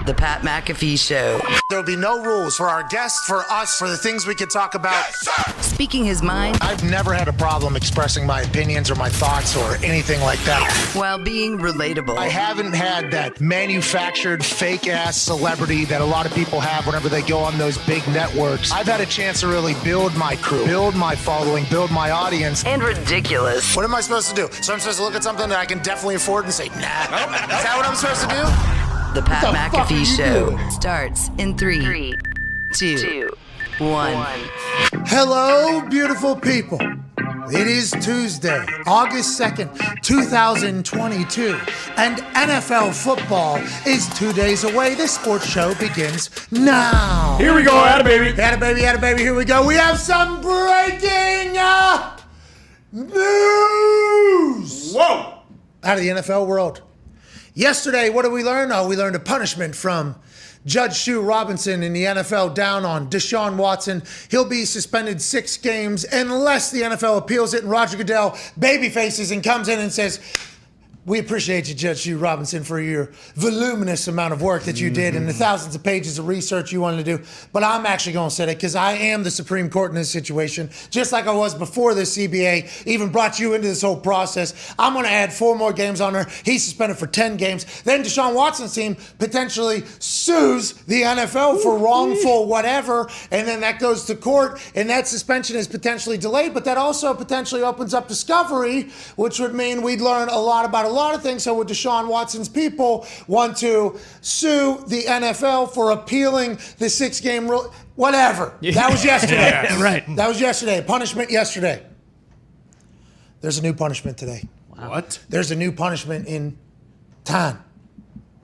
The Pat McAfee Show. There'll be no rules for our guests, for us, for the things we could talk about. Yes, speaking his mind. I've never had a problem expressing my opinions or my thoughts or anything like that. While being relatable. I haven't had that manufactured fake-ass celebrity that a lot of people have whenever they go on those big networks. I've had a chance to really build my crew, build my following, build my audience. And ridiculous. What am I supposed to do? So I'm supposed to look at something that I can definitely afford and say, nah. Is that what I'm supposed to do? The Pat McAfee Show starts in 3, 2, 1. Hello, beautiful people. It is Tuesday, August 2nd, 2022, and NFL football is 2 days away. This sports show begins now. Here we go, atta baby. Atta baby, atta baby, here we go. We have some breaking news. Whoa. Out of the NFL world. Yesterday, what did we learn? Oh, we learned a punishment from Judge Sue Robinson in the NFL down on Deshaun Watson. He'll be suspended 6 games unless the NFL appeals it. And Roger Goodell babyfaces and comes in and says, we appreciate you, Judge Sue Robinson, for your voluminous amount of work that you did and the thousands of pages of research you wanted to do. But I'm actually going to say it because I am the Supreme Court in this situation, just like I was before the CBA even brought you into this whole process. I'm going to add 4 more games on her. He's suspended for 10 games. Then Deshaun Watson's team potentially sues the NFL for wrongful whatever, and then that goes to court, and that suspension is potentially delayed. But that also potentially opens up discovery, which would mean we'd learn a lot about a lot of things. So would Deshaun Watson's people want to sue the NFL for appealing the 6-game rule? Whatever. Yeah. That was yesterday. Yeah, right. That was yesterday. Punishment yesterday. There's a new punishment today. Wow. What? There's a new punishment in Dahn.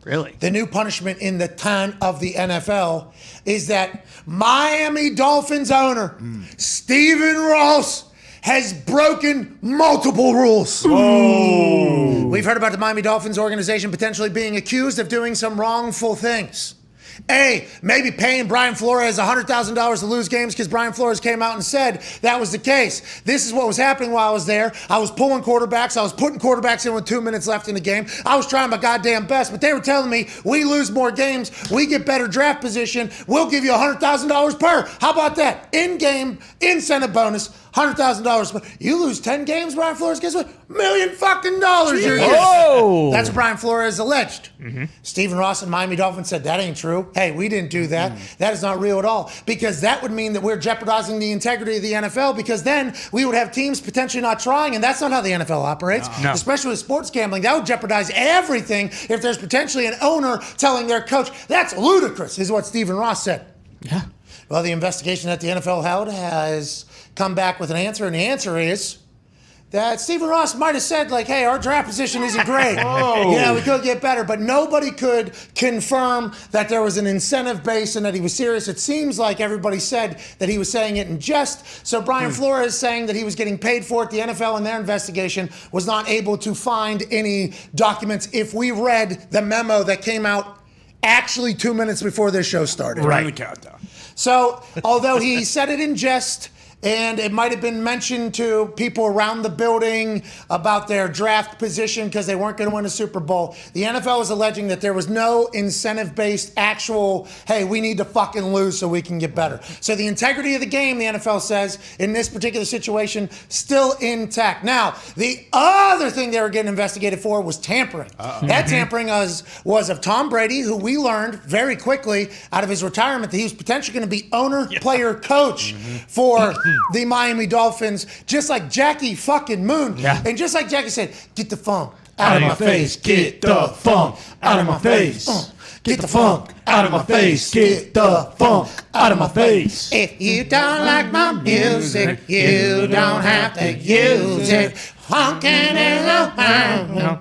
Really? The new punishment in the Dahn of the NFL is that Miami Dolphins owner, Stephen Ross, has broken multiple rules. Whoa. We've heard about the Miami Dolphins organization potentially being accused of doing some wrongful things. A, maybe paying Brian Flores $100,000 to lose games because Brian Flores came out and said that was the case. This is what was happening while I was there. I was pulling quarterbacks. I was putting quarterbacks in with 2 minutes left in the game. I was trying my goddamn best, but they were telling me we lose more games, we get better draft position, we'll give you $100,000 per. How about that? In-game incentive bonus, $100,000. You lose 10 games, Brian Flores, guess what? $1 million fucking you're getting. Whoa. That's what Brian Flores alleged. Stephen Ross and Miami Dolphins said that ain't true. Hey, we didn't do that. That is not real at all. Because that would mean that we're jeopardizing the integrity of the NFL, because then we would have teams potentially not trying, and that's not how the NFL operates. No. Especially with sports gambling. That would jeopardize everything if there's potentially an owner telling their coach, that's ludicrous, is what Stephen Ross said. Yeah. Well, the investigation that the NFL held has come back with an answer, and the answer is that Stephen Ross might have said, like, hey, our draft position isn't great. Yeah, we could get better, but nobody could confirm that there was an incentive base and that he was serious. It seems like everybody said that he was saying it in jest. So Brian Flores saying that he was getting paid for it. The NFL in their investigation was not able to find any documents. If we read the memo that came out actually 2 minutes before this show started. Right. The countdown. So, although he said it in jest, and it might have been mentioned to people around the building about their draft position because they weren't going to win a Super Bowl, the NFL is alleging that there was no incentive-based actual, hey, we need to fucking lose so we can get better. So the integrity of the game, the NFL says, in this particular situation, still intact. Now, the other thing they were getting investigated for was tampering. That tampering was of Tom Brady, who we learned very quickly out of his retirement that he was potentially going to be owner, player, coach for the Miami Dolphins, just like Jackie fucking Moon. Yeah. And just like Jackie said, get the funk out of my face, get the funk out of my face. Get the funk out of my face, get the funk out of my face. If you don't like my music, you don't have to use it. Funkin' is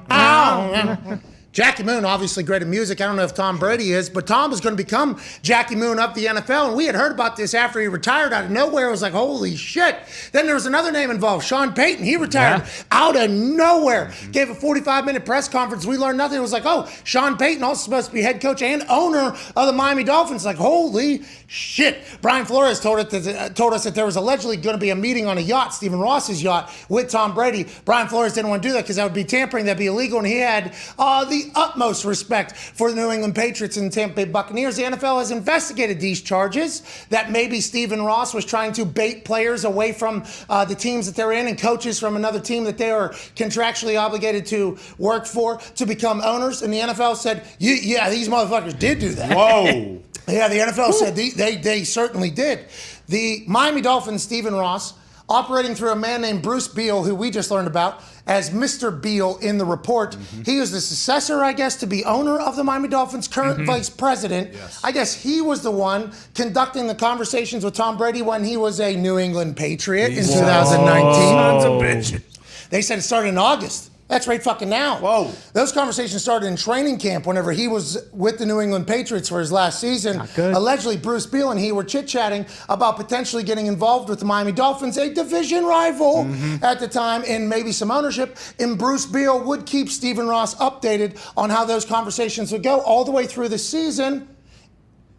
a Jackie Moon, obviously great at music. I don't know if Tom Brady is, but Tom was going to become Jackie Moon of the NFL, and we had heard about this after he retired out of nowhere. It was like, holy shit. Then there was another name involved, Sean Payton. He retired out of nowhere. Gave a 45-minute press conference. We learned nothing. It was like, oh, Sean Payton also supposed to be head coach and owner of the Miami Dolphins. Like, holy shit. Brian Flores told us that there was allegedly going to be a meeting on a yacht, Stephen Ross's yacht, with Tom Brady. Brian Flores didn't want to do that because that would be tampering. That'd be illegal, and he had the the utmost respect for the New England Patriots and the Tampa Bay Buccaneers. The NFL has investigated these charges that maybe Stephen Ross was trying to bait players away from the teams that they're in and coaches from another team that they are contractually obligated to work for to become owners. And the NFL said, yeah, these motherfuckers did do that. Whoa. Yeah, the NFL said they certainly did. The Miami Dolphins, Stephen Ross, operating through a man named Bruce Beal, who we just learned about as Mr. Beal in the report. He was the successor, I guess, to be owner of the Miami Dolphins, current vice president. Yes. I guess he was the one conducting the conversations with Tom Brady when he was a New England Patriot in 2019. Sons of bitches. They said it started in August. That's right fucking now. Whoa. Those conversations started in training camp whenever he was with the New England Patriots for his last season. Allegedly, Bruce Beal and he were chit-chatting about potentially getting involved with the Miami Dolphins, a division rival at the time, and maybe some ownership. And Bruce Beal would keep Stephen Ross updated on how those conversations would go all the way through the season,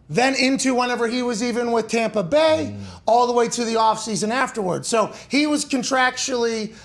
then into whenever he was even with Tampa Bay, all the way to the offseason afterwards. So he was contractually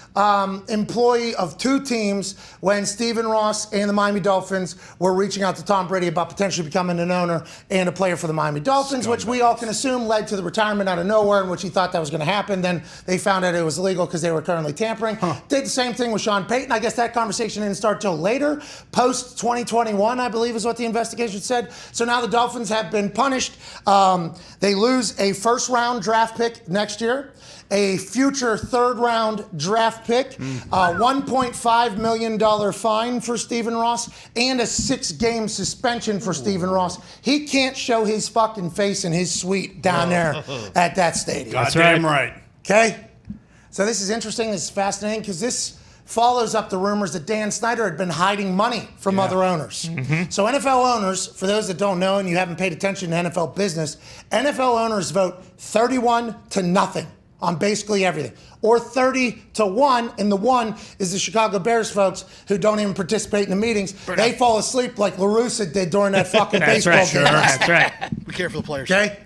employee of two teams when Stephen Ross and the Miami Dolphins were reaching out to Tom Brady about potentially becoming an owner and a player for the Miami Dolphins, which we all can assume led to the retirement out of nowhere, in which he thought that was going to happen. Then they found out it was illegal because they were currently tampering. Did the same thing with Sean Payton. I guess that conversation didn't start till later, post 2021, I believe is what the investigation said. So now the Dolphins have been punished. They lose a first-round draft pick next year, a future third-round draft pick, a $1.5 million fine for Stephen Ross, and a 6-game suspension for Stephen Ross. He can't show his fucking face in his suite down there at that stadium. Goddamn right. Okay? So this is interesting. This is fascinating because this follows up the rumors that Dan Snyder had been hiding money from other owners. So NFL owners, for those that don't know and you haven't paid attention to NFL business, NFL owners vote 31-0 on basically everything. Or 30-1, and the one is the Chicago Bears folks who don't even participate in the meetings. They fall asleep like La Russa did during that fucking baseball game. That's right. Be careful of the players. Okay?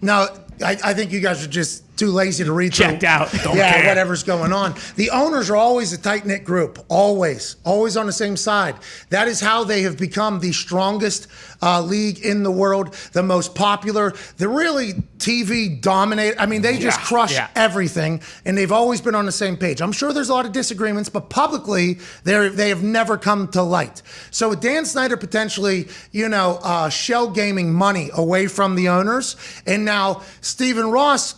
Now, I think you guys are just too lazy to read Checked through. out. Don't care. Whatever's going on. The owners are always a tight-knit group. Always on the same side. That is how they have become the strongest league in the world, the most popular. They're really TV dominated. I mean, they just crush everything, and they've always been on the same page. I'm sure there's a lot of disagreements, but publicly, they have never come to light. So with Dan Snyder potentially, shell gaming money away from the owners, and now Stephen Ross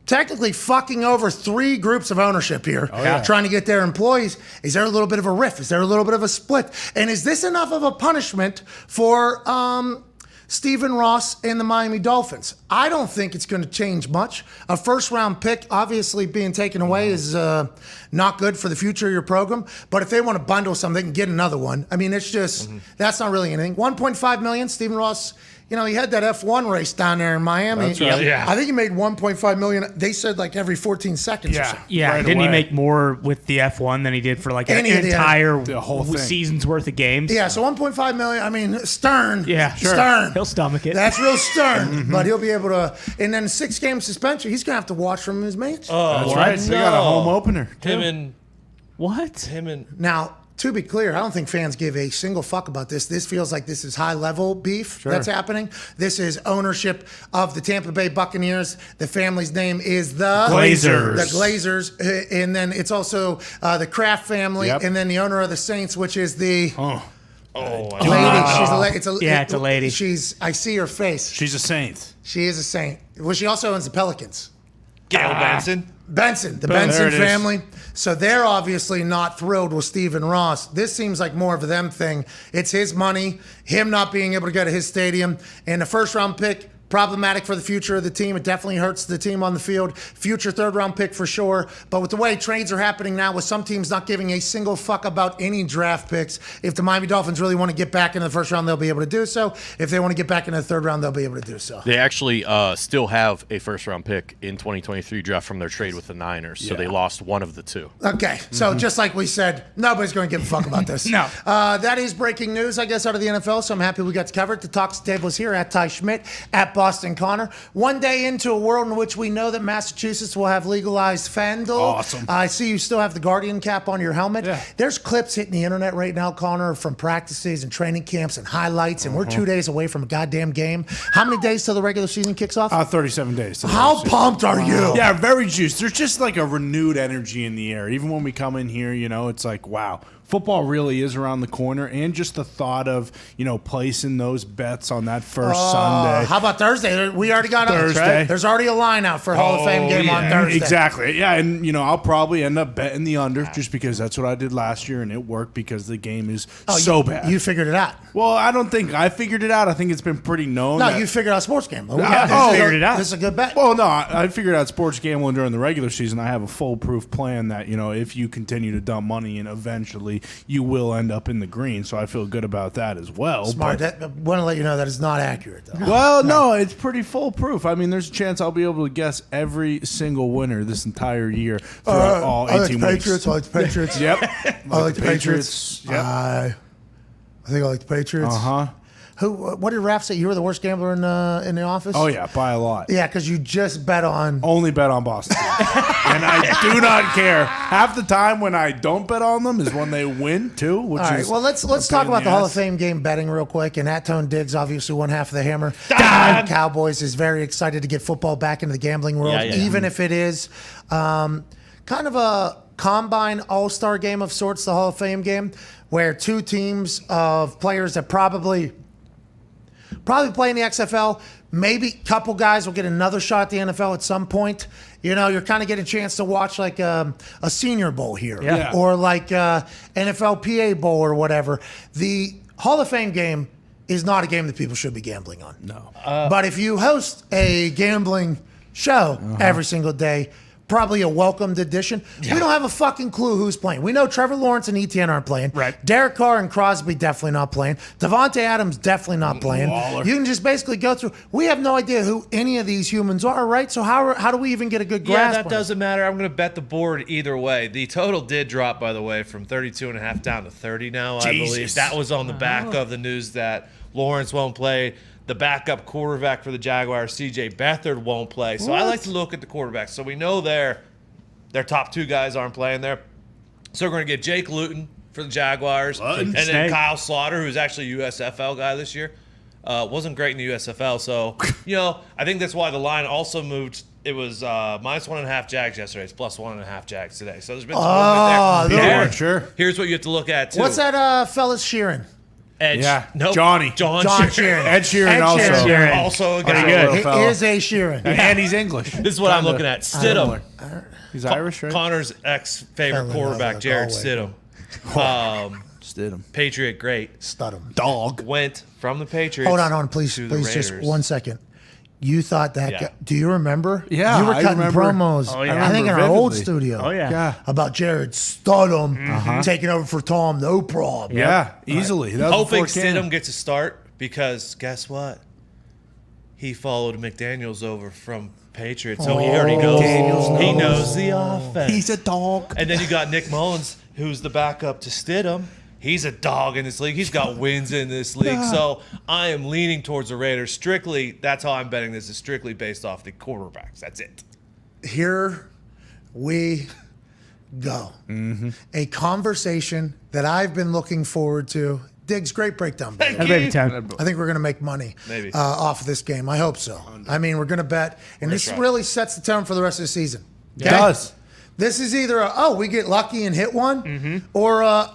technically fucking over 3 groups of ownership here, trying to get their employees. Is there a little bit of a rift? Is there a little bit of a split? And is this enough of a punishment for Stephen Ross and the Miami Dolphins? I don't think it's going to change much. A first-round pick, obviously being taken away, is not good for the future of your program. But if they want to bundle something, they can get another one. I mean, it's just, that's not really anything. $1.5 million, Stephen Ross, he had that F1 race down there in Miami. That's right. Yeah. I think he made $1.5 million. They said like every 14 seconds or so. Yeah, Right didn't away. he make more with the F1 than he did for like an Any of the entire whole thing. season's worth of games? Yeah, so $1.5 million. I mean, Stern. Yeah, sure. Stern. He'll stomach it. That's real Stern. But he'll be able to. And then 6-game suspension. He's going to have to watch from his mates. That's right. They got a home opener. What? Now, to be clear, I don't think fans give a single fuck about this. This feels like this is high-level beef that's happening. This is ownership of the Tampa Bay Buccaneers. The family's name is the Glazers. The Glazers. And then it's also the Kraft family. Yep. And then the owner of the Saints, which is the Oh, lady. She's a lady. It's a lady. I see her face. she's a saint. She is a saint. Well, she also owns the Pelicans. Gail Benson. Benson, the There Benson it is. family. So they're obviously not thrilled with Stephen Ross. This seems like more of a them thing. It's his money, him not being able to go to his stadium, and the first-round pick, problematic for the future of the team. It definitely hurts the team on the field. Future third-round pick for sure. But with the way trades are happening now, with some teams not giving a single fuck about any draft picks, if the Miami Dolphins really want to get back into the first round, they'll be able to do so. If they want to get back into the third round, they'll be able to do so. They actually still have a first-round pick in 2023 draft from their trade with the Niners, so they lost one of the two. Okay, so just like we said, nobody's going to give a fuck about this. No. That is breaking news, I guess, out of the NFL, so I'm happy we got to cover it. The Talks table is here at Ty Schmidt, at Boston Connor. One day into a world in which we know that Massachusetts will have legalized FanDuel. Awesome. I see you still have the Guardian cap on your helmet. Yeah. There's clips hitting the internet right now, Connor, from practices and training camps and highlights, and we're 2 days away from a goddamn game. How many days till the regular season kicks off? 37 days. to the How season. pumped are you? Yeah, very juiced. There's just like a renewed energy in the air. Even when we come in here, it's like, wow, football really is around the corner. And just the thought of, placing those bets on that first Sunday. How about Thursday? We already got Thursday. There's already a line out for Hall of Fame game on Thursday. Exactly. Yeah, and I'll probably end up betting the under just because that's what I did last year, and it worked because the game is so bad. You figured it out. Well, I don't think I figured it out. I think it's been pretty known. No, that- you figured out sports gambling. figured it out. This is a good bet. Well, no, I figured out sports gambling during the regular season. I have a foolproof plan that, if you continue to dump money in, eventually you will end up in the green. So I feel good about that as well. Smart. But- I want to let you know that is not accurate, though. well, no, it's pretty foolproof. I mean, there's a chance I'll be able to guess every single winner this entire year throughout all 18 weeks. Patriots. I like the Patriots. Yep. I like the Patriots. Yep. I think I like the Patriots. Uh-huh. What did Raph say? You were the worst gambler in the office? Oh, yeah, by a lot. Yeah, because you just bet on. Only bet on Boston. And I do not care. Half the time when I don't bet on them is when they win, too. Which All right, is well, let's a talk pain about in the Hall of ass. Fame game betting real quick. And Atone Diggs, obviously one half of the hammer. Dahn Cowboys is very excited to get football back into the gambling world, even if it is kind of a combine all-star game of sorts, the Hall of Fame game, where two teams of players that probably play in the XFL. Maybe a couple guys will get another shot at the NFL at some point. You're kind of getting a chance to watch like a Senior Bowl here, Yeah. or like NFLPA Bowl or whatever. The Hall of Fame game is not a game that people should be gambling on. No. But if you host a gambling show every single day, probably a welcomed addition. We don't have a fucking clue who's playing. We know Trevor Lawrence and ETN aren't playing. Right. Derek Carr and Crosby definitely not playing. Devontae Adams definitely not playing. Waller. You can just basically go through. We have no idea who any of these humans are, right? So how do we even get a good Yeah, grasp? that on it? doesn't matter. I'm going to bet the board either way. The total did drop, by the way, from 32.5 down to 30 now, I believe. Jesus. That was on the back of the news that Lawrence won't play. The backup quarterback for the Jaguars, C.J. Beathard, won't play. So I like to look at the quarterbacks. So we know their top two guys aren't playing there. So we're going to get Jake Luton for the Jaguars. And then Snake. Kyle Slaughter, who's actually a USFL guy this year. Wasn't great in the USFL. So, I think that's why the line also moved. It was minus 1.5 Jags yesterday. It's plus 1.5 Jags today. So there's been some movement there. Yeah, Here- sure. Here's what you have to look at, too. What's that fella's Sheeran? Edge. Yeah. Nope. Johnny. John John Sheeran. Sheeran. Ed Sheeran Ed also. Sheeran. Also a guy. Pretty good. He fella. is a Sheeran. And he's English. This is what I'm looking at. Stidham. He's Irish, right? Connor's ex-favorite Fella quarterback, knows Jared Galway. Stidham. Did him. Patriot great. Stud him. Dog. Went from the Patriots. Hold on, please, to the please, just Raiders. 1 second. You thought that Yeah. guy, do you remember? Yeah, You were I cutting remember. promos, Oh, yeah. I think in our remember old vividly. studio. Oh, yeah. Yeah. About Jared Studham taking over for Tom, no problem. Yeah, easily. That was Hoping before Canada. Stidham gets a start because guess what? He followed McDaniels over from Patriots, so he already knows. He knows the offense. He's a dog. And then you got Nick Mullins, who's the backup to Stidham. He's a dog in this league. He's got wins in this league. So I am leaning towards the Raiders. Strictly, that's how I'm betting this, is strictly based off the quarterbacks. That's it. Here we go. A conversation that I've been looking forward to. Diggs, great breakdown. By the way. That's maybe 10. I think we're going to make money Maybe. off of this game. I hope so. I mean, we're going to bet. And this try. really sets the tone for the rest of the season. It does. This is either we get lucky and hit one, or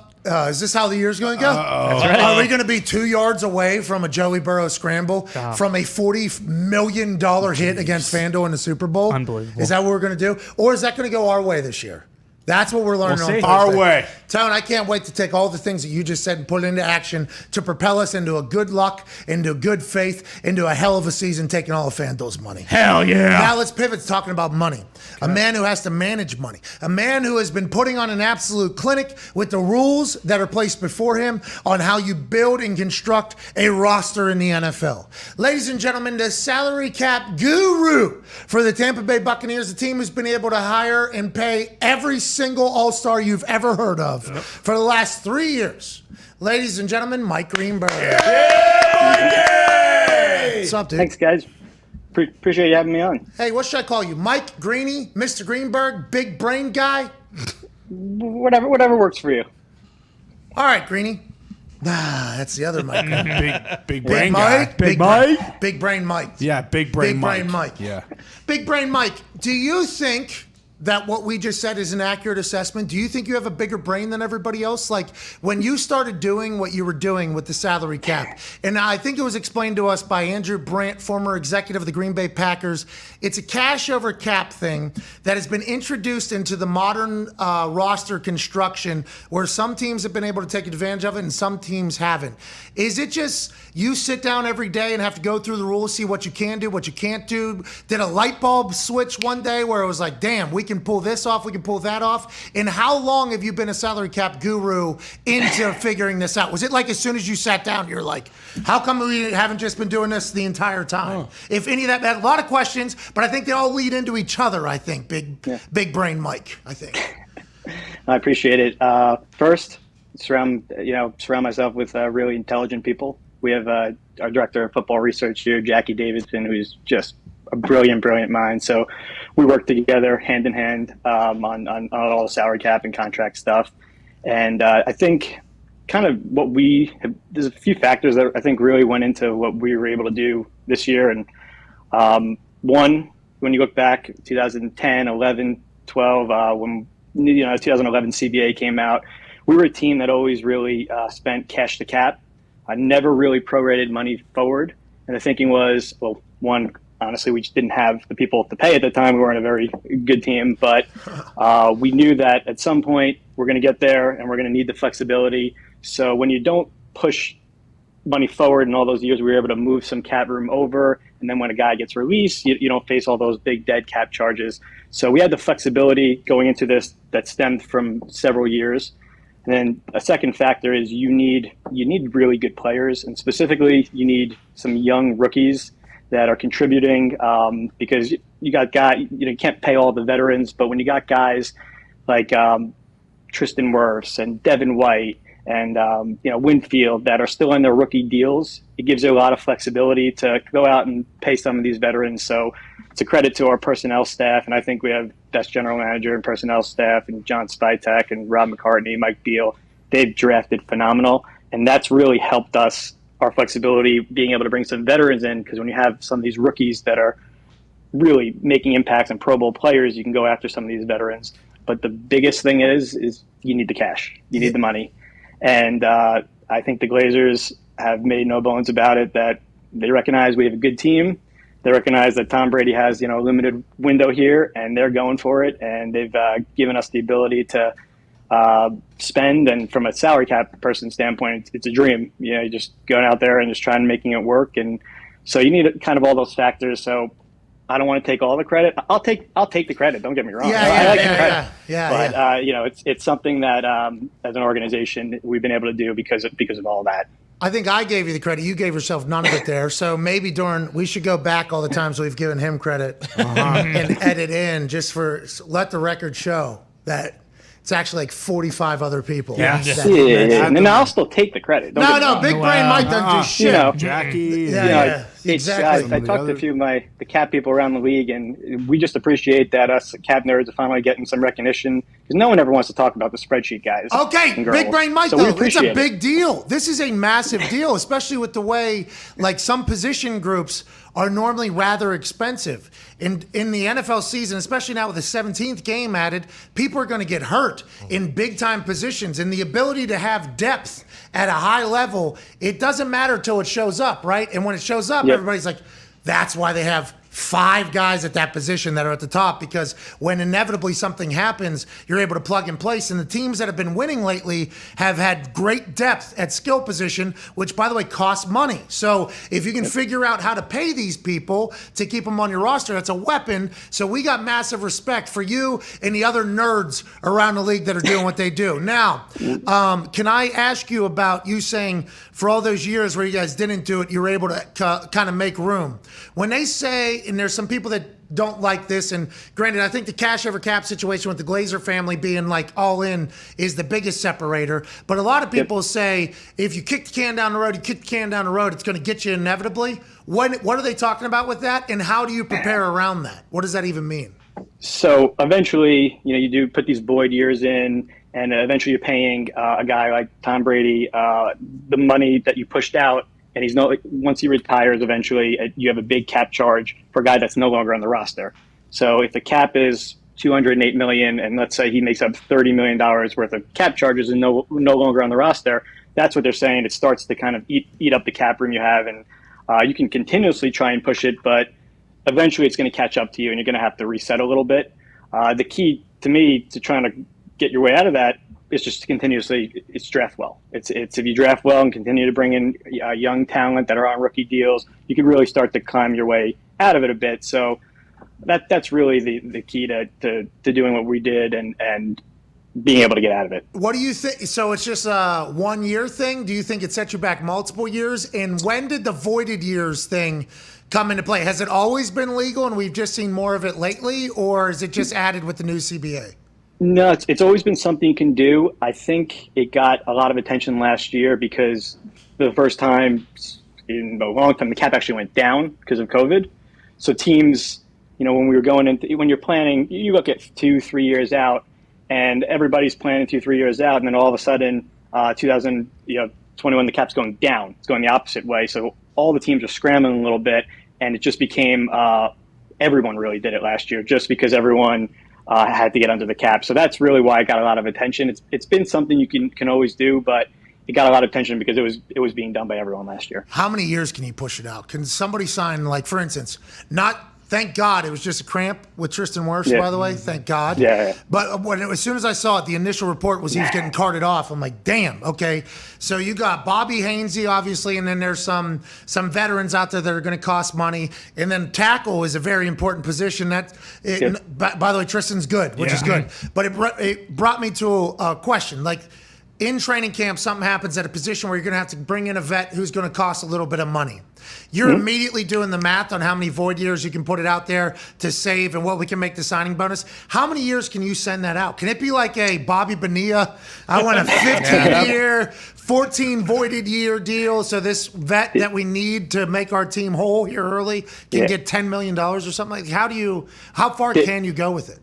is this how the year's going to go? Are we going to be 2 yards away from a Joey Burrow scramble from a $40 million hit against FanDuel in the Super Bowl? Unbelievable. Is that what we're going to do? Or is that going to go our way this year? That's what we're learning We'll on see. Thursday. Our way. Tone, I can't wait to take all the things that you just said and put it into action to propel us into a good luck, into good faith, into a hell of a season, taking all of FanDuel's money. Hell yeah. Now let's pivot to talking about money. A man who has to manage money. A man who has been putting on an absolute clinic with the rules that are placed before him on how you build and construct a roster in the NFL. Ladies and gentlemen, the salary cap guru for the Tampa Bay Buccaneers, the team who's been able to hire and pay every single all-star you've ever heard of for the last 3 years. Ladies and gentlemen, Mike Greenberg. What's up, dude? Thanks, guys. Appreciate you having me on. Hey, what should I call you? Mike Greeny, Mr. Greenberg, big brain guy? Whatever works for you. All right, Greeny. Nah, that's the other Mike. Big Big brain guy. Mike. Big Mike. Big brain Mike. Yeah, big brain Big Mike. brain Mike. Yeah. Big brain Mike, do you think that what we just said is an accurate assessment? Do you think you have a bigger brain than everybody else? Like when you started doing what you were doing with the salary cap, and I think it was explained to us by Andrew Brandt, former executive of the Green Bay Packers, it's a cash over cap thing that has been introduced into the modern roster construction where some teams have been able to take advantage of it and some teams haven't. Is it just you sit down every day and have to go through the rules, see what you can do, what you can't do? Did a light bulb switch one day where it was like, damn, we can pull this off, we can pull that off? And how long have you been a salary cap guru into figuring this out? Was it like as soon as you sat down, you're like, how come we haven't just been doing this the entire time? If any of that, a lot of questions, but I think they all lead into each other, I think, big brain Mike, I think. I appreciate it. First, surround myself with really intelligent people. We have our director of football research here, Jackie Davidson, who's just a brilliant mind. So we work together hand in hand on all the salary cap and contract stuff. And I think kind of there's a few factors that I think really went into what we were able to do this year. And one, when you look back, 2010, 11, 12, when 2011 CBA came out, we were a team that always really spent cash to cap. I never really prorated money forward. And the thinking was, well, one, honestly, we just didn't have the people to pay at the time. We weren't a very good team, but we knew that at some point we're going to get there and we're going to need the flexibility. So when you don't push money forward in all those years, we were able to move some cap room over. And then when a guy gets released, you don't face all those big dead cap charges. So we had the flexibility going into this that stemmed from several years. And then a second factor is you need really good players, and specifically you need some young rookies that are contributing because you got guys, you can't pay all the veterans, but when you got guys like Tristan Wirfs and Devin White and Winfield that are still in their rookie deals, it gives you a lot of flexibility to go out and pay some of these veterans. So it's a credit to our personnel staff, and I think we have best general manager and personnel staff and John Spytek and Rob McCartney, Mike Beal. They've drafted phenomenal, and that's really helped us, our flexibility, being able to bring some veterans in, because when you have some of these rookies that are really making impacts and Pro Bowl players, you can go after some of these veterans. But the biggest thing is you need the cash. You need the money. And I think the Glazers have made no bones about it, that they recognize we have a good team. They recognize that Tom Brady has, a limited window here, and they're going for it. And they've given us the ability to spend. And from a salary cap person standpoint, it's a dream. You're just going out there and just trying to making it work. And so you need kind of all those factors. So I don't want to take all the credit. I'll take the credit. Don't get me wrong. I like the credit. But it's something that as an organization we've been able to do because of all that. I think I gave you the credit. You gave yourself none of it there. So maybe, Dorn, we should go back all the times we've given him credit and edit in just for let the record show that it's actually like 45 other people. Yeah. And I'll still take the credit. No, Big Brain Mike doesn't do shit. Jackie. Exactly. I talked to a few of the cap people around the league, and we just appreciate that us cap nerds are finally getting some recognition, because no one ever wants to talk about the spreadsheet guys. Okay, Big Brain Mike, so though, it's a big deal. This is a massive deal, especially with the way like some position groups are normally rather expensive. In the NFL season, especially now with the 17th game added, people are going to get hurt in big-time positions. And the ability to have depth at a high level, it doesn't matter till it shows up, right? And when it shows up, everybody's like, that's why they have 5 guys at that position that are at the top, because when inevitably something happens, you're able to plug in place. And the teams that have been winning lately have had great depth at skill position, which, by the way, costs money. So if you can figure out how to pay these people to keep them on your roster, that's a weapon. So we got massive respect for you and the other nerds around the league that are doing what they do. Now, can I ask you about you saying for all those years where you guys didn't do it, you were able to kind of make room? When they say, and there's some people that don't like this. And granted, I think the cash over cap situation with the Glazer family being like all in is the biggest separator. But a lot of people say if you kick the can down the road, it's going to get you inevitably. What are they talking about with that? And how do you prepare around that? What does that even mean? So eventually, you do put these void years in, and eventually you're paying a guy like Tom Brady the money that you pushed out. And once he retires, eventually you have a big cap charge for a guy that's no longer on the roster. So if the cap is $208 million, and let's say he makes up $30 million worth of cap charges and no longer on the roster, that's what they're saying. It starts to kind of eat up the cap room you have, and you can continuously try and push it, but eventually it's going to catch up to you, and you're going to have to reset a little bit. The key to me to trying to get your way out of that is just to continuously draft well. It's if you draft well and continue to bring in young talent that are on rookie deals, you can really start to climb your way out of it a bit. So that's really the key to doing what we did and being able to get out of it. What do you think? So it's just a 1 year thing? Do you think it sets you back multiple years? And when did the voided years thing come into play? Has it always been legal and we've just seen more of it lately, or is it just added with the new CBA? No, it's always been something you can do. I think it got a lot of attention last year because for the first time in a long time, the cap actually went down because of COVID. So teams, when we were when you're planning, you look at 2-3 years out, and everybody's planning 2-3 years out, and then all of a sudden, 2021, the cap's going down. It's going the opposite way. So all the teams are scrambling a little bit, and it just became everyone really did it last year, just because everyone had to get under the cap. So that's really why it got a lot of attention. It's been something you can always do, but it got a lot of attention because it was being done by everyone last year. How many years can you push it out? Can somebody sign, like, for instance, thank God it was just a cramp with Tristan Wirfs, by the way. Thank God. Yeah. But as soon as I saw it, the initial report was he was getting carted off. I'm like, damn, okay. So you got Bobby Hainsey, obviously, and then there's some veterans out there that are going to cost money. And then tackle is a very important position. By the way, Tristan's good, which is good. But it brought me to a question. Like, in training camp, something happens at a position where you're going to have to bring in a vet who's going to cost a little bit of money. You're immediately doing the math on how many void years you can put it out there to save and what we can make the signing bonus. How many years can you send that out? Can it be like a Bobby Bonilla? I want a 15-year, 14 voided year deal, so this vet that we need to make our team whole here early can get $10 million or something like that? How far can you go with it?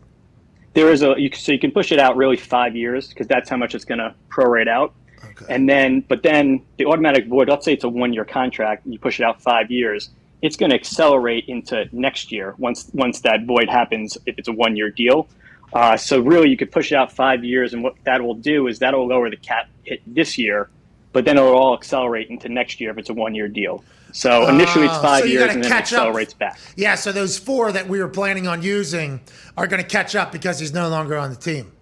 There is so you can push it out really 5 years because that's how much it's going to prorate out. Okay. But then the automatic void, let's say it's a 1 year contract, and you push it out 5 years, it's going to accelerate into next year once that void happens if it's a 1 year deal. So really you could push it out 5 years, and what that will do is that will lower the cap hit this year, but then it'll all accelerate into next year if it's a 1 year deal. So initially it's 5 years and then it accelerates back. Yeah, so those 4 that we were planning on using are going to catch up because he's no longer on the team.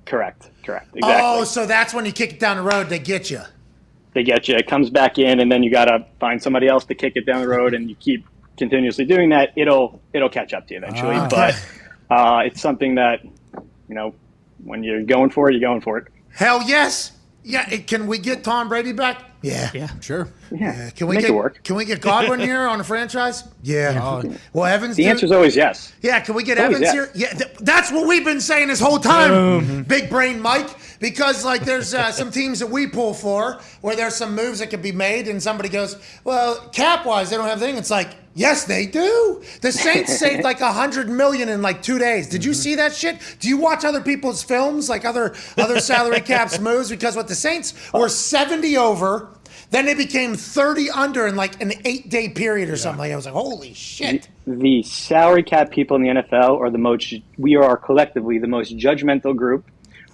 Correct. Exactly. Oh, so that's when you kick it down the road, they get you. They get you. It comes back in, and then you got to find somebody else to kick it down the road, and you keep continuously doing that. It'll catch up to you eventually. Okay. But it's something that, when you're going for it, you're going for it. Hell yes. Yeah, can we get Tom Brady back? Yeah. Sure. Yeah. Can we make it work? Can we get Godwin here on a franchise? Yeah. Well, Evans. The answer is always yes. Yeah. Can we get Evans here? Yeah. That's what we've been saying this whole time. Big brain Mike. Because there's some teams that we pull for where there's some moves that could be made, and somebody goes, well, cap wise, they don't have anything. It's like, yes, they do. The Saints saved like $100 million in like 2 days. Did you see that shit? Do you watch other people's films, like other salary caps moves? Because what the Saints were 70 over, then they became 30 under in like an 8-day period or something. Like I was like, holy shit. The salary cap people in the NFL are we are collectively the most judgmental group.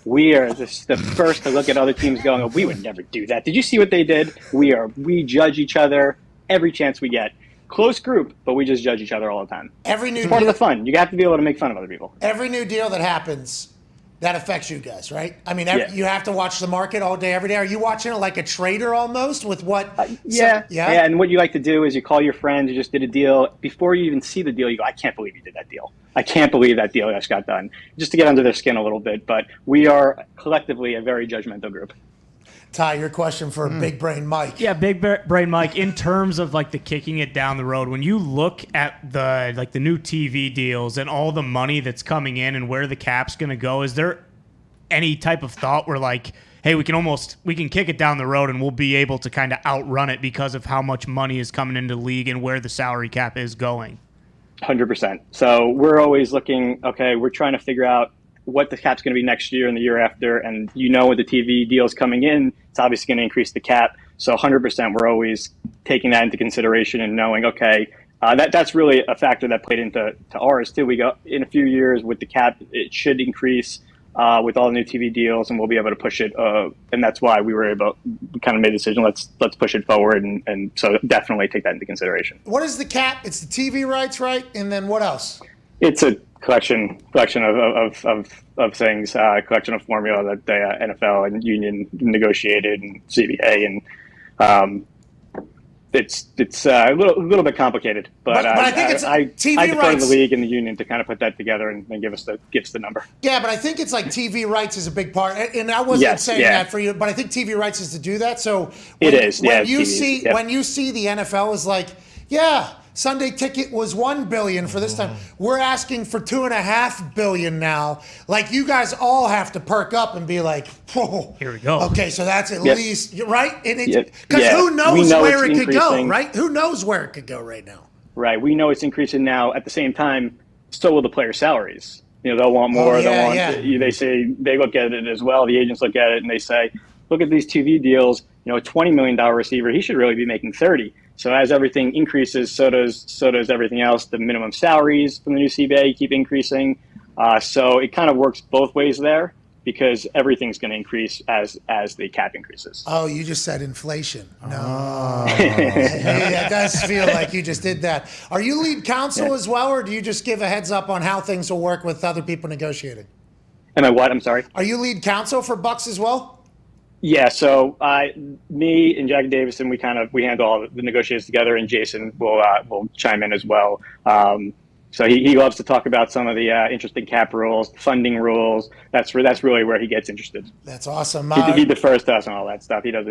We are the first to look at other teams going, oh, we would never do that. Did you see what they did? We judge each other every chance we get. Close group, but we just judge each other all the time. It's part of the fun. You have to be able to make fun of other people. Every new deal that happens, that affects you guys, right? I mean, you have to watch the market all day, every day. Are you watching it like a trader almost with what? Yeah. And what you like to do is you call your friends who just did a deal. Before you even see the deal, you go, I can't believe you did that deal. I can't believe that deal just got done. Just to get under their skin a little bit. But we are collectively a very judgmental group. Ty, your question for Big Brain Mike. Yeah, brain Mike. In terms of like the kicking it down the road, when you look at the new TV deals and all the money that's coming in and where the cap's going to go, is there any type of thought where like, hey, we can kick it down the road and we'll be able to kind of outrun it because of how much money is coming into the league and where the salary cap is going? 100%. So we're always looking. Okay, we're trying to figure out what the cap's going to be next year and the year after. And with the TV deals coming in, it's obviously going to increase the cap. So 100%, we're always taking that into consideration and knowing, okay, that's really a factor that played into ours too. We go in a few years with the cap, it should increase with all the new TV deals, and we'll be able to push it. And that's why we kind of made the decision, let's push it forward. And so definitely take that into consideration. What is the cap? It's the TV rights, right? And then what else? It's a collection of things, collection of formula that the NFL and union negotiated, and CBA, and it's a little bit complicated. But I think it's TV I defer to rights. the league and the union to kind of put that together and give us the number. Yeah, but I think it's like TV rights is a big part, and I wasn't saying that for you, but I think TV rights is to do that. So it is. When you see the NFL is like, yeah, Sunday ticket was $1 billion for this time. We're asking for $2.5 billion now. Like, you guys all have to perk up and be like, whoa. Here we go. Okay, so that's at Yep. least right. And Yep. because Yeah. who knows We know where it's it could go, increasing. right? Who knows where it could go right now? Right. We know it's increasing now. At the same time, so will the player salaries. They'll want more. They say they look at it as well. The agents look at it and they say, look at these TV deals. A $20 million receiver, he should really be making 30. So as everything increases, so does everything else. The minimum salaries from the new CBA keep increasing. So it kind of works both ways there, because everything's going to increase as the cap increases. Oh, you just said inflation. No. It does feel like you just did that. Are you lead counsel as well, or do you just give a heads up on how things will work with other people negotiating? Am I what? I'm sorry. Are you lead counsel for Bucks as well? Yeah, so me and Jack Davison, we handle all the negotiations together, and Jason will chime in as well. So he loves to talk about some of the interesting cap rules, funding rules. That's really where he gets interested. That's awesome. He defers to us on all that stuff. He does.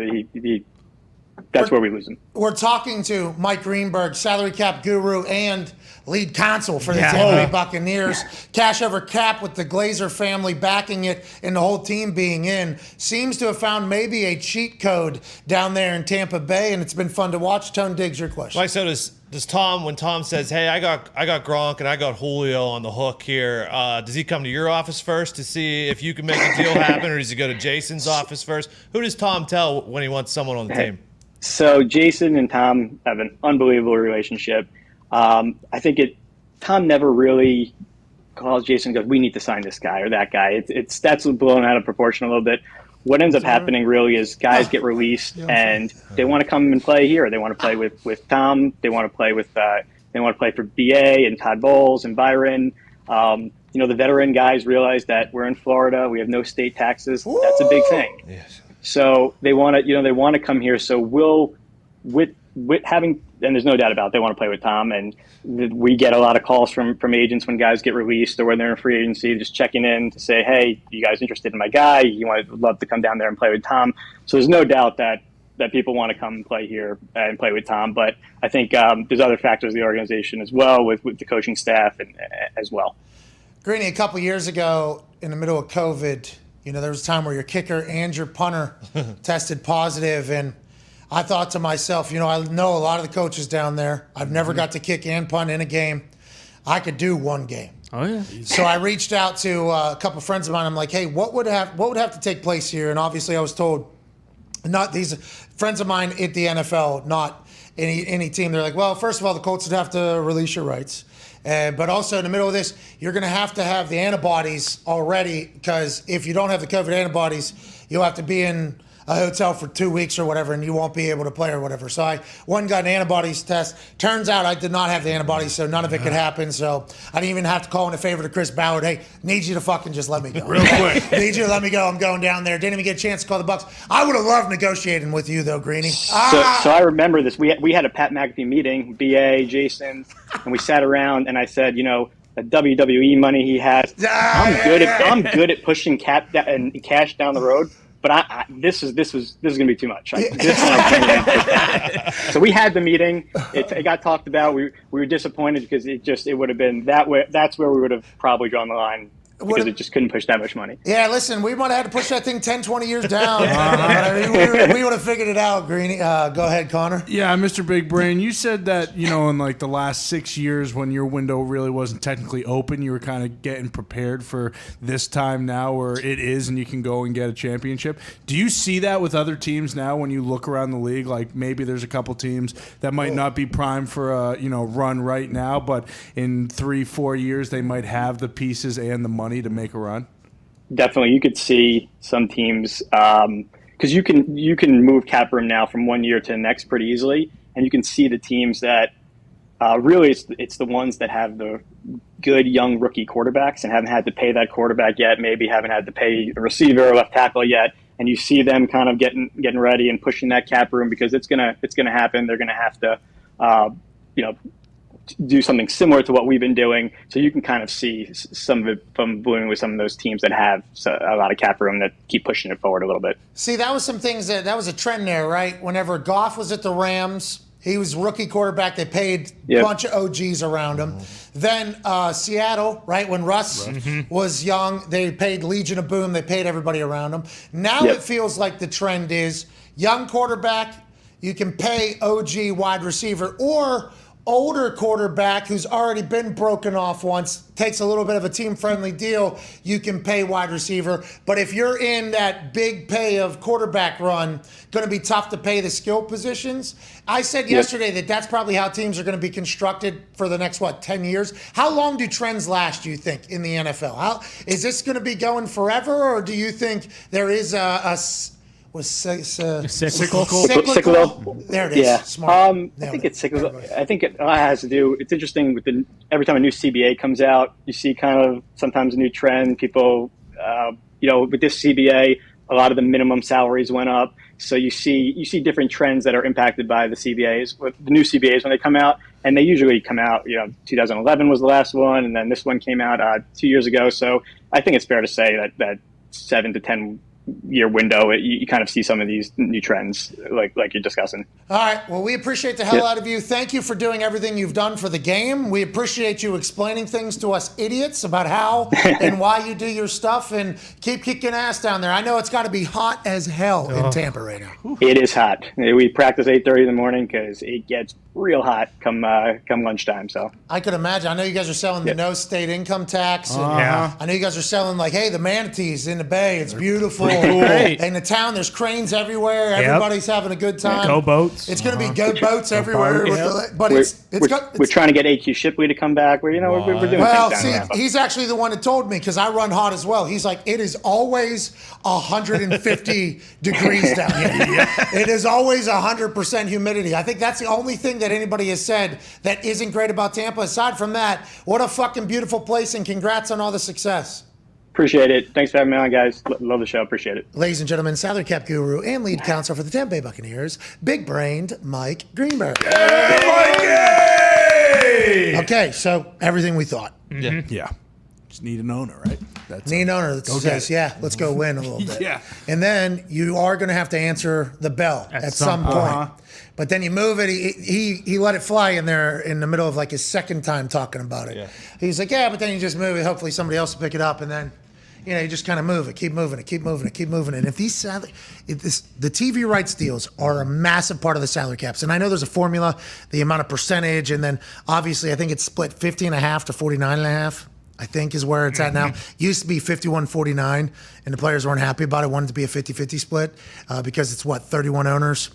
That's where we lose him. We're talking to Mike Greenberg, salary cap guru and lead counsel for the Tampa Bay Buccaneers. Cash over cap with the Glazer family backing it and the whole team being in. Seems to have found maybe a cheat code down there in Tampa Bay, and it's been fun to watch. Tone Diggs, your question. Mike, so does Tom, when Tom says, hey, I got Gronk and I got Julio on the hook here, does he come to your office first to see if you can make a deal happen, or does he go to Jason's office first? Who does Tom tell when he wants someone on the team? So Jason and Tom have an unbelievable relationship. I think Tom never really calls Jason and goes, we need to sign this guy or that guy. That's blown out of proportion a little bit. What ends up happening really is guys get released and they want to come and play here. They want to play with Tom. They want to play for BA and Todd Bowles and Byron. The veteran guys realize that we're in Florida. We have no state taxes. That's a big thing. Yes. So they want to come here. So with having, and there's no doubt about it, they want to play with Tom. And we get a lot of calls from agents when guys get released or when they're in free agency, just checking in to say, hey, you guys interested in my guy? Would love to come down there and play with Tom. So there's no doubt that people want to come and play here and play with Tom. But I think there's other factors of the organization as well with the coaching staff and as well. Greeny, a couple years ago in the middle of COVID, there was a time where your kicker and your punter tested positive, and I thought to myself, I know a lot of the coaches down there. I've never got to kick and punt in a game. I could do one game. Oh yeah. So I reached out to a couple of friends of mine. I'm like, hey, what would have to take place here? And obviously, I was told, not these friends of mine at the NFL, not any team. They're like, well, first of all, the Colts would have to release your rights. But also in the middle of this, you're going to have the antibodies already, because if you don't have the COVID antibodies, you'll have to be in a hotel for 2 weeks or whatever, and you won't be able to play or whatever. So I went and got an antibodies test. Turns out I did not have the antibodies, so none of it could happen. So I didn't even have to call in a favor to Chris Ballard. Hey, need you to fucking just let me go. Real quick. Need you to let me go. I'm going down there. Didn't even get a chance to call the Bucks. I would have loved negotiating with you, though, Greeny. So I remember this. We had a Pat McAfee meeting, BA, Jason, and we sat around and I said, the WWE money he has, I'm good at pushing cap and cash down the road. But this is going to be too much. So we had the meeting. It got talked about. We were disappointed because it would have been that way. That's where we would have probably drawn the line, because it just couldn't push that much money. Yeah, listen, we might have had to push that thing 10, 20 years down. We would have figured it out, Greeny. Go ahead, Connor. Yeah, Mr. Big Brain, you said that, in like the last 6 years when your window really wasn't technically open, you were kind of getting prepared for this time now where it is and you can go and get a championship. Do you see that with other teams now when you look around the league? Like maybe there's a couple teams that might not be primed for a run right now, but in 3-4 years they might have the pieces and the money to make a run? Definitely, you could see some teams because you can move cap room now from 1 year to the next pretty easily, and you can see the teams that really it's the ones that have the good young rookie quarterbacks and haven't had to pay that quarterback yet, maybe haven't had to pay a receiver or left tackle yet, and you see them kind of getting ready and pushing that cap room because it's gonna happen. They're gonna have to do something similar to what we've been doing. So you can kind of see some of it from blooming with some of those teams that have a lot of cap room that keep pushing it forward a little bit. See, that was some things that was a trend there, right? Whenever Goff was at the Rams, he was rookie quarterback. They paid a bunch of OGs around him. Then Seattle, right, when Russ was young, they paid Legion of Boom. They paid everybody around him. Now it feels like the trend is young quarterback, you can pay OG wide receiver, or older quarterback who's already been broken off once, takes a little bit of a team-friendly deal, you can pay wide receiver. But if you're in that big pay of quarterback run, going to be tough to pay the skill positions. I said yesterday that that's probably how teams are going to be constructed for the next, 10 years? How long do trends last, do you think, in the NFL? Is this going to be going forever, or do you think there is a cyclical? There it is. Yeah. Smart. I think it's cyclical. I think it has to do. It's interesting with every time a new CBA comes out, you see kind of sometimes a new trend. People, with this CBA, a lot of the minimum salaries went up. So you see different trends that are impacted by the CBAs. With the new CBAs when they come out, and they usually come out. 2011 was the last one, and then this one came out 2 years ago. So I think it's fair to say that 7 to 10 year window, you kind of see some of these new trends like you're discussing. All right. Well, we appreciate the hell out of you. Thank you for doing everything you've done for the game. We appreciate you explaining things to us idiots about how and why you do your stuff, and keep kicking ass down there. I know it's got to be hot as hell in Tampa right now. It is hot. We practice 8:30 in the morning because it gets real hot come lunchtime. So I could imagine. I know you guys are selling the no state income tax. And I know you guys are selling hey, the manatees in the bay. It's beautiful. In the town, there's cranes everywhere. Everybody's having a good time. Go boats. It's going to be go boats everywhere. But we're trying to get AQ Shipley to come back. We're doing well, things down there. He's actually the one that told me, because I run hot as well. He's like, it is always 150 degrees down here. It is always 100% humidity. I think that's the only thing that anybody has said that isn't great about Tampa. Aside from that, what a fucking beautiful place, and congrats on all the success. Appreciate it. Thanks for having me on, guys. Love the show. Appreciate it. Ladies and gentlemen, salary cap guru and lead counselor for the Tampa Bay Buccaneers, big-brained Mike Greenberg. Hey, Okay, so everything we thought. Yeah. Just need an owner, right? Need an owner that says, let's go win a little bit. Yeah. And then you are going to have to answer the bell at some point. But then you move it. He let it fly in there in the middle of his second time talking about it. Yeah. He's like, but then you just move it. Hopefully somebody else will pick it up, and then you just kind of move it, keep moving it, keep moving it, keep moving it. And if the TV rights deals are a massive part of the salary caps, and I know there's a formula, the amount of percentage, and then obviously I think it's split 50.5 to 49.5. I think is where it's at now. Used to be 51-49, and the players weren't happy about it. Wanted to be a 50-50 split because it's 31 owners,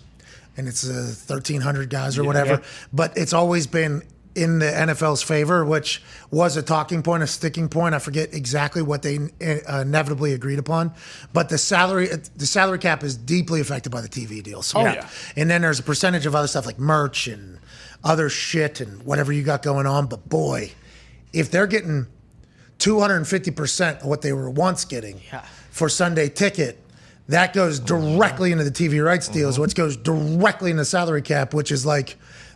and it's 1,300 guys or whatever. Yeah. But it's always been in the NFL's favor, which was a talking point, a sticking point. I forget exactly what they inevitably agreed upon, but the salary cap is deeply affected by the TV deal. So, and then there's a percentage of other stuff like merch and other shit and whatever you got going on. But boy, if they're getting 250% of what they were once getting for Sunday Ticket, that goes directly into the TV rights deals, which goes directly into salary cap, which is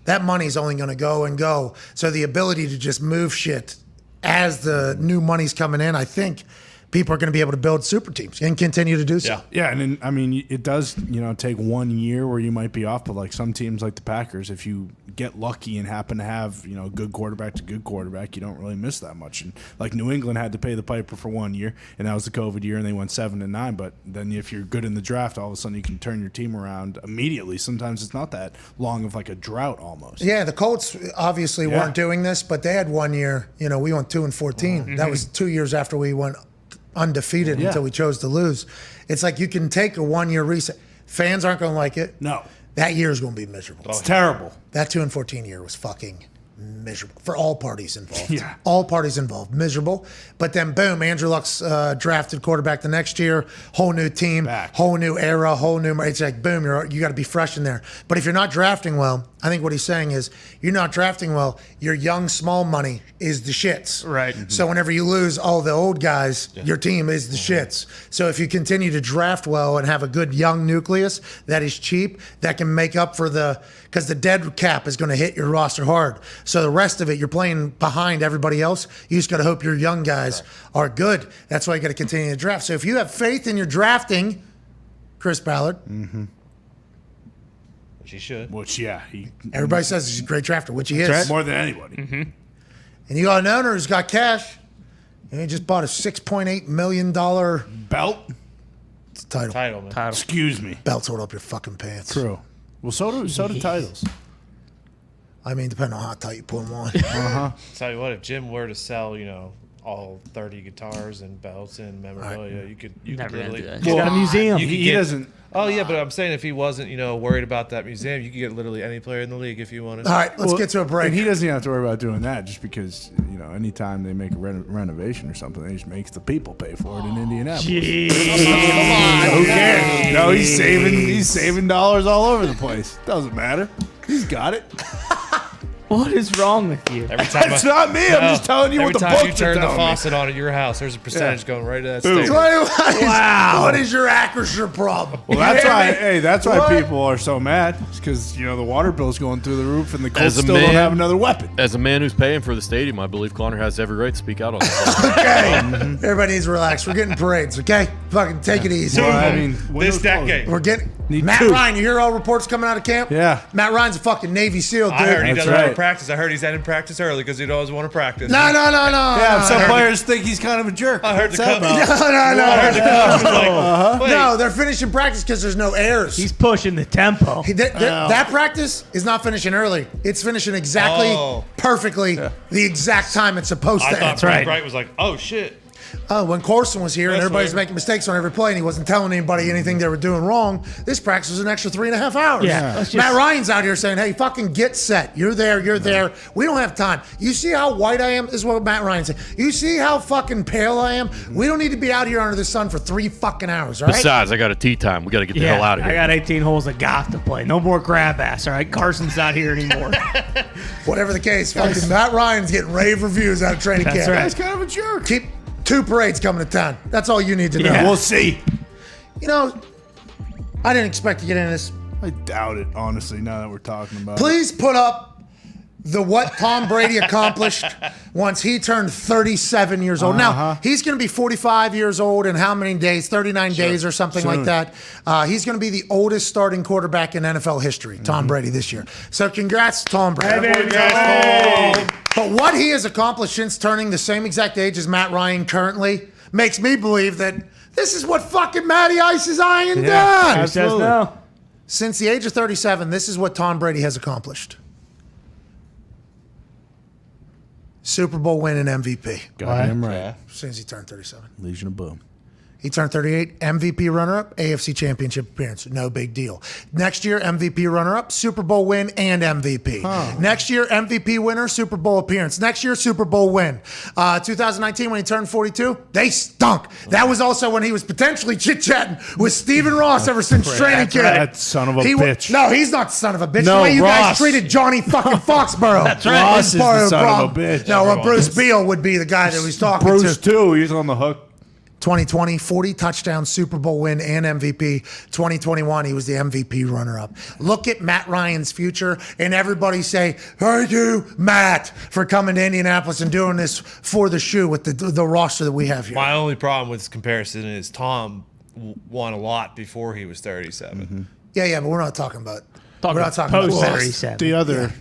that money's only going to go and go. So the ability to just move shit as the new money's coming in, I think people are going to be able to build super teams and continue to do so. Yeah, and then, I mean, it does, take 1 year where you might be off, but like some teams like the Packers, if you get lucky and happen to have, good quarterback to good quarterback, you don't really miss that much. And like New England had to pay the piper for 1 year, and that was the COVID year, and they went 7-9. But then if you're good in the draft, all of a sudden you can turn your team around immediately. Sometimes it's not that long of like a drought almost. Yeah, the Colts obviously weren't doing this, but they had 1 year. We went 2-14. That was 2 years after we went undefeated until we chose to lose. It's like you can take a 1 year reset. Fans aren't going to like it. No. That year is going to be miserable. It's terrible. That 2-14 year was fucking miserable for all parties involved. Yeah. All parties involved. Miserable. But then, boom, Andrew Luck's drafted quarterback the next year. Whole new team. Whole new era. Whole new. It's like, boom, you got to be fresh in there. But if you're not drafting well, I think what he's saying is you're not drafting well, your young, small money is the shits. Right. So whenever you lose all the old guys, your team is the shits. So if you continue to draft well and have a good young nucleus that is cheap, that can make up for because the dead cap is going to hit your roster hard. So the rest of it, you're playing behind everybody else. You just got to hope your young guys are good. That's why you got to continue to draft. So if you have faith in your drafting, Chris Ballard. Which he should. Everybody says he's a great drafter, which he is. More than anybody. And you got an owner who's got cash. And he just bought a $6.8 million belt. It's a title. Title, man. Excuse me. Belts hold up your fucking pants. True. Well, so do titles. I mean, depending on how tight you put them on. Tell you what, if Jim were to sell, all 30 guitars and belts and memorabilia, you could Never gonna literally. do that. He's got a museum. He doesn't. Oh yeah, but I'm saying if he wasn't, worried about that museum, you could get literally any player in the league if you wanted. All right, let's get to a break. And he doesn't have to worry about doing that just because, anytime they make a renovation or something, they just make the people pay for it in Indianapolis. Who cares? He's saving dollars all over the place. Doesn't matter. He's got it. What is wrong with you? Every time It's not me. I'm just telling you what the books Every time you turn the are telling me. faucet on at your house, there's a percentage going right to that Boom. state. Wow. What is your Acrisure problem? Well, that's why people are so mad. It's because, the water bill's going through the roof and the Colts still don't have another weapon. As a man who's paying for the stadium, I believe Connor has every right to speak out on this. Okay. Everybody needs to relax. We're getting parades, okay? Fucking take it easy. This decade. We're getting Need Matt two. Ryan. You hear all reports coming out of camp? Yeah. Matt Ryan's a fucking Navy SEAL, dude. I heard he That's doesn't want right. to practice. I heard he's ending practice early because he'd always want to practice. No. Yeah, some players think he's kind of a jerk. I heard the What's that coach. about? No. I heard the coach was like, wait. No, they're finishing practice because there's no errors. He's pushing the tempo. That practice is not finishing early. It's finishing exactly, perfectly, the exact time it's supposed I to thought end. Frank Wright was like, oh shit. When Corson was here and That's everybody's weird. making mistakes on every play and he wasn't telling anybody anything they were doing wrong, this practice was an extra 3.5 hours. Yeah, let's just- Matt Ryan's out here saying, hey, fucking get set. You're there. We don't have time. You see how white I am? This is what Matt Ryan said. You see how fucking pale I am? We don't need to be out here under the sun for 3 fucking hours, all right? Besides, I got a tea time. We got to get the hell out of here. I got 18 holes of golf to play. No more grab ass, all right? Carson's not here anymore. Whatever the case, fucking Matt Ryan's getting rave reviews out of training camp. right. He's kind of a jerk. Keep 2 parades coming to town. That's all you need to know. Yeah. We'll see. I didn't expect to get into this. I doubt it, honestly, now that we're talking about it. Please put up what Tom Brady accomplished once he turned 37 years old. Now, he's going to be 45 years old in how many days? 39 days or something like that. He's going to be the oldest starting quarterback in NFL history, Tom Brady, this year. So congrats, Tom Brady. But what he has accomplished since turning the same exact age as Matt Ryan currently makes me believe that this is what fucking Matty Ice is eyeing done. Who says no? Since the age of 37, this is what Tom Brady has accomplished. Super Bowl win and MVP. Goddamn right. As soon as he turned 37. Legion of Boom. He turned 38, MVP runner-up, AFC Championship appearance. No big deal. Next year, MVP runner-up, Super Bowl win, and MVP. Next year, MVP winner, Super Bowl appearance. Next year, Super Bowl win. 2019, when he turned 42, they stunk. That was also when he was potentially chit-chatting with Stephen Ross ever since training camp. That son of a bitch. No, he's not the son of a bitch. No, the way you guys Ross. treated Johnny fucking Foxborough. That's right. Ross is the part son of a problem. bitch. No, Bruce Beal would be the guy that he's talking Bruce, to. too. He's on the hook. 2020, 40 touchdowns, Super Bowl win, and MVP. 2021, he was the MVP runner-up. Look at Matt Ryan's future, and everybody say, thank you, Matt, for coming to Indianapolis and doing this for the shoe with the roster that we have here. My only problem with this comparison is Tom won a lot before he was 37. Mm-hmm. Yeah, but we're not talking about. Talking we're not talking post about 37.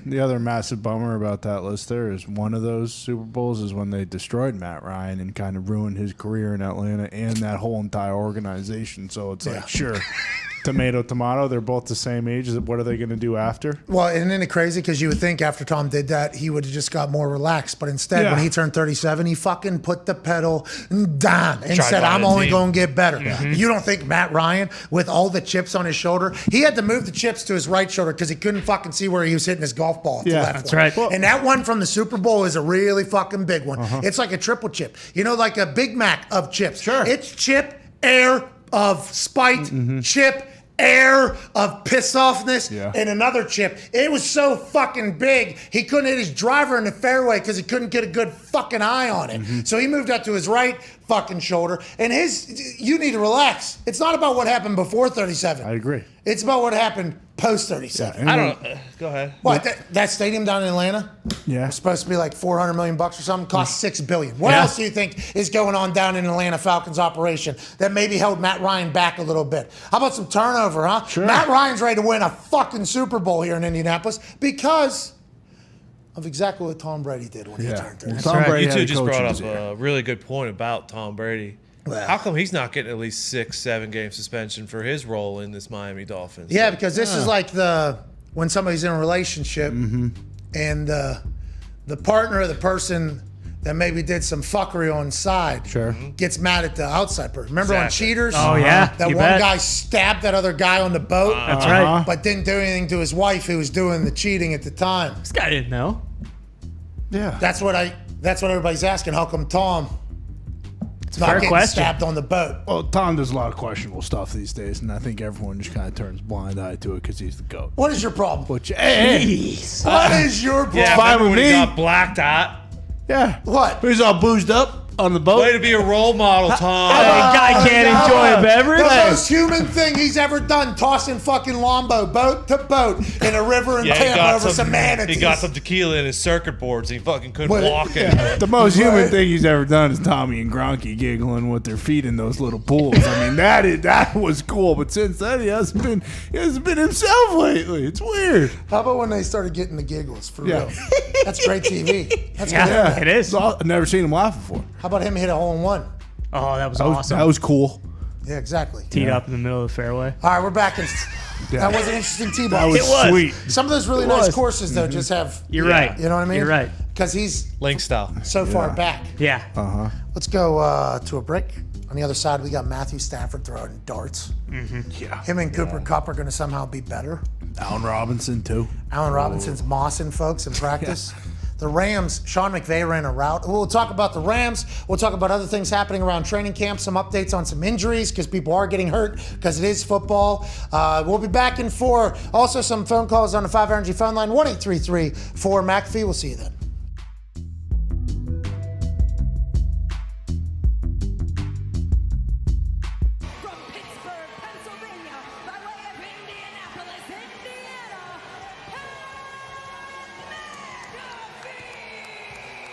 The other massive bummer about that list there is one of those Super Bowls is when they destroyed Matt Ryan and kind of ruined his career in Atlanta and that whole entire organization. So it's like, sure, tomato, they're both the same age. What are they going to do after? Well, isn't it crazy? Because you would think after Tom did that, he would have just got more relaxed. But instead, when he turned 37, he fucking put the pedal down and said, I'm only going to get better. Mm-hmm. You don't think Matt Ryan, with all the chips on his shoulder, he had to move the chips to his right shoulder because he couldn't fucking see where he was hitting his golf ball. That's right. And that one from the Super Bowl is a really fucking big one. It's like a triple chip. You know, like a Big Mac of chips. Sure. It's chip, air of spite, chip, air of piss offness, and another chip. It was so fucking big, he couldn't hit his driver in the fairway because he couldn't get a good fucking eye on it. So he moved up to his right fucking shoulder. And you need to relax. It's not about what happened before 37. I agree. It's about what happened post 37. I don't go ahead. What, that stadium down in Atlanta? Yeah. Was supposed to be like $400 million or something. Cost $6 billion. What else do you think is going on down in Atlanta Falcons operation that maybe held Matt Ryan back a little bit? How about some turnover, huh? Sure. Matt Ryan's ready to win a fucking Super Bowl here in Indianapolis because of exactly what Tom Brady did when he turned 30. Tom Brady You had two a just brought coaching up a really good point about Tom Brady. Well, how come he's not getting at least 6-7 game suspension for his role in this Miami Dolphins? Yeah, because this is like when somebody's in a relationship and the partner or the person that maybe did some fuckery on side gets mad at the outside person. Remember on Cheaters? Oh, yeah. That You one bet. guy stabbed that other guy on the boat. That's right. But didn't do anything to his wife who was doing the cheating at the time. This guy didn't know. Yeah. That's what everybody's asking. How come Tom It's a not fair getting question. stabbed on the boat? Well, Tom does a lot of questionable stuff these days, and I think everyone just kind of turns a blind eye to it because he's the GOAT. What is your problem? Which, hey, Jeez. What is your problem? Yeah, fine remember with when he me. got blacked out? yeah. What? He's all boozed up on the boat. Way to be a role model, Tom. Guy can't enjoy a beverage. The most human thing he's ever done, tossing fucking Lombo boat to boat in a river in Yeah, Tampa over some manatees. He got some tequila in his circuit boards and he fucking couldn't Wait, walk it. The most human thing he's ever done is Tommy and Gronky giggling with their feet in those little pools. I mean, that was cool. But since then, he hasn't been himself lately. It's weird. How about when they started getting the giggles for Yeah. real? That's great TV. That's Yeah, good. it is. I've never seen him laugh before. How about him hit a hole in one? Oh, that was awesome. That was cool. Yeah, exactly. Teed up in the middle of the fairway. All right, we're back in. That was an interesting tee That ball. was sweet. Some of those really nice courses though just have. You're right. You know what I mean? You're right. Because he's Link style. so far back. Yeah. Let's go to a break. On the other side, we got Matthew Stafford throwing darts. Yeah. Him and Cooper Kupp are going to somehow be better. Allen Robinson, too. Allen Robinson's mossing folks in practice. The Rams, Sean McVay ran a route. We'll talk about the Rams. We'll talk about other things happening around training camp, some updates on some injuries because people are getting hurt because it is football. We'll be back in 4. Also, some phone calls on the 5 Energy phone line, 1-833-4-McAfee. We'll see you then. From Pittsburgh, Pennsylvania, by way of Indianapolis, Indiana,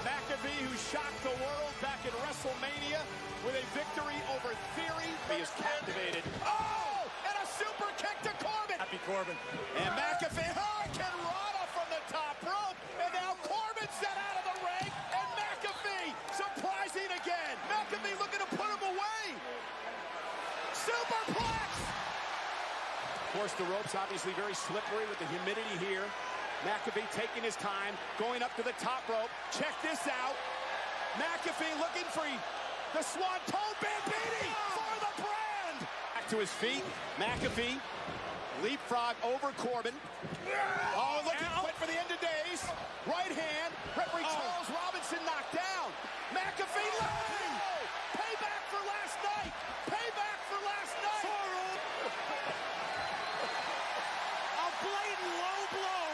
McAfee, who shocked the world back in WrestleMania with a victory over Theory. He is captivated. Oh, and a super kick to Corbin. Happy Corbin. And McAfee, Hurricane Rana from the top rope. And now Corbin set out of the ring. And McAfee surprising again. McAfee looking to put him away. Superplex. Of course, the rope's obviously very slippery with the humidity here. McAfee taking his time, going up to the top rope. Check this out. McAfee looking for the Swanton Bambini for the brand. Back to his feet. McAfee leapfrog over Corbin. Oh, look, went for the end of days. Right hand. Referee Charles Robinson knocked down. McAfee laying. Payback for last night. Payback for last night. A blatant low blow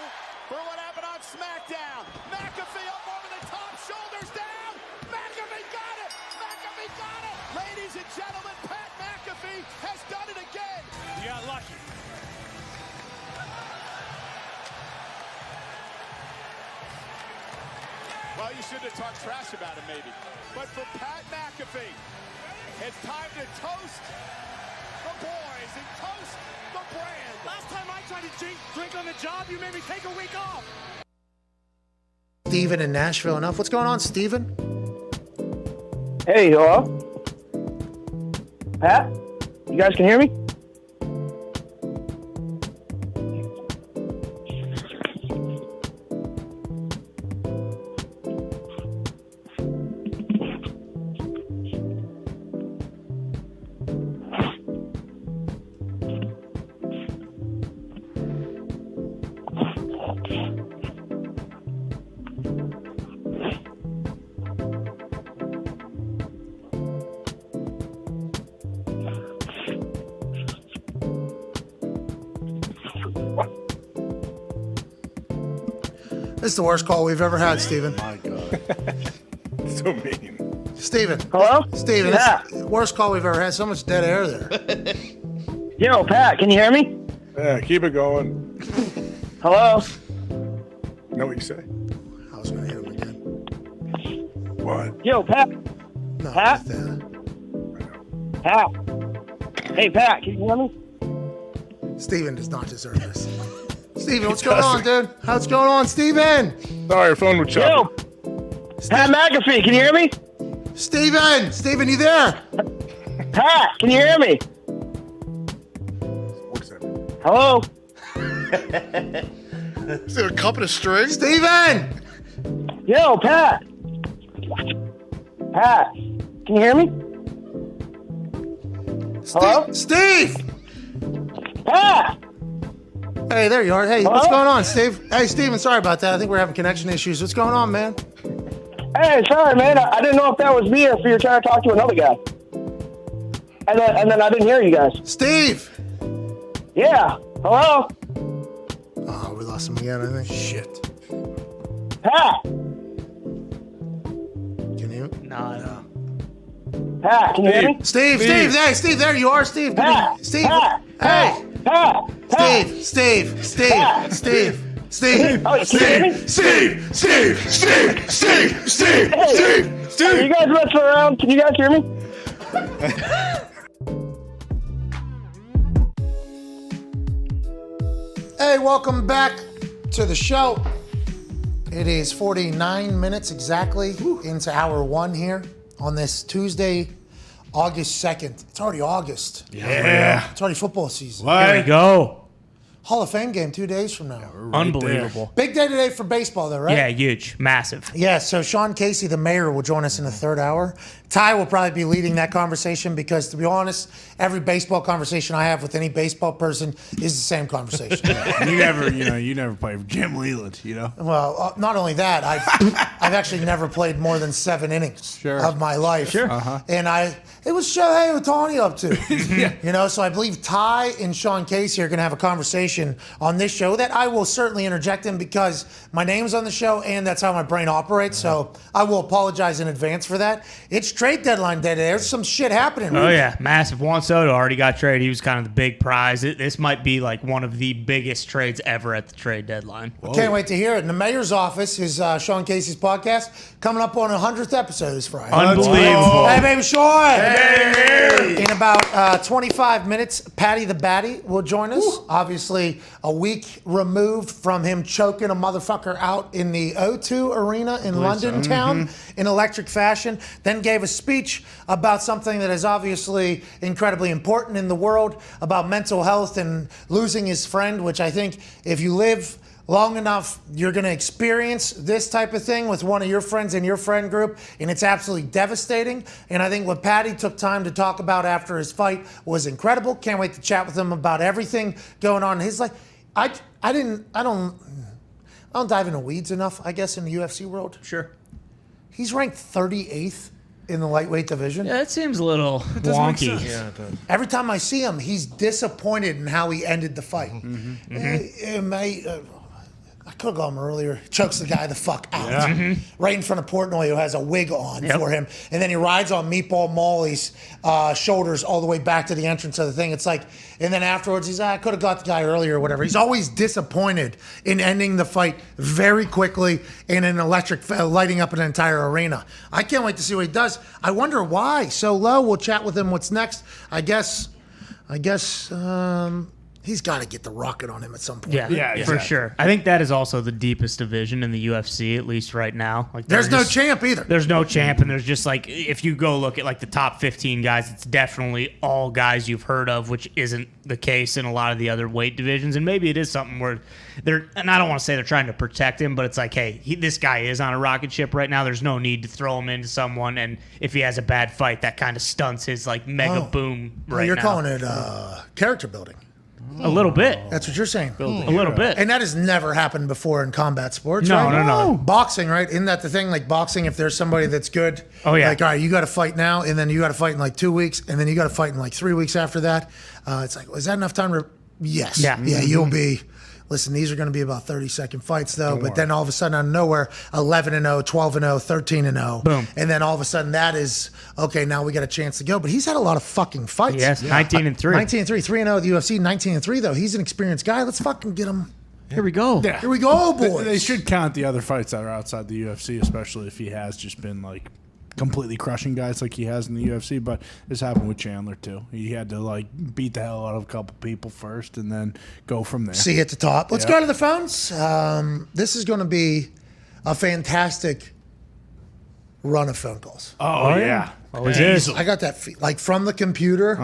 for what happened on SmackDown. McAfee up over the top, shoulders down. McAfee got it. McAfee got it. Ladies Ladies and gentlemen, Pat McAfee has done it again. You got lucky. Well, you shouldn't have talked trash about him, maybe. But for Pat McAfee, it's time to toast the boys and toast the brand. Last time I tried to drink on the job, you made me take a week off. Steven in Nashville enough. What's going on, Steven? Hey, hello? Pat? You guys can hear me? This is the worst call we've ever had, Steven. My God. So mean. Steven. Hello? Steven, Yeah. this is the worst call we've ever had. So much dead air there. Yo, Pat, can you hear me? Yeah, keep it going. Hello? Know what you say? I was going to hit him again. What? Yo, Pat. No, Pat? right there. Pat. Hey, Pat, can you hear me? Steven does not deserve this. Steven, what's going on, dude? How's going on, Steven? Sorry, your phone was Yo, chopping. Pat McAfee, can you hear me? Steven! Steven, you there? Pat, can you hear me? What's that? Hello? Is it a cup and a string? Steven! Yo, Pat. Pat, can you hear me? Hello? Steve! Pat! Hey, there you are. Hey, what's Hello? going on, Steve? Hey, Steven, sorry about that. I think we're having connection issues. What's going on, man? Hey, sorry, man. I didn't know if that was me or if you were trying to talk to another guy. And then I didn't hear you guys. Steve! Yeah. Hello? Oh, we lost him again, I think. Shit. Pat! Can you? No. Pat, can you hear me? Steve! Hey, Steve, there you are, Steve. Pat! Steve! Pat! Hey! Pat! Pat! Steve! Pat! Oh, can you hear me? Hey, are you guys messing around? Can you guys hear me? Hey, welcome back to the show. It is 49 minutes exactly into hour one here on this Tuesday, August 2nd. It's already August. Yeah. It's already football season. There we go. Hall of Fame game 2 days from now. Unbelievable. Big day today for baseball, though, right? Yeah, huge. Massive. Yeah, so Sean Casey, the mayor, will join us in the third hour. Ty will probably be leading that conversation because, to be honest, every baseball conversation I have with any baseball person is the same conversation. You never played with Jim Leland, you know? Well, not only that, I've actually never played more than 7 innings of my life. Sure. And it was Shohei Ohtani up to. You know, so I believe Ty and Sean Casey are going to have a conversation on this show that I will certainly interject in because my name's on the show and that's how my brain operates. So I will apologize in advance for that. It's trade deadline day today. There's some shit happening. Oh, yeah. Massive. Juan Soto already got traded. He was kind of the big prize. This might be like one of the biggest trades ever at the trade deadline. Can't wait to hear it. In the mayor's office is Sean Casey's podcast coming up on 100th episode this Friday. Unbelievable. Hey, baby Sean. Hey. In about 25 minutes, Patty the Batty will join us. Obviously, a week removed from him choking a motherfucker out in the O2 Arena in London town in electric fashion. Then gave a speech about something that is obviously incredibly important in the world, about mental health and losing his friend, which I think if you live long enough, you're going to experience this type of thing with one of your friends in your friend group, and it's absolutely devastating. And I think what Patty took time to talk about after his fight was incredible. Can't wait to chat with him about everything going on in his life. I don't dive into weeds enough, I guess, in the UFC world. Sure. He's ranked 38th in the lightweight division. Yeah, that seems a little wonky. Yeah, it does. Every time I see him, he's disappointed in how he ended the fight. I could have gone earlier. Chokes the guy the fuck out. Right in front of Portnoy, who has a wig on for him. And then he rides on Meatball Molly's shoulders all the way back to the entrance of the thing. It's like, and then afterwards, he's I could have got the guy earlier or whatever. He's always disappointed in ending the fight very quickly in an electric, lighting up an entire arena. I can't wait to see what he does. I wonder why so low. We'll chat with him. What's next? I guess he's got to get the rocket on him at some point. Yeah, for sure. I think that is also the deepest division in the UFC, at least right now. Like, there's no champ either. There's no champ, and there's just like, if you go look at like the top 15 guys, it's definitely all guys you've heard of, which isn't the case in a lot of the other weight divisions. And maybe it is something where they're, and I don't want to say they're trying to protect him, but it's like, hey, this guy is on a rocket ship right now. There's no need to throw him into someone, and if he has a bad fight, that kind of stunts his like mega boom right now. You're calling it character building. A little bit. That's what you're saying. A little bit. And that has never happened before in combat sports, No, right? no. Boxing, right? Isn't that the thing? Like boxing, if there's somebody that's good, like, all right, you got to fight now, and then you got to fight in like 2 weeks, and then you got to fight in like 3 weeks after that. It's like, is that enough time to... Yes. Yeah, you'll be... Listen, these are going to be about 30-second fights, though. But then all of a sudden, out of nowhere, 11-0, 12-0, 13-0. Boom. And then all of a sudden, that is, okay, now we got a chance to go. But he's had a lot of fucking fights. Yes, 19-3. 19-3, 3-0 at the UFC, 19-3, though. He's an experienced guy. Let's fucking get him. Here we go. Yeah. Here we go, boys. They should count the other fights that are outside the UFC, especially if he has just been like completely crushing guys like he has in the UFC. But this happened with Chandler too. He had to like beat the hell out of a couple people first and then go from there. See at the top. Let's go to the phones. This is going to be a fantastic run of phone calls. Oh yeah. Always is. I got that like from the computer.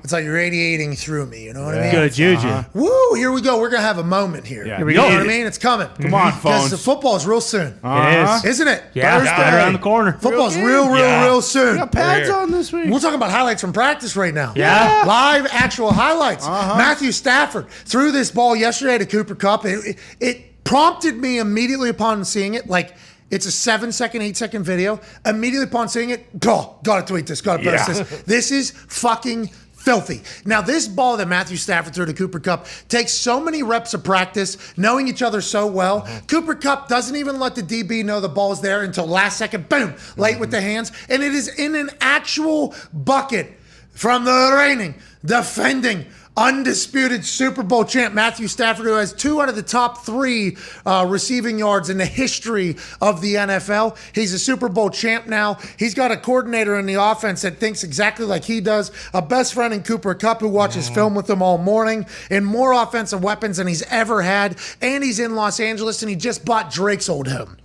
It's like radiating through me. You know what I mean? Good juju. Woo! Here we go. We're gonna have a moment here. Yeah. Here we You go. know what I mean? It's coming. Come on, Because phones. the football's real soon. It is. Isn't it? Yeah, Thursday. right around the corner. Football's real soon. We got pads on this week. We're talking about highlights from practice right now. Yeah. Live actual highlights. Matthew Stafford threw this ball yesterday to Cooper Kupp. It prompted me immediately upon seeing it, like, it's a 7-second, 8-second video. Immediately upon seeing it, gotta tweet this, gotta post this. This is fucking filthy. Now, this ball that Matthew Stafford threw to Cooper Kupp takes so many reps of practice, knowing each other so well. Cooper Kupp doesn't even let the DB know the ball's there until last second, boom, late with the hands. And it is in an actual bucket from the reigning, defending, undisputed Super Bowl champ Matthew Stafford, who has 2 out of the top 3 receiving yards in the history of the NFL. He's a Super Bowl champ now. He's got a coordinator in the offense that thinks exactly like he does, a best friend in Cooper Kupp who watches film with him all morning, and more offensive weapons than he's ever had. And he's in Los Angeles, and he just bought Drake's old home.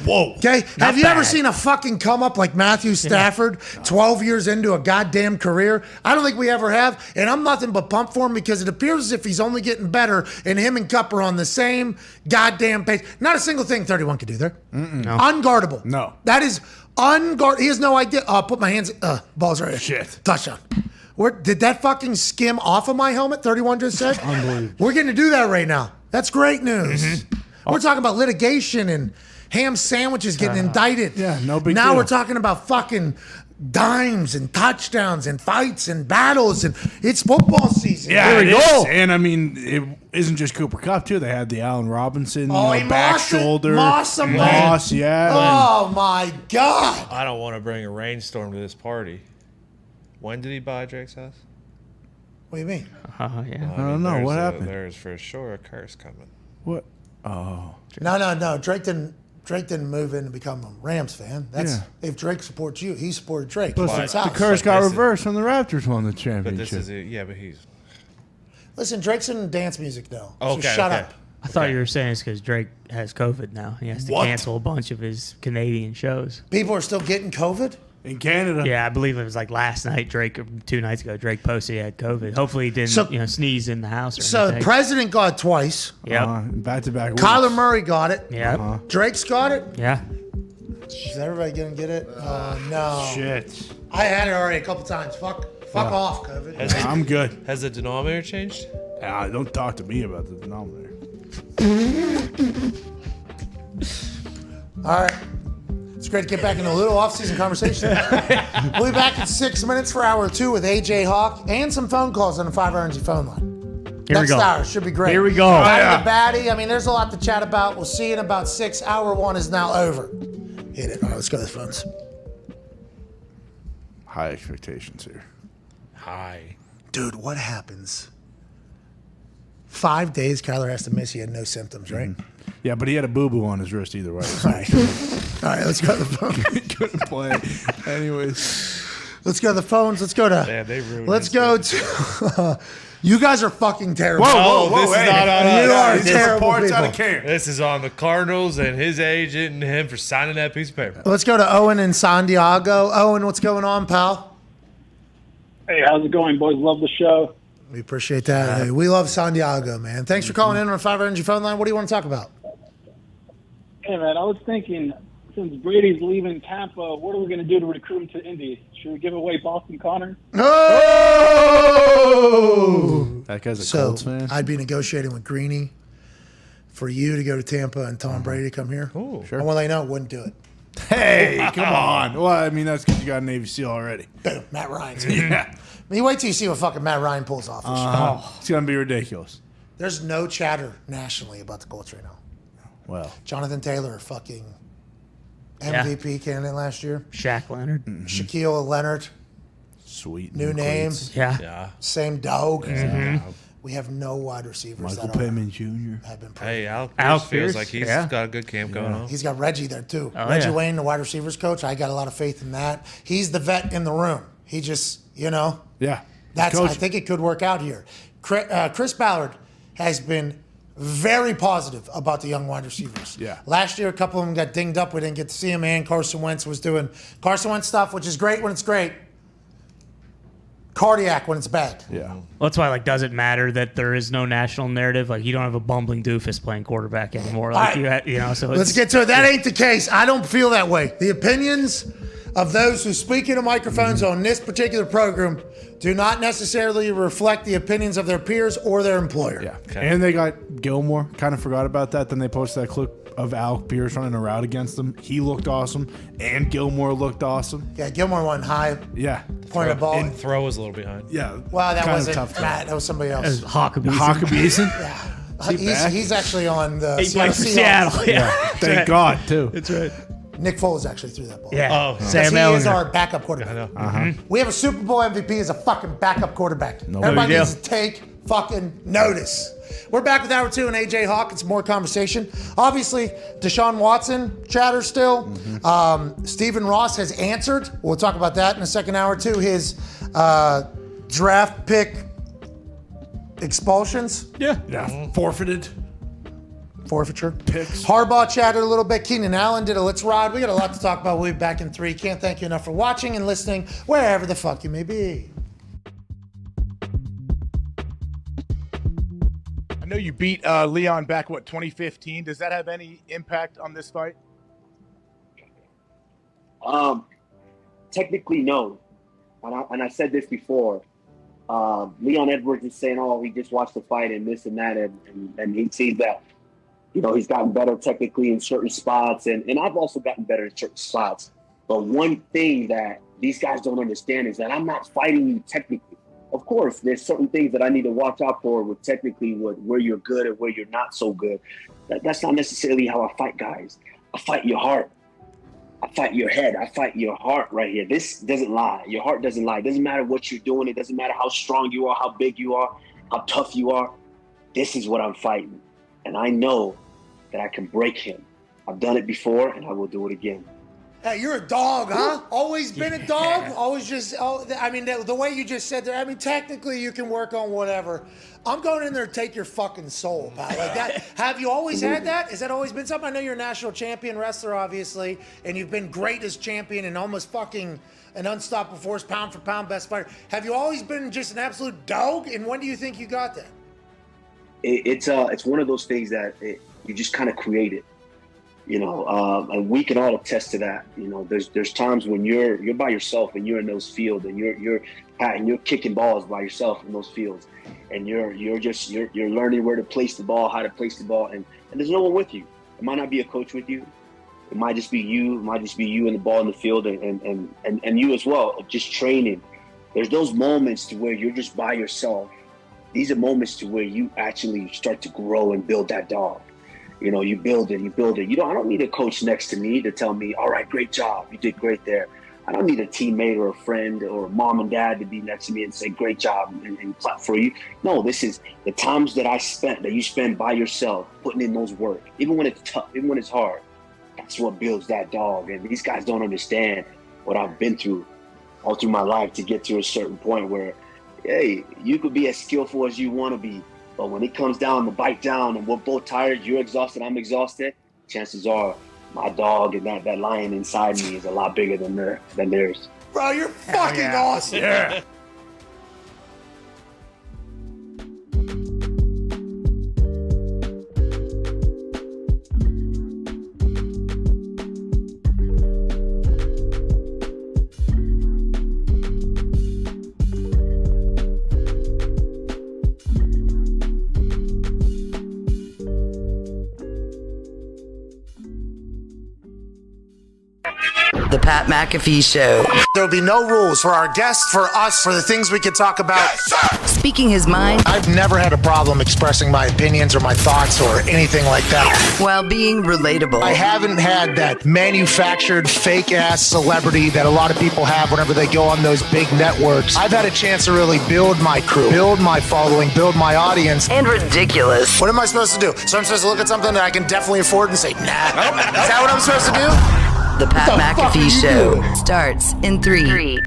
Whoa. Okay? Have you ever seen a fucking come up like Matthew Stafford 12 years into a goddamn career? I don't think we ever have, and I'm nothing but pumped for him because it appears as if he's only getting better, and him and Kupp are on the same goddamn page. Not a single thing 31 could do there. No. Unguardable. No. That is unguardable. He has no idea. I'll put my hands, ball's right here. Shit. Touchdown. Did that fucking skim off of my helmet, 31 just said? Unbelievable. We're getting to do that right now. That's great news. We're talking about litigation and ham sandwiches getting indicted. Yeah, no big Now deal. we're talking about fucking dimes and touchdowns and fights and battles, and it's football season. Yeah, Here we it go. is. And I mean, it isn't just Cooper Kupp too. They had the Allen Robinson he back mossed it. shoulder. Moss him, Moss, yeah. Oh my God. I don't want to bring a rainstorm to this party. When did he buy Drake's house? What do you mean? Yeah. I don't know. What happened? There's for sure a curse coming. What? Oh. No. Drake didn't move in to become a Rams fan. That's if Drake supports you, he supported Drake. But It's his the house. curse got This is- reversed when the Raptors won the But championship. this is but he's Listen, Drake's in dance music now. So Okay, shut okay. up. I thought you were saying it's because Drake has COVID now. He has to cancel a bunch of his Canadian shows. People are still getting COVID? In Canada. Yeah, I believe it was like last night, Drake, or 2 nights ago, Drake posted he had COVID. Hopefully he didn't sneeze in the house or So the anything. president got it twice. Yep. Back-to-back Kyler weeks. Murray got it. Yep. Drake's got it. Yeah. Is everybody gonna get it? No. Shit. I had it already a couple times. Fuck off, COVID. I'm good. Has the denominator changed? Don't talk to me about the denominator. All right. It's great to get back into a little off-season conversation. We'll be back in 6 minutes for hour 2 with AJ Hawk and some phone calls on the 5 Energy phone line. Next hour should be great. Here we go. The baddie. I mean, there's a lot to chat about. We'll see you in about 6. Hour 1 is now over. Hit it. All right, let's go to the phones. High expectations here. Hi. Dude, what happens? 5 days Kyler has to miss. He had no symptoms, right? Yeah, but he had a boo-boo on his wrist either way. So. All right, let's go to the phone. Couldn't play. Anyways. Let's go to the phones. Let's go to. Man, they ruined let's go to. You guys are fucking terrible. This is not on us. You are This terrible reports out of people. care. This is on the Cardinals and his agent and him for signing that piece of paper. Let's go to Owen in San Diego. Owen, what's going on, pal? Hey, how's it going, boys? Love the show. We appreciate that. Hey, we love San Diego, man. Thanks for calling in on 5 Energy phone line. What do you want to talk about? Hey, man, I was thinking, since Brady's leaving Tampa, what are we going to do to recruit him to Indy? Should we give away Boston Connor? Oh! That guy's a So Colts fan. I'd be negotiating with Greeny for you to go to Tampa and Tom Brady to come here. Oh, sure. I want to let you know, wouldn't do it. Hey, come on. Well, I mean, that's because you got a Navy SEAL already. Boom, Matt Ryan's Yeah. I mean, wait till you see what fucking Matt Ryan pulls off. It's going to be ridiculous. There's no chatter nationally about the Colts right now. Well, Jonathan Taylor, fucking MVP candidate last year. Shaq Leonard. Shaquille Leonard, sweet. new name. Yeah. Same dog. We have no wide receivers Michael that Pittman Jr. have been Hey, proven. Alec feels like he's got a good camp going on. He's got Reggie there too. Oh, Reggie yeah. Wayne, the wide receivers coach. I got a lot of faith in that. He's the vet in the room. He just, Yeah. that's. Coach. I think it could work out here. Chris Ballard has been very positive about the young wide receivers. Yeah. Last year, a couple of them got dinged up. We didn't get to see him. And Carson Wentz was doing Carson Wentz stuff, which is great when it's great. Cardiac when it's bad. Yeah. Well, that's why, does it matter that there is no national narrative? You don't have a bumbling doofus playing quarterback anymore. All right. So Let's get to it. That ain't the case. I don't feel that way. The opinions of those who speak into microphones on this particular program do not necessarily reflect the opinions of their peers or their employer. Yeah. Okay. And they got Gilmore. Kind of forgot about that. Then they posted that clip of Alec Pierce running a route against them. He looked awesome. And Gilmore looked awesome. Yeah, Gilmore won high. Yeah. Point of ball. And throw was a little behind. Yeah. Well, that kind of wasn't tough Matt. That was somebody else. Hockabeeson? Yeah. He's actually on the He plays for Seattle. Yeah. Thank God, too. That's right. Nick Foles actually threw that ball. Yeah. Sam he is our backup quarterback. Uh-huh. We have a Super Bowl MVP as a fucking backup quarterback. No Everybody big deal. needs to take fucking notice. We're back with Hour 2 and AJ Hawk. It's more conversation. Obviously, Deshaun Watson chatter still. Stephen Ross has answered. We'll talk about that in the second hour too. His draft pick expulsions. Yeah. Forfeited. Forfeiture. Picks. Harbaugh chatted a little bit. Keenan Allen did a Let's Ride. We got a lot to talk about. We'll be back in 3. Can't thank you enough for watching and listening wherever the fuck you may be. I know you beat Leon back, 2015? Does that have any impact on this fight? Technically, no. And I said this before. Leon Edwards is saying, oh, he just watched the fight and this and that. And he sees that, he's gotten better technically in certain spots. And I've also gotten better in certain spots. But one thing that these guys don't understand is that I'm not fighting you technically. Of course, there's certain things that I need to watch out for with technically where you're good and where you're not so good. That's not necessarily how I fight guys. I fight your heart. I fight your head. I fight your heart right here. This doesn't lie. Your heart doesn't lie. It doesn't matter what you're doing. It doesn't matter how strong you are, how big you are, how tough you are. This is what I'm fighting. And I know that I can break him. I've done it before, and I will do it again. Hey, you're a dog, huh? Always been a dog? Always just, the way you just said that, technically you can work on whatever. I'm going in there to take your fucking soul, pal. Like that. Have you always had that? Has that always been something? I know you're a national champion wrestler, obviously, and you've been great as champion and almost fucking an unstoppable force, pound for pound best fighter. Have you always been just an absolute dog? And when do you think you got that? It's one of those things that you just kind of create it. And we can all attest to that. There's times when you're by yourself and you're in those fields and you're kicking balls by yourself in those fields, and you're learning where to place the ball, how to place the ball, and there's no one with you. It might not be a coach with you. It might just be you. It might just be you and the ball in the field, and you as well, just training. There's those moments to where you're just by yourself, these are moments to where you actually start to grow and build that dog. You know, you build it. I don't need a coach next to me to tell me, all right, great job. You did great there. I don't need a teammate or a friend or a mom and dad to be next to me and say, great job, and clap for you. No, this is the times that you spend by yourself, putting in those work, even when it's tough, even when it's hard. That's what builds that dog. And these guys don't understand what I've been through all through my life to get to a certain point where, hey, you could be as skillful as you want to be, but when it comes down to bite down and we're both tired, you're exhausted, I'm exhausted, chances are my dog and that lion inside me is a lot bigger than theirs. Bro, you're fucking awesome. Yeah. The Pat McAfee Show. There'll be no rules for our guests, for us, for the things we can talk about. Speaking his mind I've never had a problem expressing my opinions or my thoughts or anything like that. while being relatable. I haven't had that manufactured fake-ass celebrity that a lot of people have whenever they go on those big networks. I've had a chance to really build my crew, build my following, build my audience. And ridiculous. What am I supposed to do? So I'm supposed to look at something that I can definitely afford and say, nah. Is that what I'm supposed to do? The Pat What the fuck are McAfee you Show doing? starts in 3,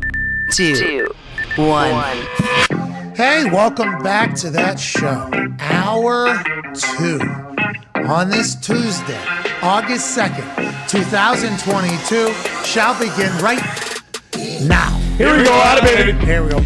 2, 1. Hey, welcome back to that show. Hour 2 on this Tuesday, August 2nd, 2022, shall begin right now. Here we go, Atta-baby. Here we go.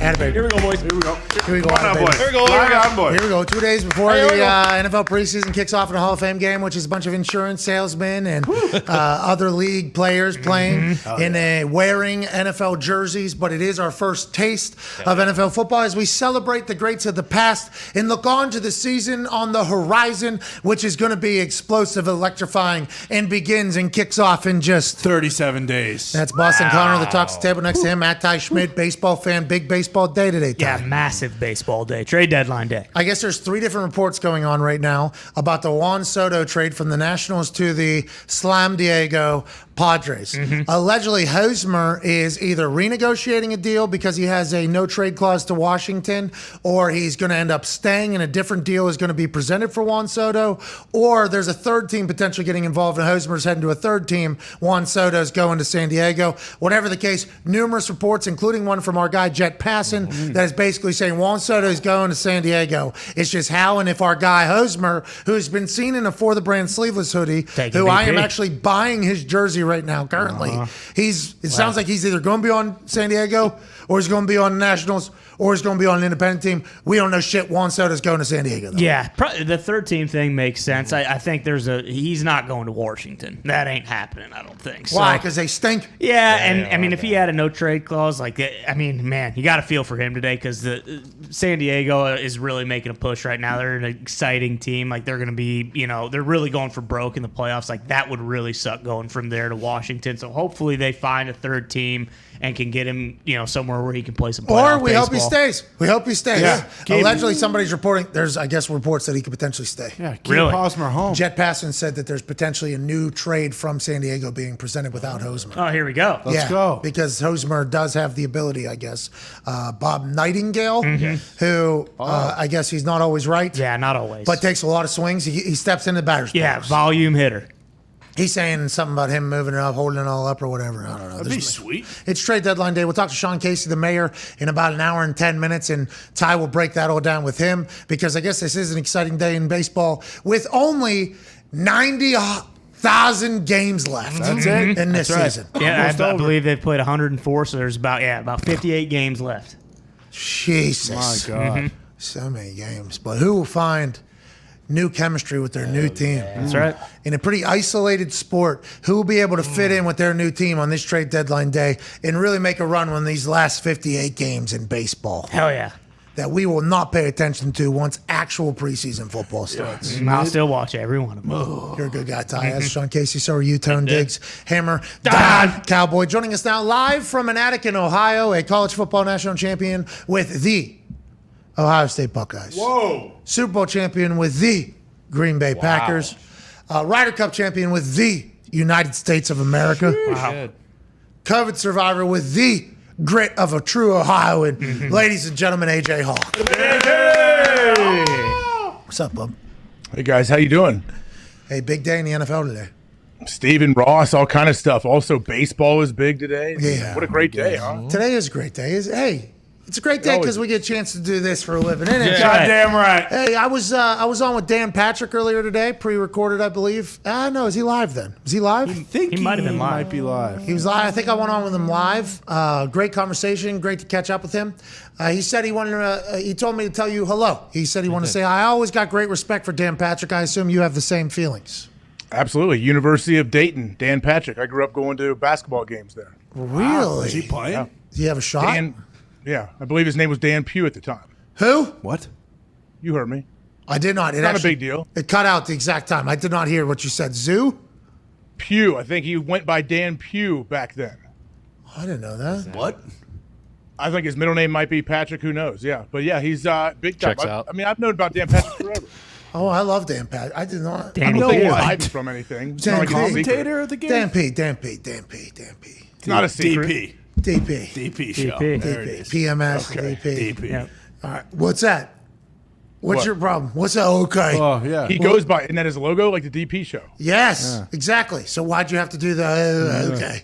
Atta-baby. Here we go, boys. Here we go. Here we go, Come on, Atta-baby. boys. Here we go. Fly on, boys. Here we go. 2 days before the NFL preseason kicks off in a Hall of Fame game, which is a bunch of insurance salesmen and other league players playing wearing NFL jerseys. But it is our first taste of NFL football as we celebrate the greats of the past and look on to the season on the horizon, which is going to be explosive, electrifying, and begins and kicks off in just 37 days. That's Boston Connor, the talks the table next to him. Matt Ty Schmidt, baseball fan, big baseball day today. Yeah, massive baseball day, trade deadline day. I guess there's 3 different reports going on right now about the Juan Soto trade from the Nationals to the Slam Diego Padres. Allegedly, Hosmer is either renegotiating a deal because he has a no trade clause to Washington, or he's going to end up staying and a different deal is going to be presented for Juan Soto, or there's a third team potentially getting involved and Hosmer's heading to a third team. Juan Soto's going to San Diego. Whatever the case, numerous reports, including one from our guy Jet Passon, that is basically saying Juan Soto's going to San Diego. It's just how and if our guy Hosmer, who's been seen in a For the Brand sleeveless hoodie, who I am actually buying his jersey right now currently. It sounds like he's either going to be on San Diego or he's going to be on the Nationals or he's going to be on an independent team. We don't know shit. Juan Soto's going to San Diego, though. Yeah, the third team thing makes sense. I think he's not going to Washington. That ain't happening, I don't think. Why? Because they stink? Yeah, and I mean, if he had a no trade clause, man, you got to feel for him today because the San Diego is really making a push right now. They're an exciting team. Like, they're going to be, they're really going for broke in the playoffs. Like, that would really suck going from there to Washington. So hopefully they find a third team and can get him, somewhere where he can play some playoff Or we baseball. hope he stays. We hope he stays. Yeah. Allegedly, somebody's reporting, there's, I guess, reports that he could potentially stay. Yeah, keep Really? Hosmer home. Jet Passon said that there's potentially a new trade from San Diego being presented without Hosmer. Oh, here we go. Let's go. Because Hosmer does have the ability, I guess. Bob Nightingale, who I guess he's not always right. Yeah, not always. But takes a lot of swings. He steps into the batter's box. Volume hitter. He's saying something about him moving it up, holding it all up or whatever. I don't know. That'd be sweet. It's trade deadline day. We'll talk to Sean Casey, the mayor, in about an hour and 10 minutes, and Ty will break that all down with him because I guess this is an exciting day in baseball with only 90,000 games left in this season. Yeah, I believe they've played 104, so there's about 58 games left. Jesus. My God. So many games. But who will find new chemistry with their new team? That's right. In a pretty isolated sport, who will be able to fit in with their new team on this trade deadline day and really make a run on these last 58 games in baseball? Hell yeah. That we will not pay attention to once actual preseason football starts. I'll still watch every one of them. You're a good guy, Ty. That's Sean Casey. So are you, Tone Diggs, Hammer, Dahn, Cowboy. Joining us now live from an attic in Ohio, a college football national champion with the Ohio State Buckeyes. Whoa. Super Bowl champion with the Green Bay Packers. Ryder Cup champion with the United States of America. Wow. COVID survivor with the grit of a true Ohioan. Ladies and gentlemen, AJ Hall. What's up, bub? Hey guys, how you doing? Hey, big day in the NFL today. Steven Ross, all kind of stuff. Also, baseball is big today. Yeah. What a great day, huh? Today is a great day. Hey, it's a great day because we get a chance to do this for a living. Isn't it? Goddamn right. Hey, I was on with Dan Patrick earlier today, pre-recorded, I believe. No, is he live then? Is he live? I think He might have been live. Might be live. He was live. I think I went on with him live. Great conversation. Great to catch up with him. He said he wanted to, he told me to tell you hello. He said he wanted to say, I always got great respect for Dan Patrick. I assume you have the same feelings. Absolutely. University of Dayton, Dan Patrick. I grew up going to basketball games there. Really? Is he playing? Yeah. Do you have a shot? Yeah, I believe his name was Dan Pugh at the time. Who? What? You heard me. I did not. Not a big deal. It cut out the exact time. I did not hear what you said. Zoo? Pugh. I think he went by Dan Pugh back then. I didn't know that. What? I think his middle name might be Patrick. Who knows? Yeah, but yeah, he's big time. Checks out. I mean, I've known about Dan Patrick forever. Oh, I love Dan Pat. I did not. I Danny don't think he's Pugh. hiding from anything. It's Dan not like Pugh. a secret. Commentator of the game? Dan P. It's not a secret. DP. DP. DP show. DP. There it is. PMS. Okay. DP. DP. Yep. All right. What's that? What's What? your problem? What's that? Okay. Oh, yeah. He goes by, and that his logo, like the DP show. Yes, exactly. So why'd you have to do the okay?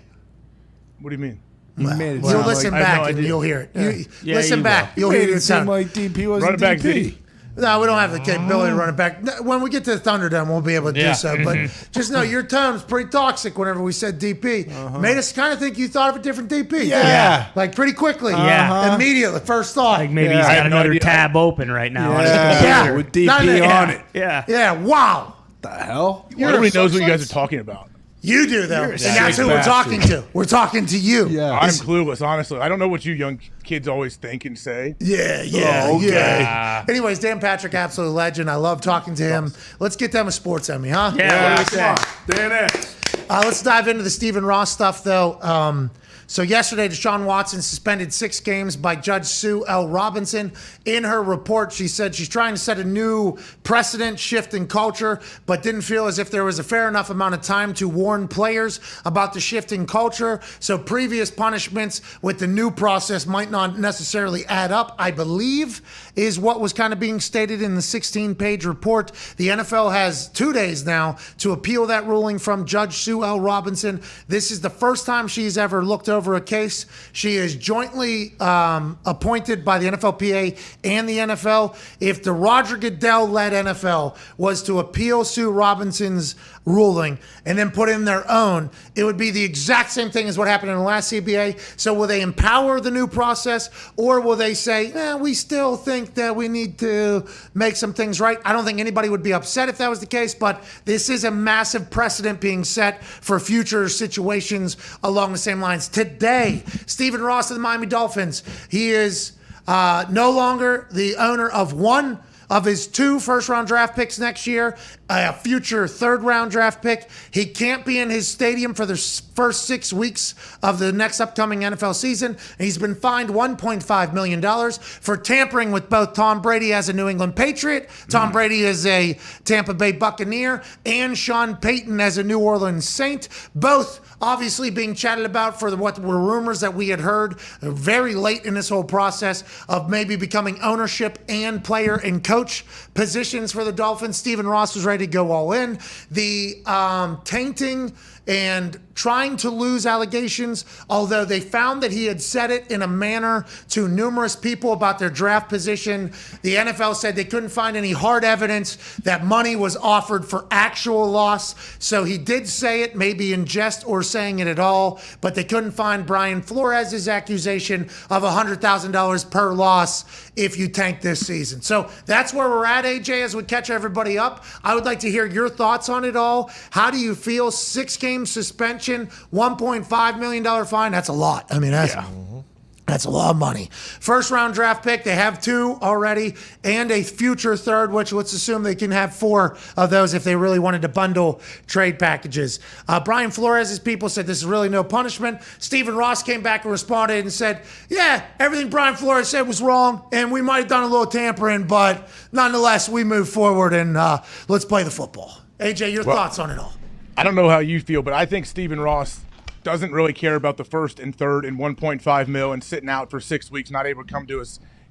What do you mean? Well, made it you'll sound listen like- I have back no and idea. you'll hear it. Yeah, Listen you back. will. You'll Made hear it the seem sound. like DP wasn't Run it back, DP. Z. No, we don't have the capability to run it back. When we get to the Thunderdome, we'll be able to Yeah. do so. But just know your tone was pretty toxic whenever we said DP. Made us kind of think you thought of a different DP. Yeah. Like pretty quickly. Yeah. Immediately, first thought. Like maybe Yeah, he's I got have no another idea. tab open right now on his Yeah, computer. with DP Not that- on it. Yeah. Yeah, wow. The hell? Nobody knows what you guys are talking about. You do, though. You're a And sick that's who we're bastard. talking to. We're talking to you. Yeah. I'm clueless, honestly. I don't know what you young kids always think and say. Yeah. Oh, okay. Yeah. Anyways, Dan Patrick, absolute legend. I love talking to him. Let's get them a sports Emmy, huh? Yeah, what do we Come say? on. Dan X. Let's dive into the Stephen Ross stuff, though. So yesterday, Deshaun Watson suspended 6 games by Judge Sue L. Robinson. In her report, she said she's trying to set a new precedent shift in culture, but didn't feel as if there was a fair enough amount of time to warn players about the shift in culture. So previous punishments with the new process might not necessarily add up, I believe, is what was kind of being stated in the 16-page report. The NFL has 2 days now to appeal that ruling from Judge Sue L. Robinson. This is the first time she's ever looked over a case. She is jointly appointed by the NFLPA and the NFL. If the Roger Goodell-led NFL was to appeal Sue Robinson's ruling and then put in their own, it would be the exact same thing as what happened in the last CBA. So will they empower the new process, or will they say, we still think that we need to make some things right? I don't think anybody would be upset if that was the case, but this is a massive precedent being set for future situations along the same lines. Today, Stephen Ross of the Miami Dolphins, he is no longer the owner of one of his 2 first-round draft picks next year, a future third-round draft pick. He can't be in his stadium for the first 6 weeks of the next upcoming NFL season. He's been fined $1.5 million for tampering with both Tom Brady as a New England Patriot, Tom Brady as a Tampa Bay Buccaneer, and Sean Payton as a New Orleans Saint, both obviously being chatted about for what were rumors that we had heard very late in this whole process of maybe becoming ownership and player and coach positions for the Dolphins. Stephen Ross was ready to go all in. The tainting and trying to lose allegations, although they found that he had said it in a manner to numerous people about their draft position. The NFL said they couldn't find any hard evidence that money was offered for actual loss. So he did say it, maybe in jest or saying it at all, but they couldn't find Brian Flores' accusation of $100,000 per loss if you tank this season. So that's where we're at, AJ, as we catch everybody up. I would like to hear your thoughts on it all. How do you feel? 6 game suspension, $1.5 million fine. That's a lot. I mean, that's That's a lot of money. First round draft pick, they have 2 already, and a future third, which let's assume they can have 4 of those if they really wanted to bundle trade packages. Brian Flores' people said this is really no punishment. Stephen Ross came back and responded and said, yeah, everything Brian Flores said was wrong, and we might have done a little tampering, but nonetheless, we move forward and let's play the football. AJ, your thoughts on it all? I don't know how you feel, but I think Stephen Ross doesn't really care about the first and third and 1.5 mil and sitting out for 6 weeks, not able to come to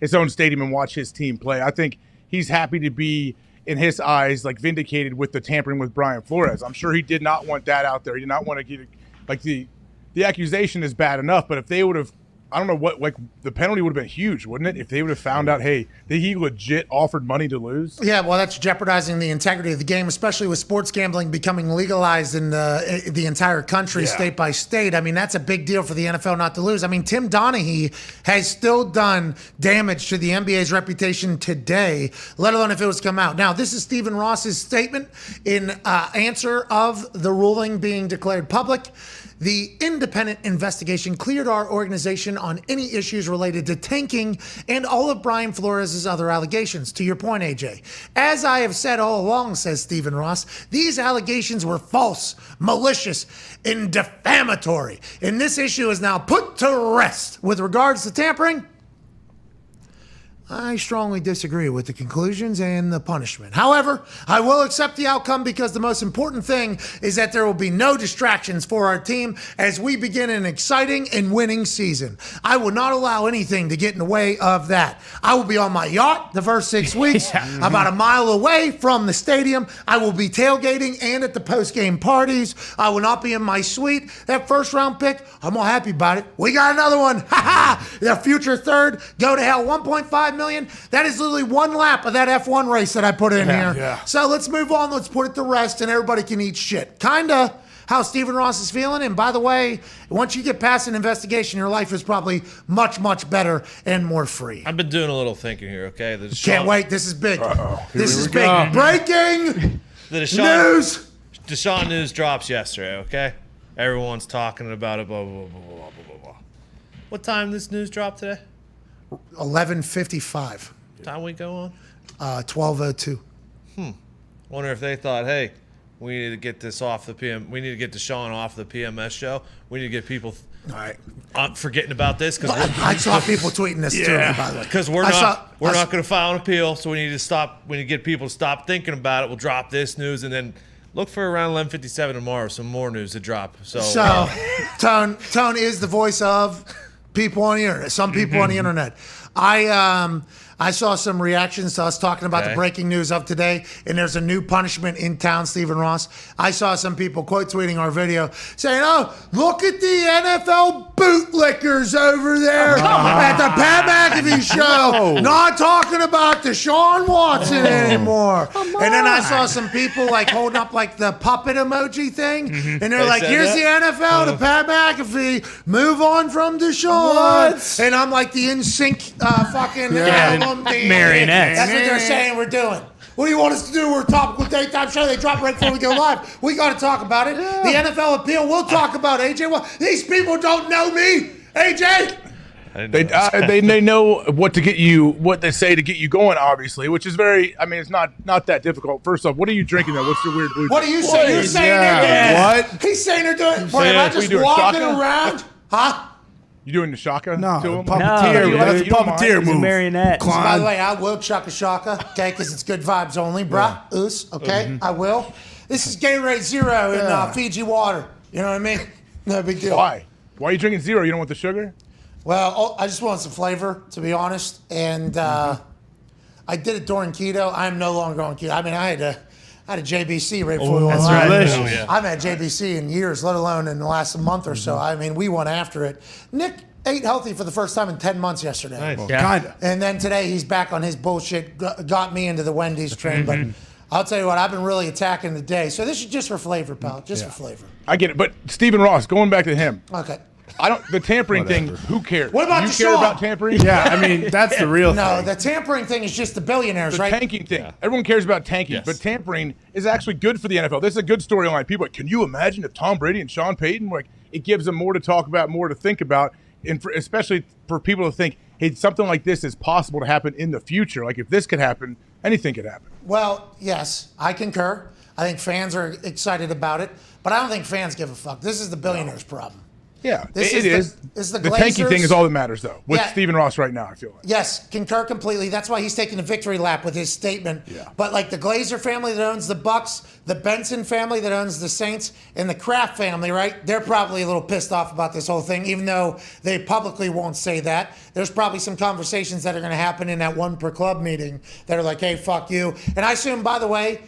his own stadium and watch his team play. I think he's happy to be, in his eyes, like vindicated with the tampering with Brian Flores. I'm sure he did not want that out there. He did not want to get like the accusation is bad enough, but if they would have, I don't know what, like the penalty would have been huge, wouldn't it? If they would have found out, hey, that he legit offered money to lose. Yeah, well, that's jeopardizing the integrity of the game, especially with sports gambling becoming legalized in the entire country, state by state. I mean, that's a big deal for the NFL not to lose. I mean, Tim Donaghy has still done damage to the NBA's reputation today, let alone if it was come out. Now, this is Stephen Ross's statement in answer of the ruling being declared public. The independent investigation cleared our organization on any issues related to tanking and all of Brian Flores' other allegations. To your point, AJ, as I have said all along, says Stephen Ross, these allegations were false, malicious, and defamatory. And this issue is now put to rest. With regards to tampering, I strongly disagree with the conclusions and the punishment. However, I will accept the outcome because the most important thing is that there will be no distractions for our team as we begin an exciting and winning season. I will not allow anything to get in the way of that. I will be on my yacht the first 6 weeks, about a mile away from the stadium. I will be tailgating and at the post-game parties. I will not be in my suite. That first round pick, I'm all happy about it. We got another one. Ha ha! The future third, go to hell, 1.5 million. That is literally one lap of that F1 race that I put in here. Yeah. So let's move on. Let's put it to rest and everybody can eat shit. Kinda how Stephen Ross is feeling. And by the way, once you get past an investigation, your life is probably much, much better and more free. I've been doing a little thinking here, okay? Can't wait. This is big. This is big. Breaking news. Deshaun news drops yesterday, okay? Everyone's talking about it, blah, blah, blah, blah, blah, blah, blah. What time this news dropped today? 11:55. Time we go on? 12:02. Wonder if they thought, hey, we need to get this off the PM. We need to get Deshaun off the PMS show. We need to get people forgetting about this because I saw people tweeting this too. By the way, because we're not going to file an appeal, so we need to stop. We need to get people to stop thinking about it. We'll drop this news and then look for around 11:57 tomorrow. Some more news to drop. So Tone is the voice of people on the internet. Some people on the internet. I saw some reactions to us talking about the breaking news of today, and there's a new punishment in town, Stephen Ross. I saw some people quote tweeting our video saying, oh, look at the NFL bootlickers over there at the Pat McAfee Show, not talking about Deshaun Watson anymore. And then I saw some people like holding up like the puppet emoji thing, and they're like, here's the NFL to Pat McAfee, move on from Deshaun. And I'm like the NSYNC fucking marionettes. That's what they're saying we're doing. What do you want us to do? We're a topical daytime show. They drop right before we go live. We got to talk about it. The NFL appeal, we'll talk about AJ. Well, these people don't know me, AJ. They know what to get you, what they say to get you going, obviously, which is very. I mean, it's not that difficult. First off, what are you drinking though? What's your weird blue? What are you saying? You're saying they're doing. What? He's saying they're doing. Boy, am I just walking around? Huh? You doing the shaka? No, to him? puppeteer. That's a puppeteer move. Marionette. So by the way, I will chuck a shaka, okay, because it's good vibes only, bruh. Oos, okay, I will. This is Gatorade Zero in Fiji water. You know what I mean? No big deal. Why? Why are you drinking zero? You don't want the sugar? Well, I just want some flavor, to be honest. And I did it during keto. I'm no longer on keto. I mean, I had a JBC right before we went live. I haven't had JBC in years, let alone in the last month or so. I mean, we went after it. Nick ate healthy for the first time in 10 months yesterday. Nice. Well, kinda. And then today he's back on his bullshit, got me into the Wendy's train. But I'll tell you what, I've been really attacking the day. So this is just for flavor, pal. Just for flavor. I get it. But Stephen Ross, going back to him. Okay. The tampering thing, who cares? What about you Deshaun? care about tampering? Yeah, I mean, that's the real thing. No, the tampering thing is just the billionaires, The right? tanking thing. Everyone cares about tanking, but tampering is actually good for the NFL. This is a good storyline. People are like, can you imagine if Tom Brady and Sean Payton, like, it gives them more to talk about, more to think about. especially for people to think, hey, something like this is possible to happen in the future. Like if this could happen, anything could happen. Well, yes, I concur. I think fans are excited about it, but I don't think fans give a fuck. This is the billionaires' problem. Yeah, This it is. the The tanky Glazers. thing is all that matters, though, with Yeah. Stephen Ross right now, I feel like. Yes, concur completely. That's why he's taking a victory lap with his statement. Yeah. But like the Glazer family that owns the Bucks, the Benson family that owns the Saints, and the Kraft family, right? They're probably a little pissed off about this whole thing, even though they publicly won't say that. There's probably some conversations that are going to happen in that one per club meeting that are like, hey, fuck you. And I assume, by the way,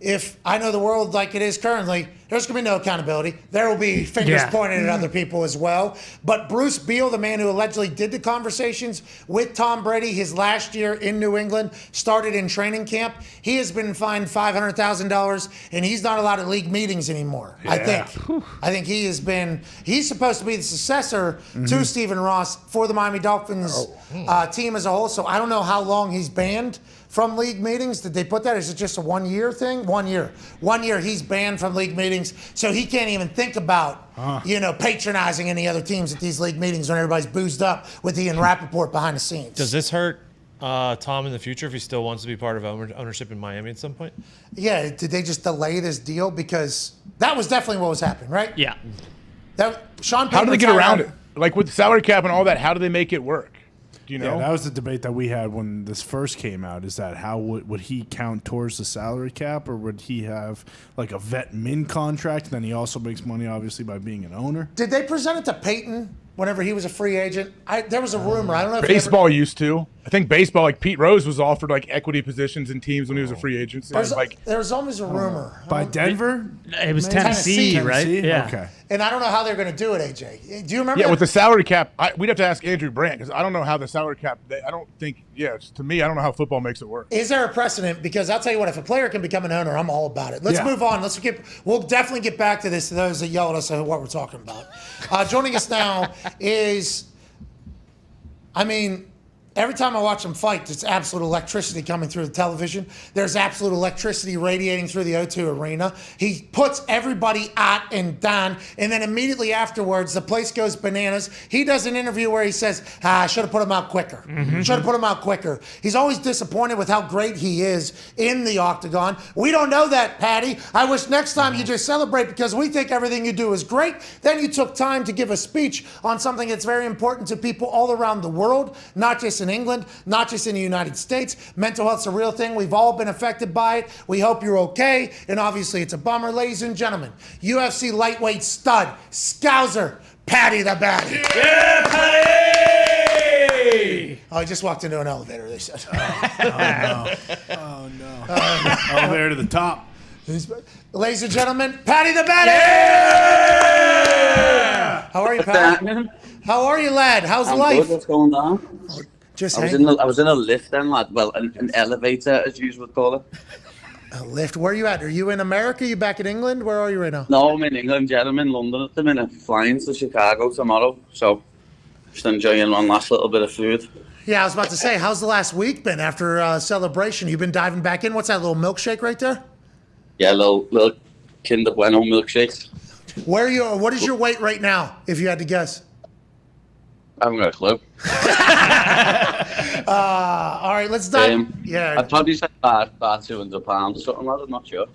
if I know the world like it is currently, there's going to be no accountability. There will be fingers pointed at other people as well. But Bruce Beal, the man who allegedly did the conversations with Tom Brady his last year in New England, started in training camp. He has been fined $500,000, and he's not allowed at league meetings anymore. I think he's supposed to be the successor to Stephen Ross for the Miami Dolphins team as a whole. So I don't know how long he's banned from league meetings. Did they put that? Is it just a 1 year thing? 1 year. 1 year he's banned from league meetings, so he can't even think about, patronizing any other teams at these league meetings when everybody's boozed up with Ian Rappaport behind the scenes. Does this hurt Tom in the future if he still wants to be part of ownership in Miami at some point? Yeah, did they just delay this deal? Because that was definitely what was happening, right? Yeah. Sean How do they Payton get retired around it? Like with the salary cap and all that, how do they make it work? Do you know? Yeah, that was the debate that we had when this first came out. Is that how would he count towards the salary cap, or would he have like a vet min contract? Then he also makes money, obviously, by being an owner. Did they present it to Peyton whenever he was a free agent? There was a rumor. I don't know if Baseball used to. I think baseball, like Pete Rose was offered like equity positions in teams when he was a free agent. So there was always a rumor. By Denver? It was Tennessee, right? Yeah. Okay. And I don't know how they're going to do it, AJ. Do you remember? Yeah, that? with the salary cap, we'd have to ask Andrew Brandt because I don't know how the salary cap. I don't think. Yeah, to me, I don't know how football makes it work. Is there a precedent? Because I'll tell you what, if a player can become an owner, I'm all about it. Let's move on. We'll definitely get back to this. To those that yell at us at what we're talking about. Joining us now is, every time I watch them fight, it's absolute electricity coming through the television. There's absolute electricity radiating through the O2 arena. He puts everybody out and down, and then immediately afterwards, the place goes bananas. He does an interview where he says, I should have put him out quicker. Should have put him out quicker. He's always disappointed with how great he is in the octagon. We don't know that, Patty. I wish next time you just celebrate because we think everything you do is great. Then you took time to give a speech on something that's very important to people all around the world, not just in England, not just in the United States. Mental health's a real thing. We've all been affected by it. We hope you're okay. And obviously it's a bummer. Ladies and gentlemen, UFC lightweight stud, Scouser, Patty the Batty. Yeah, Patty! Oh, I just walked into an elevator, they said. Oh, no. Elevator to the top. Ladies and gentlemen, Patty the Batty! Yeah! How are you, Patty? How are you, lad? How's life? Good. What's going on? Just I was in a lift then, lad. Well, an elevator, as you would call it. A lift? Where are you at? Are you in America? Are you back in England? Where are you right now? No, I'm in England, yeah. I'm in London at the minute. Flying to Chicago tomorrow. So, just enjoying one last little bit of food. Yeah, I was about to say, how's the last week been after celebration? You've been diving back in? What's that little milkshake right there? Yeah, little Kinder Bueno milkshake. Where are you? What is your weight right now, if you had to guess? I haven't got a clue. All right, let's dive. I'd probably say about 200 pounds or something like that. I'm not sure.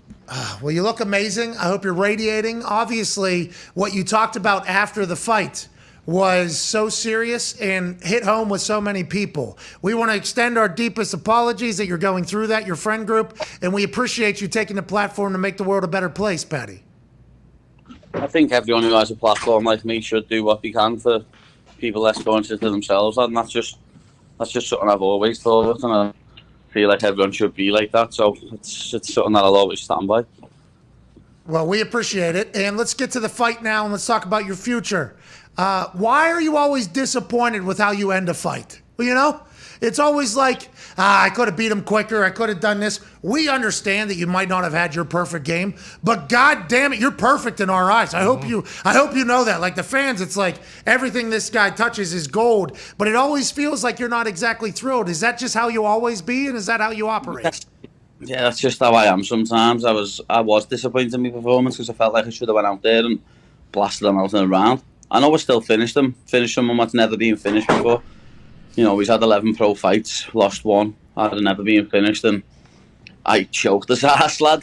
Well, you look amazing. I hope you're radiating. Obviously, what you talked about after the fight was so serious and hit home with so many people. We want to extend our deepest apologies that you're going through that, your friend group, and we appreciate you taking the platform to make the world a better place, Patty. I think everyone who has a platform like me should do what they can for people less conscious of themselves, and that's just something I've always thought, and I feel like everyone should be like that. So it's something that I'll always stand by. Well, we appreciate it, and let's get to the fight now, and let's talk about your future. Why are you always disappointed with how you end a fight? Well, you know, it's always like, I could have beat him quicker. I could have done this. We understand that you might not have had your perfect game, but God damn it, you're perfect in our eyes. I hope you know that. Like the fans, it's like everything this guy touches is gold, but it always feels like you're not exactly thrilled. Is that just how you always be, and is that how you operate? Yeah, that's just how I am sometimes. I was disappointed in my performance because I felt like I should have went out there and blasted them out in a round. I know I still finish someone what's never been finished before. You know, he's had 11 pro fights, lost one, had never been finished, and I choked his ass, lad.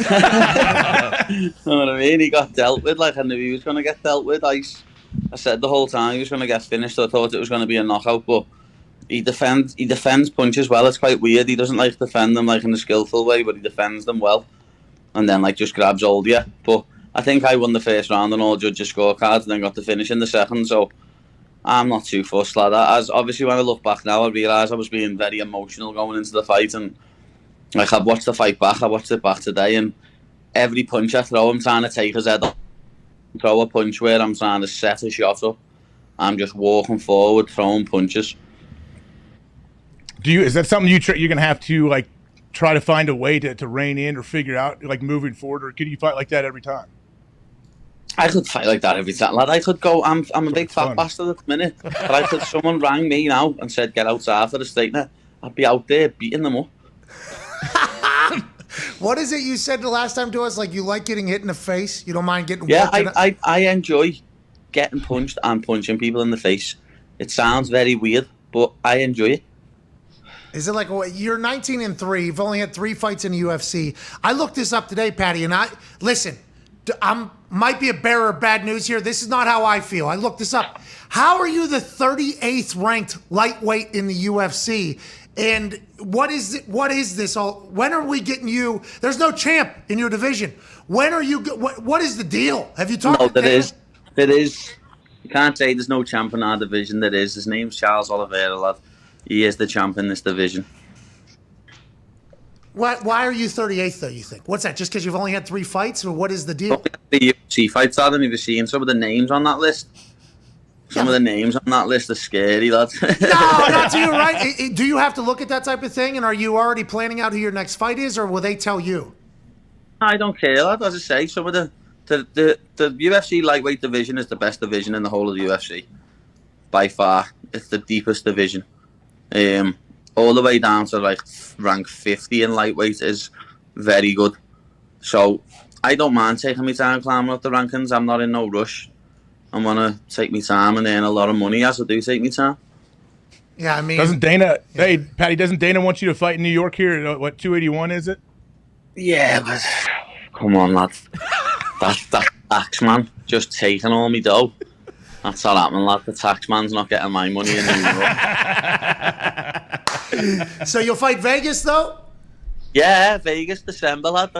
You know what I mean? He got dealt with like I knew he was going to get dealt with. I said the whole time he was going to get finished. I thought it was going to be a knockout, but he defends punches well. It's quite weird. He doesn't like defend them like in a skillful way, but he defends them well, and then like just grabs hold of you. But I think I won the first round and all judges' scorecards, and then got the finish in the second. So I'm not too fussed, lad. As obviously when I look back now, I realise I was being very emotional going into the fight, and like I've watched the fight back. I watched it back today, and every punch I throw, I'm trying to take his head off. Throw a punch where I'm trying to set a shot up. I'm just walking forward, throwing punches. Is that something you're gonna have to like try to find a way to rein in or figure out like moving forward, or could you fight like that every time? I could fight like that every time, lad. I could go. I'm a big fat bastard at the minute, but I could. Someone rang me now and said get outside for the straightener. I'd be out there beating them up. What is it you said the last time to us? Like you like getting hit in the face? You don't mind getting Yeah, whacked I enjoy getting punched and punching people in the face. It sounds very weird, but I enjoy it. Is it like you're 19-3? You've only had 3 fights in the UFC. I looked this up today, Patty, and listen. I might be a bearer of bad news here. This is not how I feel. I looked this up. How are you the 38th ranked lightweight in the UFC? And what is this all? When are we getting you? There's no champ in your division. When are you? What is the deal? Have you talked? No, there is. You can't say there's no champ in our division. There is. His name's Charles Oliveira, lad. He is the champ in this division. Why are you 38th though? You think? What's that? Just because you've only had 3 fights, or what is the deal? The UFC fights, Adam. Have you seen some of the names on that list? Some of the names on that list are scary, lads. No, not to you, right? Do you have to look at that type of thing, and are you already planning out who your next fight is, or will they tell you? I don't care, lad. As I say, some of the UFC lightweight division is the best division in the whole of the UFC. By far. It's the deepest division. All the way down to like rank 50 in lightweight is very good. So I don't mind taking my time climbing up the rankings. I'm not in no rush. I'm gonna take my time and earn a lot of money as I do take my time. Yeah, I mean, hey Patty, doesn't Dana want you to fight in New York here at what 281 is it? Yeah, but come on, lad. that tax man just taking all me dough. That's all happening, lad. The tax man's not getting my money in New York. So you'll fight Vegas though? Yeah, Vegas, December, lad.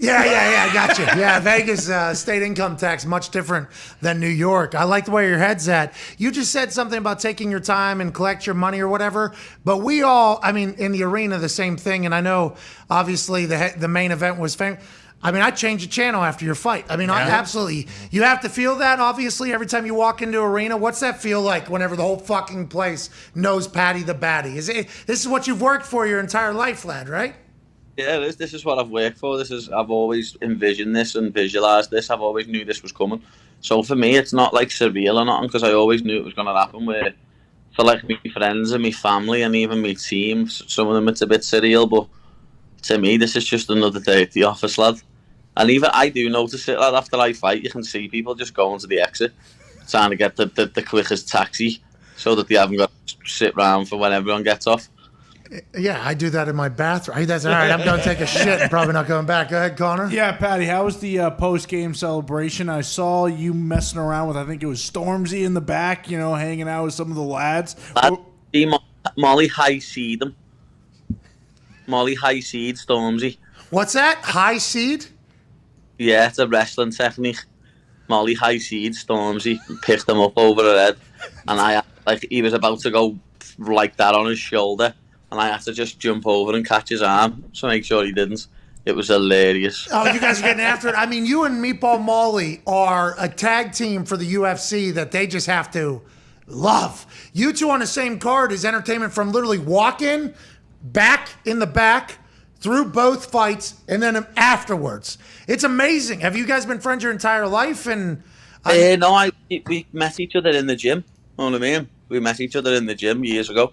Yeah, I got you. Yeah, Vegas state income tax much different than New York. I like the way your head's at. You just said something about taking your time and collect your money or whatever, but we all, I mean, in the arena, the same thing. And I know, obviously, the main event was famous. I mean, I changed the channel after your fight. I mean, absolutely. You have to feel that, obviously, every time you walk into arena. What's that feel like whenever the whole fucking place knows Patty the Baddie? This is what you've worked for your entire life, lad, right? Yeah, this is what I've worked for. I've always envisioned this and visualised this. I've always knew this was coming. So for me, it's not like surreal or nothing, because I always knew it was going to happen. Where for like my friends and my family and even my team, some of them it's a bit surreal, but to me, this is just another day at the office, lad. And even I do notice it, lad. After I fight, you can see people just going to the exit, trying to get the quickest taxi, so that they haven't got to sit around for when everyone gets off. Yeah, I do that in my bathroom. That's all right. I'm going to take a shit and probably not coming back. Go ahead, Connor. Yeah, Patty, how was the post-game celebration? I saw you messing around with, I think it was Stormzy in the back, hanging out with some of the lads. Molly high-seed him. Molly high-seed Stormzy. What's that? High-seed? Yeah, it's a wrestling technique. Molly high-seed Stormzy picked him up over her head. And he was about to go like that on his shoulder. And I had to just jump over and catch his arm to make sure he didn't. It was hilarious. Oh, you guys are getting after it. I mean, you and Meatball Molly are a tag team for the UFC that they just have to love. You two on the same card is entertainment from literally walk-in, back in the back, through both fights, and then afterwards. It's amazing. Have you guys been friends your entire life? And No, we met each other in the gym. You know what I mean? We met each other in the gym years ago.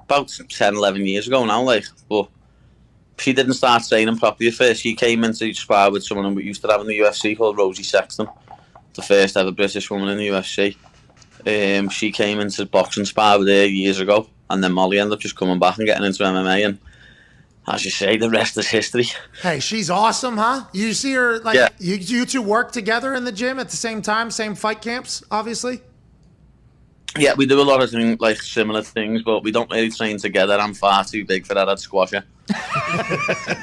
About 10, 11 years ago now, but she didn't start training properly at first. She came in to spar with someone we used to have in the UFC called Rosie Sexton, the first ever British woman in the UFC. She came into boxing spar with her years ago, and then Molly ended up just coming back and getting into MMA, and as you say, the rest is history. Hey, she's awesome, huh? You see her, like, Yeah. you two work together in the gym at the same time, same fight camps, obviously? Yeah, we do a lot of things, like similar things, but we don't really train together. I'm far too big for that. I'd squash her.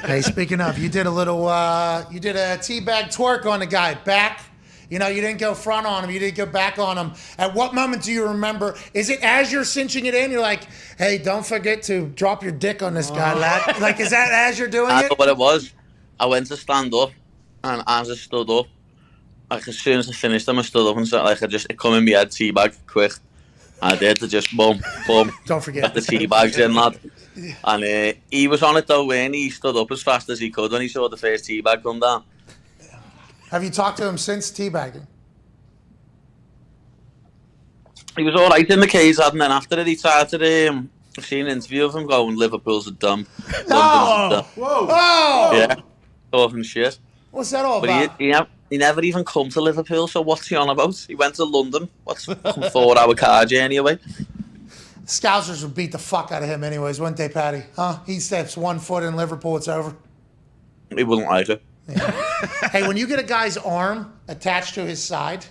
Hey, speaking of, you did a teabag twerk on the guy, back. You know, you didn't go front on him, you didn't go back on him. At what moment do you remember? Is it as you're cinching it in, you're like, hey, don't forget to drop your dick on this guy, lad? Like, is that as you're doing I it? know what it was. I went to stand up, and as I stood up, like as soon as I finished them, I stood up and said, like, it come in my head, teabag, quick. And I did to just boom. Don't forget. Got the teabags in, lad. And he was on it though, when he stood up as fast as he could when he saw the first teabag come down. Have you talked to him since teabagging? He was all right in the cage, and then after it, he tried to. I've seen an interview of him going, "Liverpool's a dumb." No! Whoa! Yeah, talking shit. What's that all But about? he never even come to Liverpool, so what's he on about? He went to London. What's a 4-hour car journey away? Scousers would beat the fuck out of him anyways, wouldn't they, Patty? Huh? He steps 1 foot in Liverpool, it's over. He wouldn't like it. Hey, when you get a guy's arm attached to his side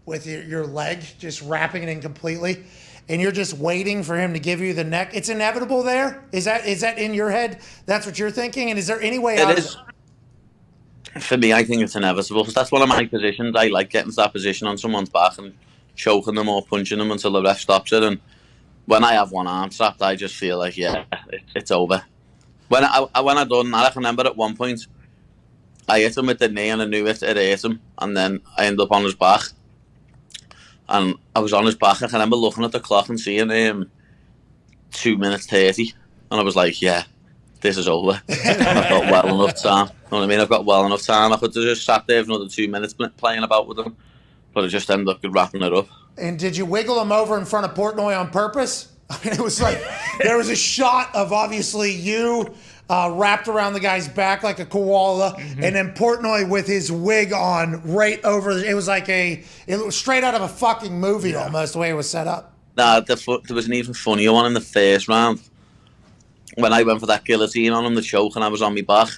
with your leg, just wrapping it in completely, and you're just waiting for him to give you the neck, it's inevitable there? Is that in your head? That's what you're thinking? And is there any way out of it? For me, I think it's inevitable because that's one of my positions. I like getting to that position on someone's back and choking them or punching them until the ref stops it. And when I have one arm trapped, I just feel like, yeah, it's over. When I done that, I can remember at one point, I hit him with the knee and I knew it hit him. And then I ended up on his back. And I was on his back. I can remember looking at the clock and seeing 2 minutes 30. And I was like, yeah, this is over. I've got well enough time. You know what I mean? I've got well enough time. I could have just sat there for another 2 minutes playing about with him. But I just ended up wrapping it up. And did you wiggle him over in front of Portnoy on purpose? I mean, it was like, there was a shot of obviously you wrapped around the guy's back like a koala, and then Portnoy with his wig on right over. It was like it was straight out of a fucking movie almost, the way it was set up. Nah, there was an even funnier one in the first round. When I went for that guillotine on him, the choke, and I was on my back.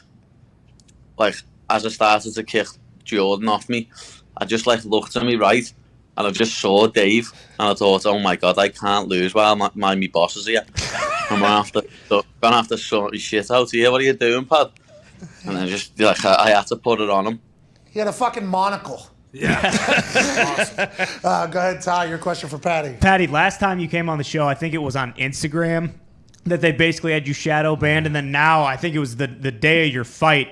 Like, as I started to kick Jordan off me, I just like looked to me right, and I just saw Dave, and I thought, oh my God, I can't lose while my boss is here. I'm gonna have to sort his shit out here. What are you doing, Pat? And I just, like, I had to put it on him. He had a fucking monocle. Yeah. Awesome. Go ahead, Ty, your question for Patty. Patty, last time you came on the show, I think it was on Instagram that they basically had you shadow banned, and then now I think it was the day of your fight.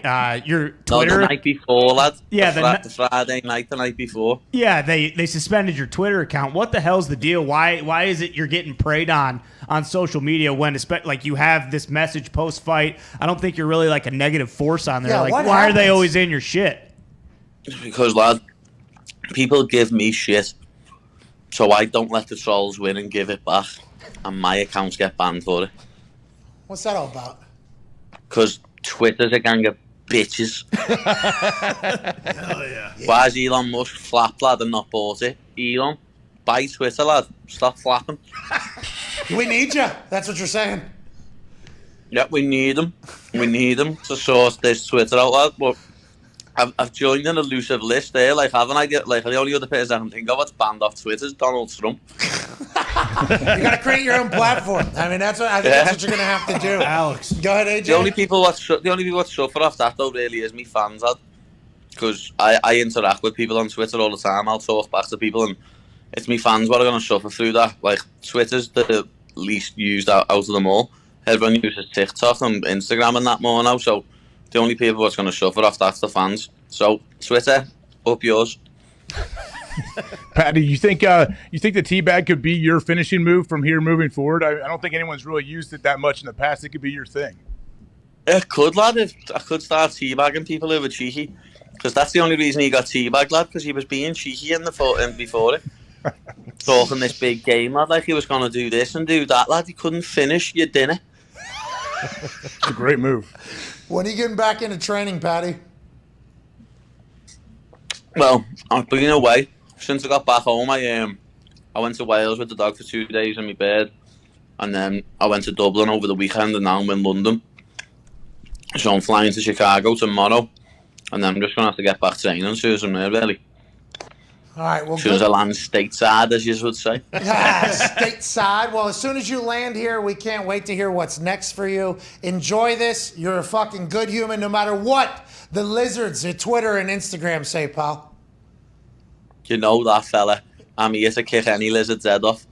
Your Twitter. No, the night before, lad. Yeah, the Friday night, the night before. Yeah, they suspended your Twitter account. What the hell's the deal? Why is it you're getting preyed on social media when like you have this message post fight? I don't think you're really like a negative force on there. Yeah, like, what why are they happens? always in your shit? Because, lad, people give me shit, so I don't let the trolls win and give it back, and my accounts get banned for it. What's that all about? Because Twitter's a gang of bitches. Hell yeah. Why is Elon Musk flap, lad, and not bought it? Elon, buy Twitter, lad. Stop flapping. We need you. That's what you're saying. Yeah, we need them. We need them to sort this Twitter out, lad. But I've joined an elusive list there. Like, haven't I? Like, the only other person I can think of that's banned off Twitter is Donald Trump. You got to create your own platform. I mean, that's what that's what you're gonna have to do. Alex, go ahead, AJ. The only people that suffer off that though really is me fans, lad. Because I interact with people on Twitter all the time. I'll talk back to people, and it's me fans what are gonna suffer through that. Like, Twitter's the least used out of them all. Everyone uses TikTok and Instagram and that more now. So the only people that's gonna suffer off that's the fans. So Twitter, up yours. Patty, you think the teabag could be your finishing move from here moving forward? I don't think anyone's really used it that much in the past. It could be your thing. It could, lad. If I could start teabagging people who were cheeky, because that's the only reason he got teabagged, lad. Because he was being cheeky before it, talking this big game, lad, like he was gonna do this and do that, lad. He couldn't finish your dinner. It's a great move. When are you getting back into training, Patty? Well, I've been away since I got back home. I went to Wales with the dog for 2 days in my bed, and then I went to Dublin over the weekend, and now I'm in London. So I'm flying to Chicago tomorrow, and then I'm just gonna have to get back training soon from there, really. All right, well, as soon as I land stateside, as you would say. Stateside. Well, as soon as you land here, we can't wait to hear what's next for you. Enjoy this. You're a fucking good human, no matter what the lizards at Twitter and Instagram say, pal. You know that, fella. I'm here to kick any lizard's head off.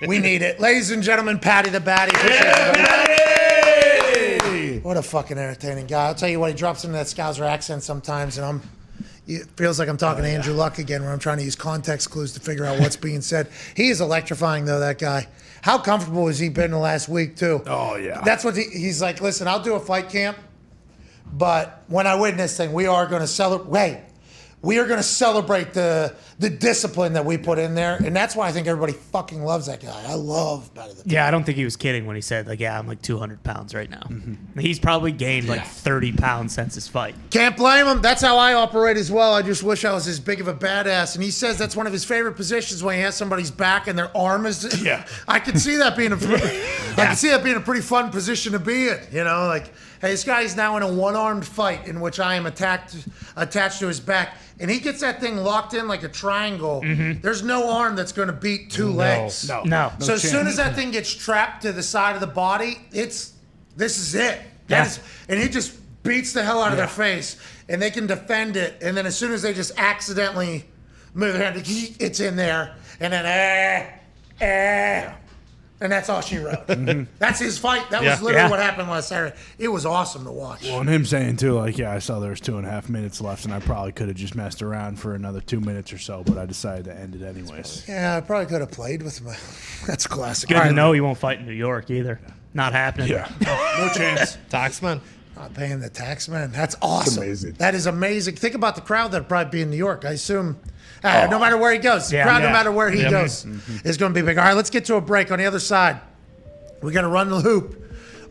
We need it. Ladies and gentlemen, Patty the Batty. What a fucking entertaining guy. I'll tell you what, he drops into that Scouser accent sometimes, and it feels like I'm talking to Andrew Luck again, where I'm trying to use context clues to figure out what's being said. He is electrifying, though, that guy. How comfortable has he been the last week, too? Oh, yeah. That's what he's like, listen, I'll do a fight camp, but when I win this thing, we are going to celebrate. We are going to celebrate the discipline that we put in there, and that's why I think everybody fucking loves that guy. I love Batty the Batty. Yeah, I don't think he was kidding when he said, like, yeah, I'm like 200 pounds right now. He's probably gained like 30 pounds since his fight. Can't blame him. That's how I operate as well. I just wish I was as big of a badass. And he says that's one of his favorite positions when he has somebody's back and their arm is. Yeah. I can see that being a pretty fun position to be in. You know, like, hey, this guy's now in a one-armed fight in which I am attached to his back. And he gets that thing locked in like a triangle. There's no arm that's going to beat two legs. No. So as soon as that thing gets trapped to the side of the body, this is it. And he just beats the hell out of their face, and they can defend it. And then as soon as they just accidentally move their hand, it's in there. And then and that's all she wrote. That's his fight. That was literally what happened last Saturday. It was awesome to watch. Well, and him saying, too, like, yeah, I saw there was 2.5 minutes left, and I probably could have just messed around for another 2 minutes or so, but I decided to end it anyways. Yeah, I probably could have played with him. That's classic. Good to know he won't fight in New York either. Not happening. Yeah. No chance. Taxman. Not paying the taxman. That's awesome. Amazing. That is amazing. Think about the crowd that'll probably be in New York. I assume no matter where he goes. The crowd, no matter where he goes, is going to be big. All right, let's get to a break. On the other side, we got to run the hoop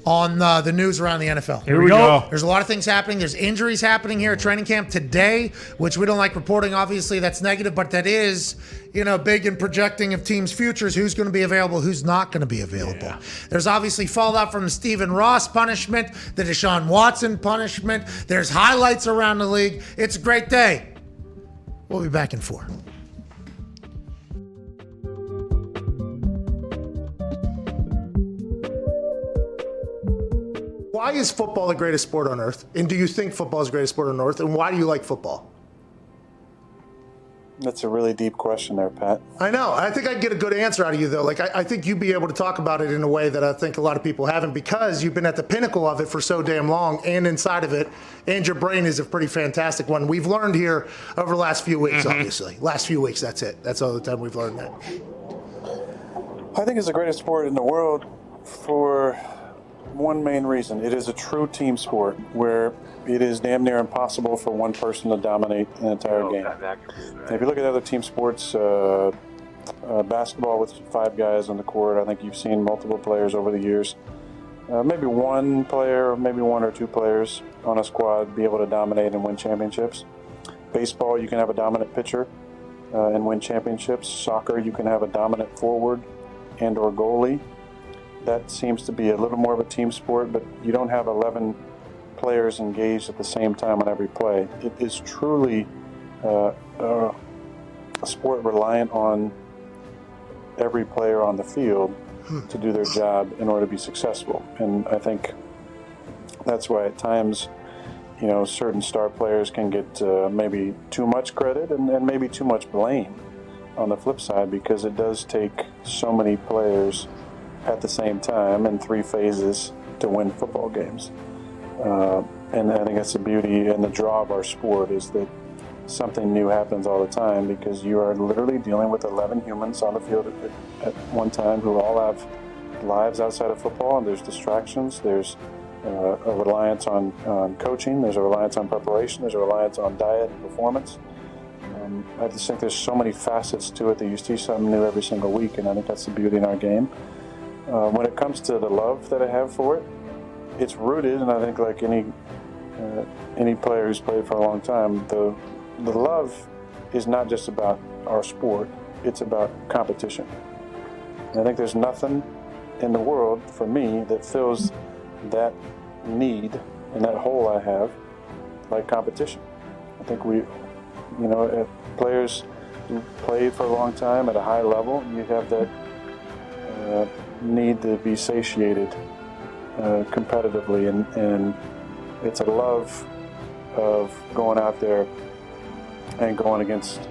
on the news around the NFL. Here we go. There's a lot of things happening. There's injuries happening here at training camp today, which we don't like reporting. Obviously, that's negative, but that is, big in projecting of teams' futures. Who's going to be available? Who's not going to be available? Yeah. There's obviously fallout from the Stephen Ross punishment, the Deshaun Watson punishment. There's highlights around the league. It's a great day. We'll be back in 4. Why is football the greatest sport on earth? And do you think football is the greatest sport on earth? And why do you like football? That's a really deep question there, Pat. I know. I think I can get a good answer out of you, though. Like, I think you'd be able to talk about it in a way that I think a lot of people haven't, because you've been at the pinnacle of it for so damn long and inside of it, and your brain is a pretty fantastic one. We've learned here over the last few weeks, obviously. Last few weeks, that's it. That's all the time we've learned that. I think it's the greatest sport in the world for one main reason. It is a true team sport where it is damn near impossible for one person to dominate an entire game. If you look at other team sports, basketball with 5 guys on the court, I think you've seen multiple players over the years. Maybe one player, maybe 1 or 2 players on a squad be able to dominate and win championships. Baseball, you can have a dominant pitcher and win championships. Soccer, you can have a dominant forward and or goalie. That seems to be a little more of a team sport, but you don't have 11 players engaged at the same time on every play. It is truly a sport reliant on every player on the field to do their job in order to be successful. And I think that's why at times, certain star players can get maybe too much credit and maybe too much blame on the flip side, because it does take so many players at the same time in 3 phases to win football games. And I think that's the beauty and the draw of our sport, is that something new happens all the time, because you are literally dealing with 11 humans on the field at one time who all have lives outside of football, and there's distractions, there's a reliance on coaching, there's a reliance on preparation, there's a reliance on diet and performance. I just think there's so many facets to it that you see something new every single week, and I think that's the beauty in our game. When it comes to the love that I have for it, it's rooted, and I think like any player who's played for a long time, the the love is not just about our sport, it's about competition. And I think there's nothing in the world for me that fills that need and that hole I have like competition. I think players who played for a long time at a high level, you have that need to be satiated competitively, and it's a love of going out there and going against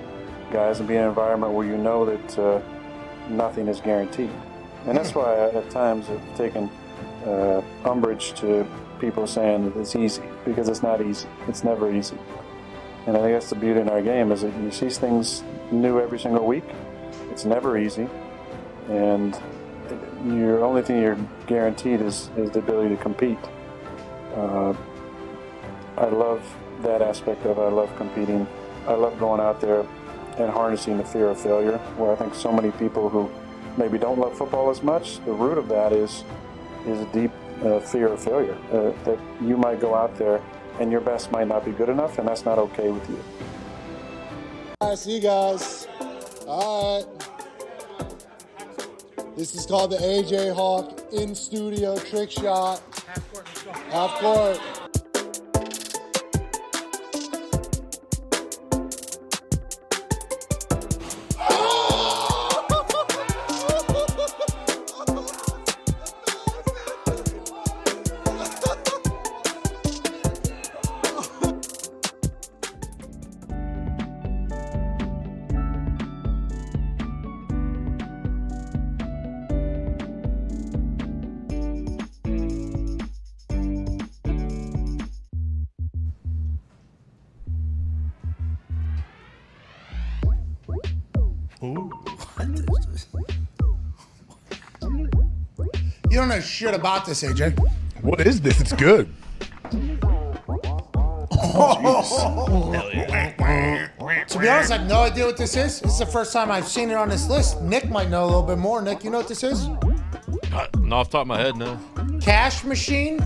guys and being in an environment where you know that nothing is guaranteed. And that's why I, at times, have taken umbrage to people saying that it's easy, because it's not easy. It's never easy. And I think that's the beauty in our game, is that you see things new every single week. It's never easy. And your only thing you're guaranteed is the ability to compete. I love that aspect of it. I love competing. I love going out there and harnessing the fear of failure, where I think so many people who maybe don't love football as much, the root of that is a deep fear of failure, that you might go out there and your best might not be good enough, and that's not okay with you. All right, see you guys. All right. This is called the AJ Hawk in-studio trick shot. Half court. You don't know shit about this, AJ. What is this? It's good. To be honest, I have no idea what this is. This is the first time I've seen it on this list. Nick might know a little bit more. Nick, you know what this is? Not off the top of my head, no. Cash Machine.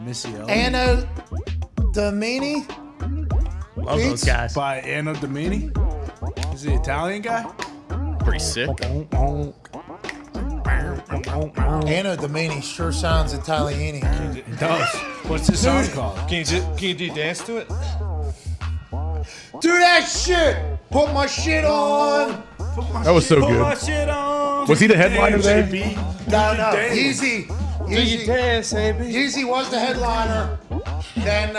Missy Elliott. Anna Domini. Love those guys. By Anna Domini. Is he the Italian guy? Pretty sick. Anna Domini sure sounds Italian. It does. What's this song called? Can you dance to it? Do that shit. Put my shit on. That was so good. Was he the headliner there? No. Easy. Do you dance, baby? Yeezy was the headliner. Then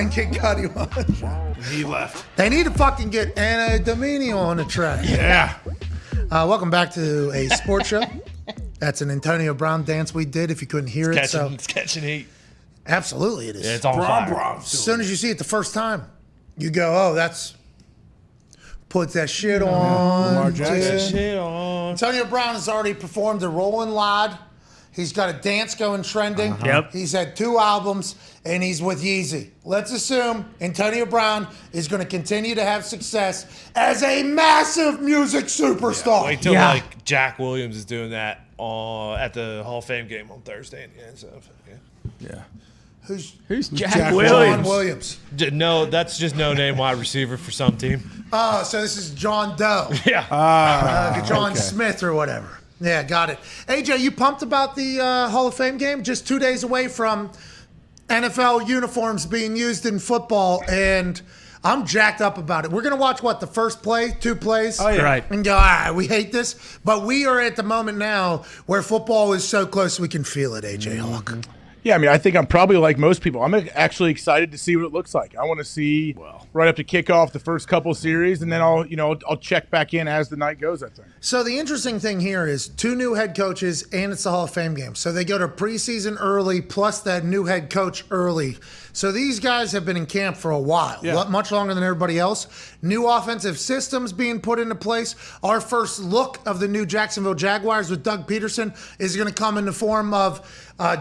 Kid Cudi was. He left. They need to fucking get Anna Domini on the track. Yeah. Welcome back to a sports show. That's an Antonio Brown dance we did, if you couldn't hear it. It's catching heat. Absolutely it is. Yeah, it's on fire. As soon as you see it the first time, you go, oh, that's... Put that shit on. Lamar Jackson. Shit on. Antonio Brown has already performed the Rollin' Lod. He's got a dance going trending. Yep. He's had 2 albums, and he's with Yeezy. Let's assume Antonio Brown is going to continue to have success as a massive music superstar. Wait till like Jack Williams is doing that at the Hall of Fame game on Thursday. Yeah. Who's Jack Williams? John Williams. No, that's just no name wide receiver for some team. Oh, so this is John Doe. Yeah. John Smith or whatever. Yeah, got it. AJ, you pumped about the Hall of Fame game? Just 2 days away from NFL uniforms being used in football, and I'm jacked up about it. We're going to watch, the first play, 2 plays? Oh, yeah. Right. And go, all right, we hate this. But we are at the moment now where football is so close we can feel it, AJ Hawk. Yeah, I mean, I think I'm probably like most people. I'm actually excited to see what it looks like. I want to see right up to kickoff the first couple series, and then I'll check back in as the night goes, I think. So the interesting thing here is 2 new head coaches, and it's the Hall of Fame game. So they go to preseason early, plus that new head coach early. So these guys have been in camp for a while, much longer than everybody else. New offensive systems being put into place. Our first look of the new Jacksonville Jaguars with Doug Peterson is going to come in the form of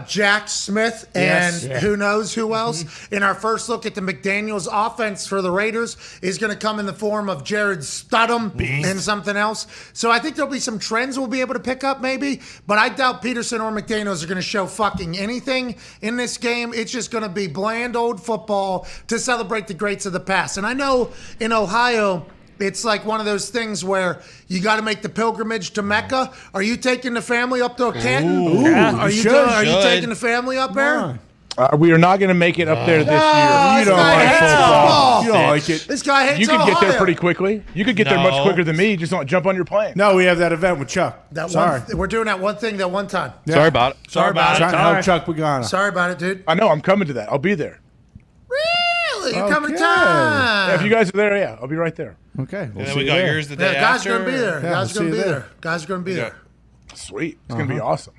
Jack Smith and who knows who else. And our first look at the McDaniels offense for the Raiders is going to come in the form of Jared Studham and something else. So I think there'll be some trends we'll be able to pick up maybe, but I doubt Peterson or McDaniels are going to show fucking anything in this game. It's just going to be bland grand old football to celebrate the greats of the past. And I know in Ohio, it's like one of those things where you got to make the pilgrimage to Mecca. Are you taking the family up to Canton? Are you taking the family up there? We are not going to make it up there this year. You don't like football. You don't like it. This guy hates You could get there Ohio. pretty quickly. You could get there much quicker than me. Just don't jump on your plane. No, we have that event with Chuck. We're doing that one thing that one time. Yeah. Sorry about it. Sorry about it. Trying to help Chuck Pagano. Sorry about it, dude. I know. I'm coming to that. I'll be there. Really? You're coming to Okay. time. Yeah, if you guys are there, yeah, I'll be right there. Okay. And then we got yours the day guys after. are going to be there. Yeah, Guys are we'll going to see be you there. Guys are going to be there. Sweet. It's going to be awesome.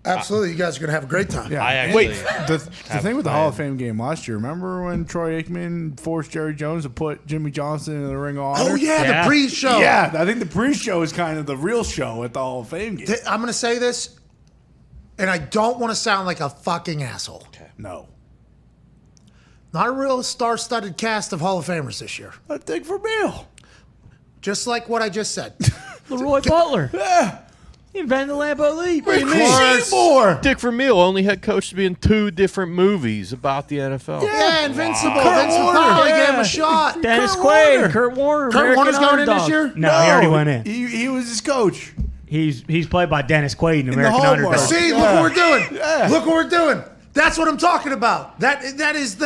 Absolutely. You guys are going to have a great time. Yeah. I actually the thing with the Hall of Fame game last year, remember when Troy Aikman forced Jerry Jones to put Jimmy Johnson in the Ring of Honor? Oh, yeah, the pre-show. Yeah, I think the pre-show is kind of the real show at the Hall of Fame game. I'm going to say this, and I don't want to sound like a fucking asshole. No. Not a real star-studded cast of Hall of Famers this year. I think for Bill. Just like what I just said. Leroy Butler. Yeah. He invented the Lambeau Leap. Rick Seymour. Dick Vermeil, only head coach to be in 2 different movies about the NFL. Yeah, Invincible. Kurt Vince Warner, McCauley yeah. gave him a shot. Dennis Kurt Quaid. Warner. Kurt Warner. Kurt American Warner's going in this Underdog. year? No, he already went in. He was his coach. He's played by Dennis Quaid in American Hallmark. Underdog. See, look what we're doing. Look what we're doing. That's what I'm talking about. That is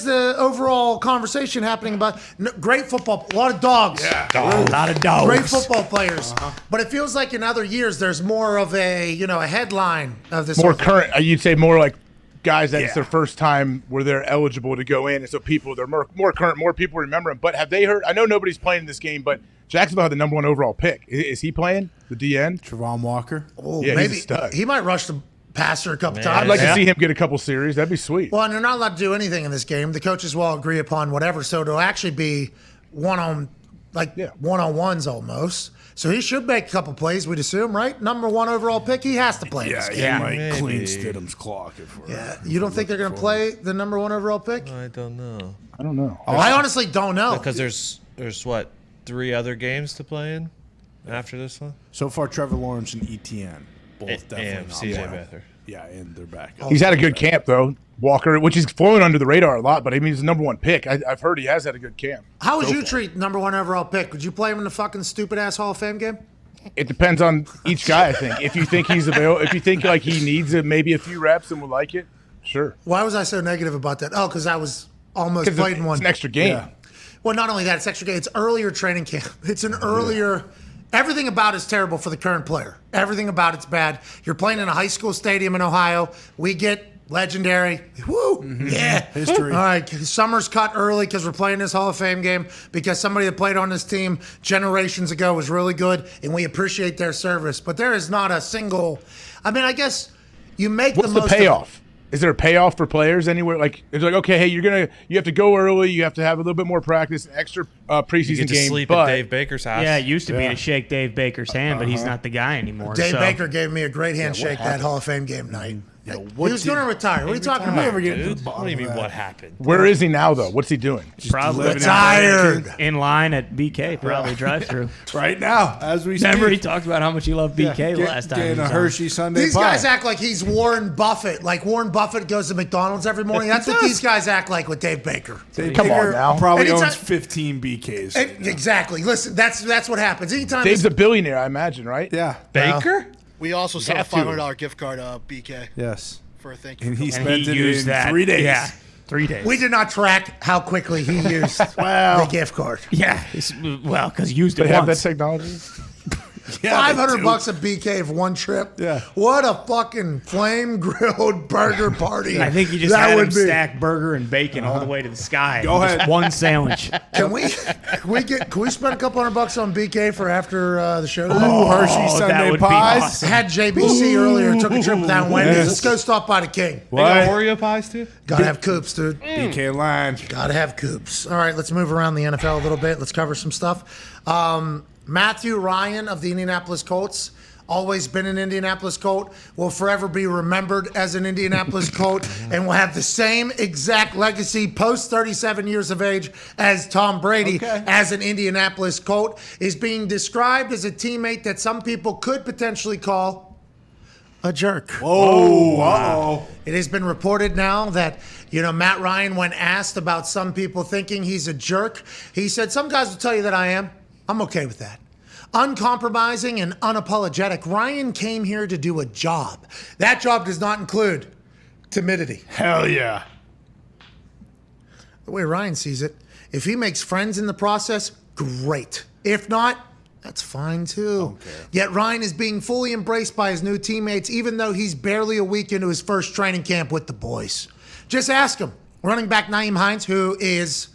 the overall conversation happening about great football. A lot of dogs. Yeah. A lot of dogs. Great football players. But it feels like in other years there's more of a headline of this. More whole thing. current. You'd say more like guys that it's their first time where they're eligible to go in. And so they're more current, more people remember them. But have they heard? I know nobody's playing this game, but Jacksonville had the number 1 overall pick. Is he playing? The DN? Trevon Walker. Oh, Yeah, maybe he's a stud. he might rush the passer a couple I'd times. like to see him get a couple series. That'd be sweet. Well, and they're not allowed to do anything in this game. The coaches will agree upon whatever. So it'll actually be one-on-ones almost. So he should make a couple plays, we'd assume, right? Number 1 overall pick. He has to play in this He game. might clean Stidham's clock. You don't think they're going to play the number 1 overall pick? I don't know. I don't know. I honestly don't know. Because there's what, 3 other games to play in after this one? So far, Trevor Lawrence and ETN. Both And definitely CJ not Beathard. Yeah, and they're back. He's had a good camp, though. Walker, which is flowing under the radar a lot, but I mean, he's the number 1 pick. I've heard he has had a good camp. How would you treat number 1 overall pick? Would you play him in the fucking stupid-ass Hall of Fame game? It depends on each guy, I think. If you think he's available, if you think like he needs maybe a few reps and would like it, sure. Why was I so negative about that? Oh, because I was almost played in one. It's an extra game. Yeah. Well, not only that, it's extra game. It's earlier training camp. It's an earlier. Everything about it's terrible for the current player. Everything about it's bad. You're playing in a high school stadium in Ohio. We get legendary. Woo! Yeah. History. All right. Summer's cut early because we're playing this Hall of Fame game because somebody that played on this team generations ago was really good, and we appreciate their service. But there is not a single. I mean, I guess you make What's the the most. payoff? Is there a payoff for players anywhere? Like it's like, okay, hey, you have to go early. You have to have a little bit more practice, an extra preseason You get to game. sleep but at Dave Baker's house. Yeah, it used to be to shake Dave Baker's hand, but he's not the guy anymore. Dave so. Baker gave me a great handshake that Hall of Fame game night. Yeah, He was going to retire. What are you talking about? Dude, what do you mean what happened? where is he now, though? What's he doing? Probably retired. in line at BK, probably drive through. Right now, as we Remember, he speak. talked about how much he loved BK last time. Getting he a was on. Hershey Sunday These pie. guys act like he's Warren Buffett. Like Warren Buffett goes to McDonald's every morning. That's what these guys act like with Dave Baker. Dave Come Baker on now. Probably Anytime- owns 15 BKs. Exactly. Listen, that's what happens. Anytime Dave's a billionaire, I imagine, right? Yeah. Baker? We also sent a have to. $500 gift card BK Yes. for a thank you. And he And spent he it used in that 3 days. Yeah, 3 days. we did not track how quickly he used the gift card. yeah, well, because he used it They have that once. technology. Yeah, they $500 do. bucks a BK for one trip. Yeah. What a fucking flame grilled burger party. I think he just that had would him be. stack burger and bacon all the way to the sky. Go Just ahead. one sandwich. Can we spend a couple $100 on BK for after the show today? Ooh, Hershey that Sunday would be pies. awesome. Had JBC earlier, took a trip down Wendy's. Yes. Let's go stop by the King. They got Oreo pies too? Gotta have coops, dude. BK line. Gotta have coops. All right, let's move around the NFL a little bit. Let's cover some stuff. Matthew Ryan of the Indianapolis Colts, always been an Indianapolis Colt, will forever be remembered as an Indianapolis Colt and will have the same exact legacy post 37 years of age as Tom Brady as an Indianapolis Colt. Is being described as a teammate that some people could potentially call a jerk. Whoa. Uh-oh. It has been reported now that, Matt Ryan, when asked about some people thinking he's a jerk, he said, some guys will tell you that I am. I'm okay with that. Uncompromising and unapologetic. Ryan came here to do a job. That job does not include timidity. Hell yeah. The way Ryan sees it, if he makes friends in the process, great. If not, that's fine too. Yet Ryan is being fully embraced by his new teammates, even though he's barely a week into his first training camp with the boys. Just ask him. Running back Nyheim Hines, who is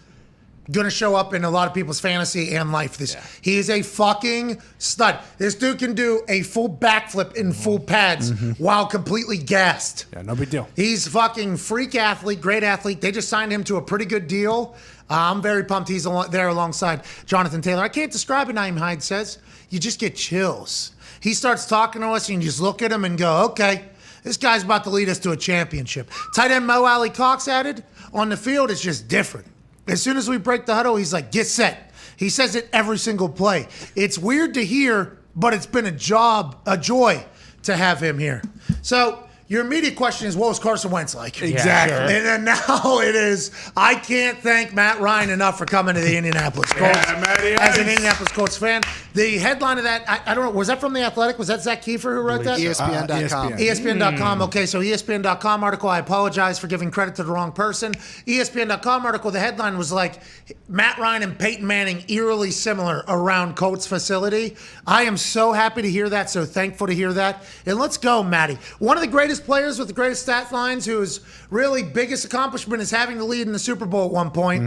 going to show up in a lot of people's fantasy and life. He is a fucking stud. This dude can do a full backflip in full pads while completely gassed. Yeah, no big deal. He's fucking freak athlete, great athlete. They just signed him to a pretty good deal. I'm very pumped he's there alongside Jonathan Taylor. I can't describe it, Nyheim Hines says. You just get chills. He starts talking to us and you just look at him and go, okay, this guy's about to lead us to a championship. Tight end Mo Alley Cox added on the field is just different. As soon as we break the huddle, he's like, get set. He says it every single play. It's weird to hear, but it's been a joy to have him here. So your immediate question is, what was Carson Wentz like? Exactly. And then now it is, I can't thank Matt Ryan enough for coming to the Indianapolis Colts. As an Indianapolis Colts fan, the headline of that, I don't know, was that from The Athletic? Was that Zach Kiefer who wrote that? ESPN.com. ESPN.com. Okay, so ESPN.com article, I apologize for giving credit to the wrong person. ESPN.com article, the headline was like, Matt Ryan and Peyton Manning eerily similar around Colts facility. I am so happy to hear that, so thankful to hear that. And let's go, Matty. One of the greatest players with the greatest stat lines, whose really biggest accomplishment is having the lead in the Super Bowl at one point,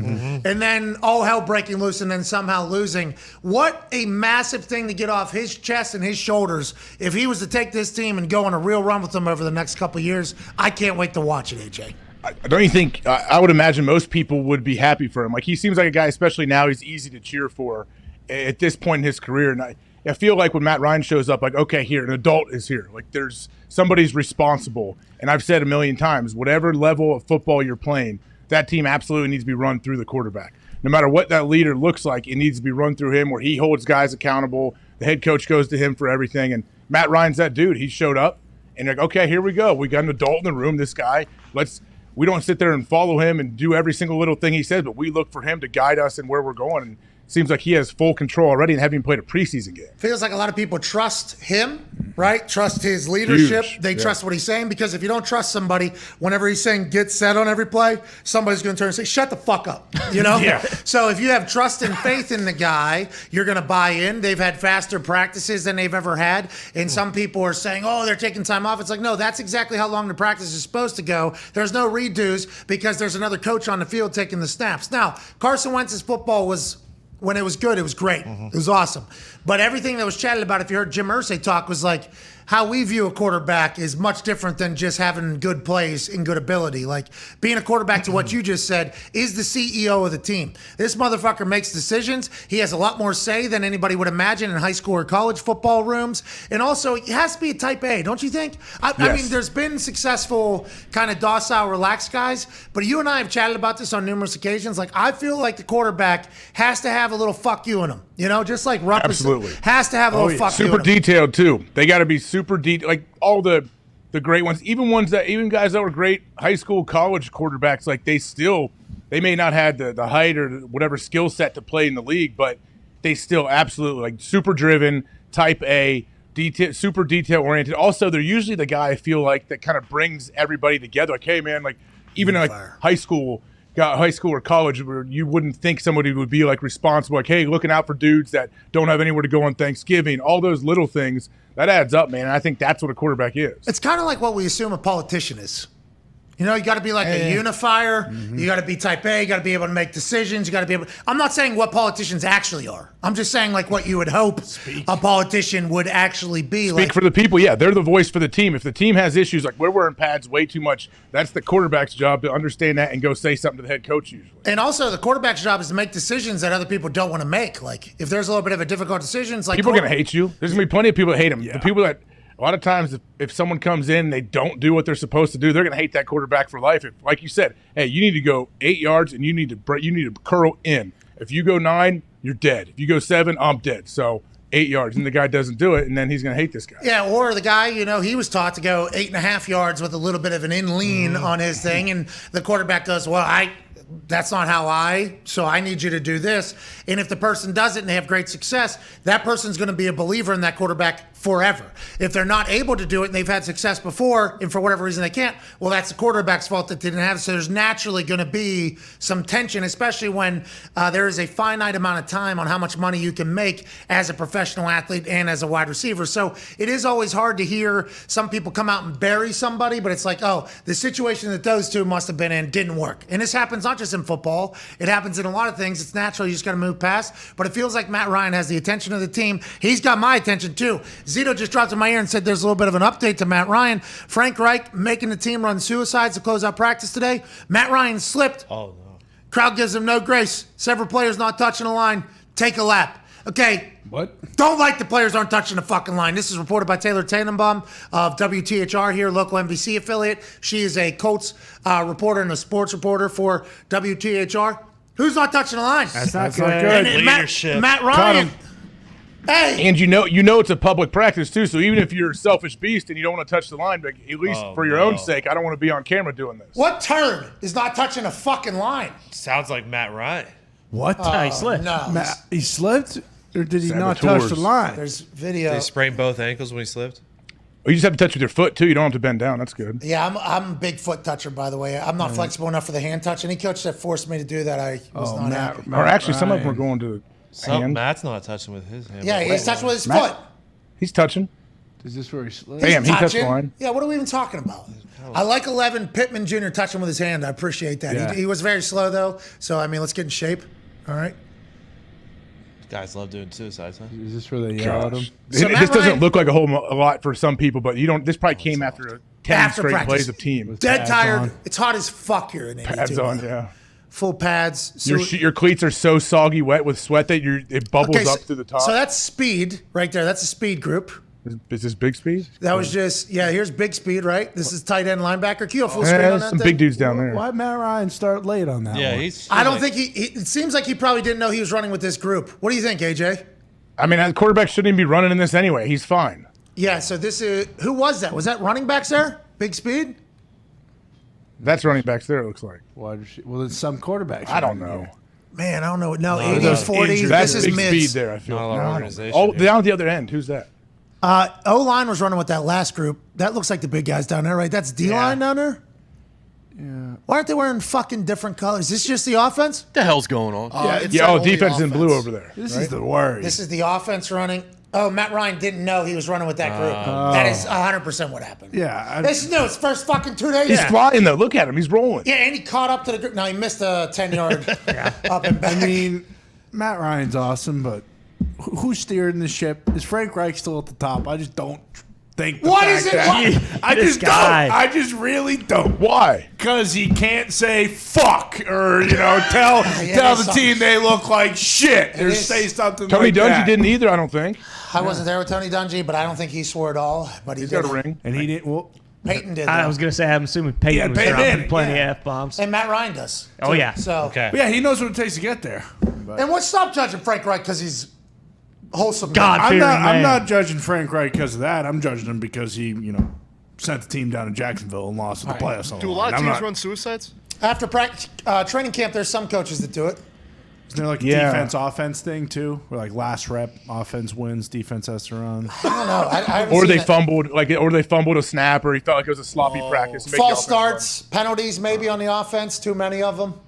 and then all hell breaking loose and then somehow losing. What a massive thing to get off his chest and his shoulders if he was to take this team and go on a real run with them over the next couple of years. I can't wait to watch it, AJ. Don't you think, I would imagine most people would be happy for him. Like, he seems like a guy, especially now, he's easy to cheer for at this point in his career. And I feel like when Matt Ryan shows up, like, okay, here, an adult is here. Like, somebody's responsible. And I've said a million times, whatever level of football you're playing, that team absolutely needs to be run through the quarterback. No matter what that leader looks like, it needs to be run through him, where he holds guys accountable. The head coach goes to him for everything. And Matt Ryan's that dude. He showed up, and you're like, okay, here we go. We got an adult in the room, this guy. We don't sit there and follow him and do every single little thing he says, but we look for him to guide us in where we're going. And it seems like he has full control already and haven't even played a preseason game. Feels like a lot of people trust him, right? Trust his leadership. Huge. They trust what he's saying, because if you don't trust somebody, whenever he's saying get set on every play, somebody's going to turn and say, shut the fuck up, So if you have trust and faith in the guy, you're going to buy in. They've had faster practices than they've ever had. And some people are saying, oh, they're taking time off. It's like, no, that's exactly how long the practice is supposed to go. There's no redos because there's another coach on the field taking the snaps. Now, Carson Wentz's football was, when it was good, it was great. It was awesome. But everything that was chatted about, if you heard Jim Irsay talk, was like, how we view a quarterback is much different than just having good plays and good ability. Like, being a quarterback, to what you just said, is the CEO of the team. This motherfucker makes decisions. He has a lot more say than anybody would imagine in high school or college football rooms. And also, he has to be a type A, don't you think? I mean, there's been successful kind of docile, relaxed guys, but you and I have chatted about this on numerous occasions. Like, I feel like the quarterback has to have a little fuck you in him. Just like Rupp has to have a little fuck you in him. Super detailed, too. They got to be super detailed. Like, all the great ones, even guys that were great high school, college quarterbacks, like, they may not have the height or whatever skill set to play in the league, but they still absolutely, like, super driven, type A, super detail oriented. Also, they're usually the guy, I feel like, that kind of brings everybody together. Like, hey, man, like, even like high school or college, where you wouldn't think somebody would be like responsible, like, hey, looking out for dudes that don't have anywhere to go on Thanksgiving, all those little things, that adds up, man. And I think that's what a quarterback is. It's kind of like what we assume a politician is. You got to be like a unifier. You got to be type A. You got to be able to make decisions. You got to be able. I'm not saying what politicians actually are. I'm just saying like what you would hope a politician would actually be. Speak for the people. Yeah, they're the voice for the team. If the team has issues, like we're wearing pads way too much, that's the quarterback's job to understand that and go say something to the head coach usually. And also, the quarterback's job is to make decisions that other people don't want to make. Like if there's a little bit of a difficult decision, it's like people are gonna hate you. There's gonna be plenty of people that hate him. Yeah. The people that. A lot of times, if someone comes in and they don't do what they're supposed to do, they're going to hate that quarterback for life. If, like you said, hey, you need to go 8 yards and you need to curl in. If you go 9, you're dead. If you go 7, I'm dead. So 8 yards, and the guy doesn't do it, and then he's going to hate this guy. Yeah, or the guy, he was taught to go 8.5 yards with a little bit of an in lean on his thing, and the quarterback goes, well, that's not how so I need you to do this. And if the person does it and they have great success, that person's going to be a believer in that quarterback forever. If they're not able to do it and they've had success before and for whatever reason they can't, well, that's the quarterback's fault that they didn't have it. So there's naturally going to be some tension, especially when there is a finite amount of time on how much money you can make as a professional athlete and as a wide receiver. So it is always hard to hear some people come out and bury somebody, but it's like, oh, the situation that those two must have been in didn't work. And this happens not just in football. It happens in a lot of things. It's natural. You just got to move past. But it feels like Matt Ryan has the attention of the team. He's got my attention too. Zito just dropped in my ear and said there's a little bit of an update to Matt Ryan. Frank Reich making the team run suicides to close out practice today. Matt Ryan slipped. Oh, no. Crowd gives him no grace. Several players not touching the line. Take a lap. Okay. What? Don't like the players aren't touching the fucking line. This is reported by Taylor Tannenbaum of WTHR here, local NBC affiliate. She is a Colts reporter and a sports reporter for WTHR. Who's not touching the line? That's not good. And Leadership. Matt Ryan. Hey. And you know it's a public practice too. So even if you're a selfish beast and you don't want to touch the line, but at least for your own sake, I don't want to be on camera doing this. What turd is not touching a fucking line? Sounds like Matt Ryan. What? He slipped. No. He slipped, or did he not touch the line? There's video. Did he sprain both ankles when he slipped? You just have to touch with your foot too. You don't have to bend down. That's good. Yeah, I'm a big foot toucher, by the way. I'm not flexible enough for the hand touch. Any coach that forced me to do that, I was not happy. Or actually, some of them are going to hand. Matt's not touching with his hand. Yeah, he's touching with his foot. He's touching. Is this where he slipped? Damn, he touched the line. Yeah, what are we even talking about? I like 11 Pittman Jr. touching with his hand. I appreciate that. Yeah. He was very slow, though. So, let's get in shape. All right. Guys love doing suicides, huh? Is this where they yell at him? So This doesn't look like a lot for some people, but you don't. This probably came after 10 straight practice. plays of team. Dead tired. on. It's hot as fuck here in 82. Pads on, yeah. Full pads. So Your cleats are so soggy wet with sweat that it bubbles up through the top. So that's speed right there. That's a speed group. Is this big speed? That was just, here's big speed, right? This is tight end linebacker. Can you go full screen on that some thing? big dudes down there. Why Matt Ryan start late on that Yeah, one? I don't think it seems like he probably didn't know he was running with this group. What do you think, AJ? I mean, the quarterback shouldn't even be running in this anyway. He's fine. Yeah, so this is, who was that? Was that running backs there? Big speed? That's running backs there, it looks like. Well, it's some quarterbacks. I don't know. Man, I don't know. No, 80s, 40s. That's This is big mids. speed there, I feel. Not a lot of organization. Oh, down at the other end. Who's that? O-line was running with that last group. That looks like the big guys down there, right? That's D-line down there? Yeah. Why aren't they wearing fucking different colors? Is this just the offense? What the hell's going on? Defense is in blue over there. This is the worry. This is the offense running. Oh, Matt Ryan didn't know he was running with that group. That is 100% what happened. Yeah. This is new. It's first fucking 2 days. He's flying, though. Look at him. He's rolling. Yeah, and he caught up to the group. No, he missed a 10-yard up and back. I mean, Matt Ryan's awesome, but who's steering the ship? Is Frank Reich still at the top? I just don't think. I just don't. I just really don't. Why? Because he can't say fuck or tell the team they look like shit or say something. Tony like Dungy that. didn't either, I don't think. I wasn't there with Tony Dungy, but I don't think he swore at all. But he He's did. got a ring. And he didn't. Well, Peyton did. I though. was going to say, I'm assuming Peyton was Peyton dropping did, plenty of F-bombs. And Matt Ryan does. Oh, yeah. So, Okay. yeah, he knows what it takes to get there. And what stop judging Frank Reich because he's wholesome. God-fearing I'm man. not judging Frank Reich because of that. I'm judging him because he, sent the team down to Jacksonville and lost in the playoffs. Do a lot of teams run suicides? After practice, training camp, there's some coaches that do it. Isn't there like a defense-offense thing, too? Where, last rep, offense wins, defense has to run? I don't know. I haven't Or seen they that. fumbled a snap, or he felt like it was a sloppy practice. and make the False offense starts, penalties maybe on the offense, too many of them. run.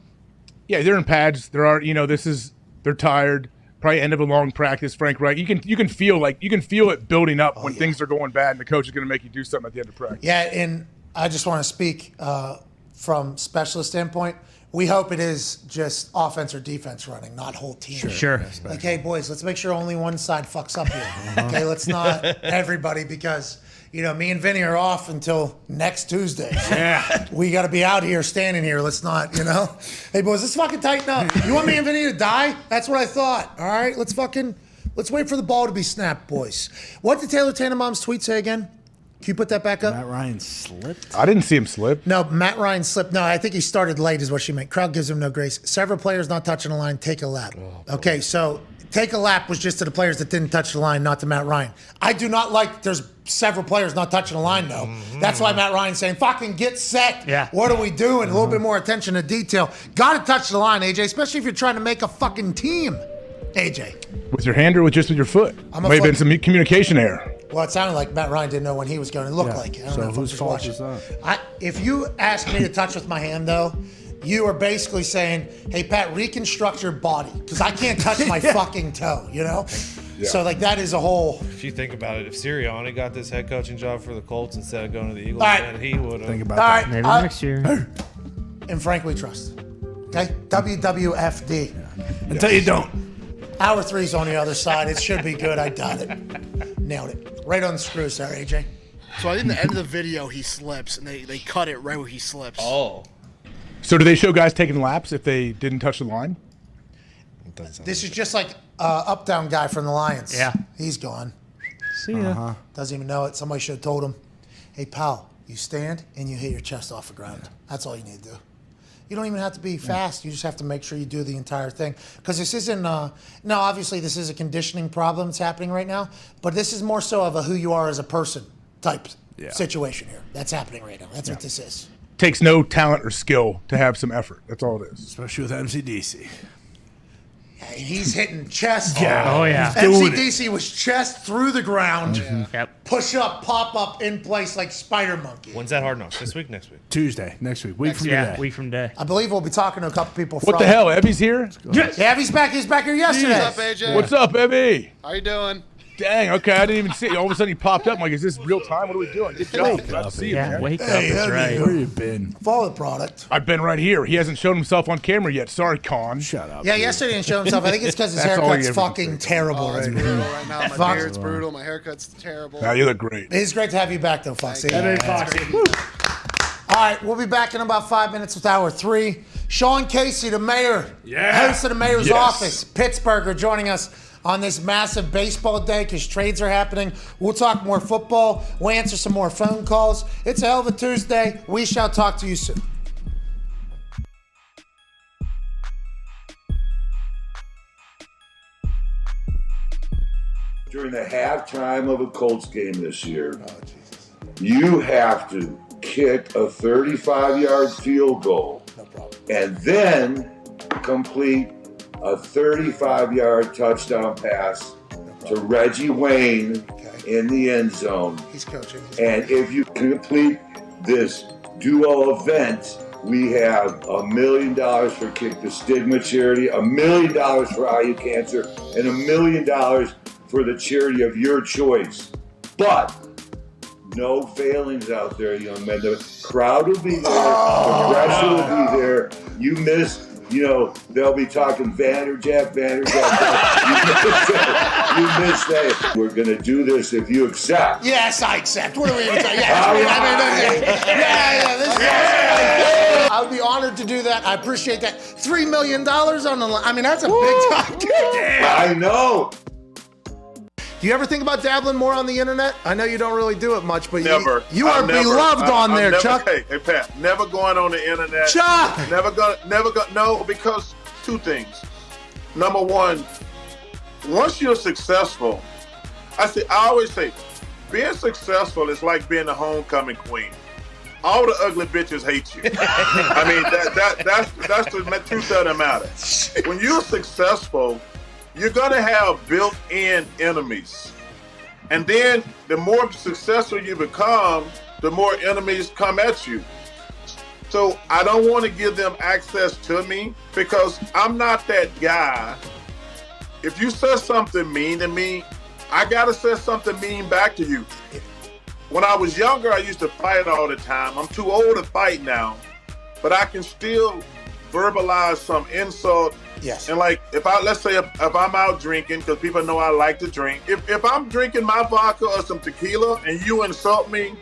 Yeah, they're in pads. They're tired. Probably end of a long practice. Frank Reich, you can feel it building up when things are going bad, and the coach is going to make you do something at the end of practice. Yeah, and I just want to speak from specialist standpoint. We hope it is just offense or defense running, not whole team. Sure. Like, hey, boys, let's make sure only one side fucks up here. Okay, let's not everybody because, me and Vinny are off until next Tuesday. Yeah. We got to be out here, standing here. Let's not, Hey, boys, let's fucking tighten up. You want me and Vinny to die? That's what I thought. All right, let's wait for the ball to be snapped, boys. What did Taylor Tannenbaum's tweet say again? Can you put that back up? Matt Ryan slipped. I didn't see him slip. No, Matt Ryan slipped. No, I think he started late is what she meant. Crowd gives him no grace. Several players not touching the line, take a lap. Okay, so take a lap was just to the players that didn't touch the line, not to Matt Ryan. I do not like there's several players not touching the line, though. That's why Matt Ryan's saying, fucking get set. Yeah. What are we doing? A little bit more attention to detail. Got to touch the line, AJ, especially if you're trying to make a fucking team, AJ. With your hand or with just with your foot? I'm a May have been foot- some communication error. Well, it sounded like Matt Ryan didn't know when he was going to look like it. I don't So know if I'm whose just fault watching. is that? If you ask me to touch with my hand, though, you are basically saying, hey, Pat, reconstruct your body. Because I can't touch my fucking toe, you know? So, like, that is a whole... If you think about it, if Sirianni got this head coaching job for the Colts instead of going to the Eagles, All right. then he would have. Think about All that. right. Maybe next year. And Frank, we trust. Okay? WWFD. Until you don't. Hour 3's on the other side. It should be good. I got it. Nailed it. Right on the screws there, AJ. So I think the end of the video he slips, and they cut it right where he slips. Oh. So do they show guys taking laps if they didn't touch the line? This is just like up-down guy from the Lions. Yeah. He's gone. See ya. Doesn't even know it. Somebody should have told him, hey, pal, you stand and you hit your chest off the ground. That's all you need to do. You don't even have to be fast. You just have to make sure you do the entire thing. Because this isn't, now obviously this is a conditioning problem that's happening right now, but this is more so of a who you are as a person type situation here. That's happening right now. That's what this is. Takes no talent or skill to have some effort. That's all it is. Especially with MCDC. And he's hitting chest. Yeah. Oh, yeah. He's doing MCDC was chest through the ground. Yep. Push up, pop up in place like Spider Monkey. When's that Hard Knocks? This week, next week? Tuesday, next week. Week from Yeah, today. week from day. I believe we'll be talking to a couple people What the hell? Ebby's here? Yeah, he's back. He's back here yesterday. What's up, AJ? What's up, Ebby? How you doing? Dang, okay, I didn't even see it. All of a sudden he popped up. I'm like, is this real time? What are we doing? Good job. Glad to see you, Yeah, man. wake up. Hey, That's Ebby, right. Where you been? Follow the product. I've been right here. He hasn't shown himself on camera yet. Sorry, Con. Shut up. Yeah, yesterday he didn't show himself. I think it's because his That's all haircut's you ever fucking terrible Oh, it's right now. brutal right now. My Fuck. beard's brutal. My haircut's terrible. Nah, you look great. It's great to have you back, though, Foxy. Thank you. Yeah. All right, we'll be back in about 5 minutes with hour 3. Sean Casey, the mayor, host of the mayor's office, Pittsburgh, are joining us on this massive baseball day because trades are happening. We'll talk more football. We'll answer some more phone calls. It's a hell of a Tuesday. We shall talk to you soon. During the halftime of a Colts game this year, you have to kick a 35-yard field goal and then complete a 35-yard touchdown pass to Reggie Wayne in the end zone. He's coaching. And if you complete this duo event, we have $1 million for Kick the Stigma charity, $1 million for IU Cancer, and $1 million for the charity of your choice. But no failings out there, young men. The crowd will be there. The pressure will be there. You miss, they'll be talking Vanderjagt. You missed that. We're going to do this if you accept. Yes, I accept. What are we even saying? Yes, I would be honored to do that. I appreciate that. $3 million on the line. I mean, that's a big time. I know. Do you ever think about dabbling more on the internet? I know you don't really do it much, but Never. you are beloved on there, Chuck. Hey, Pat, never going on the internet. Chuck! Never go. No, because two things. Number one, once you're successful, I always say, being successful is like being the homecoming queen. All the ugly bitches hate you. I mean, that's the truth of the matter. When you're successful, you're gonna have built-in enemies. And then the more successful you become, the more enemies come at you. So I don't want to give them access to me because I'm not that guy. If you say something mean to me, I gotta say something mean back to you. When I was younger, I used to fight all the time. I'm too old to fight now, but I can still verbalize some insult. Yes. And like, let's say if I'm out drinking, because people know I like to drink. If I'm drinking my vodka or some tequila and you insult me,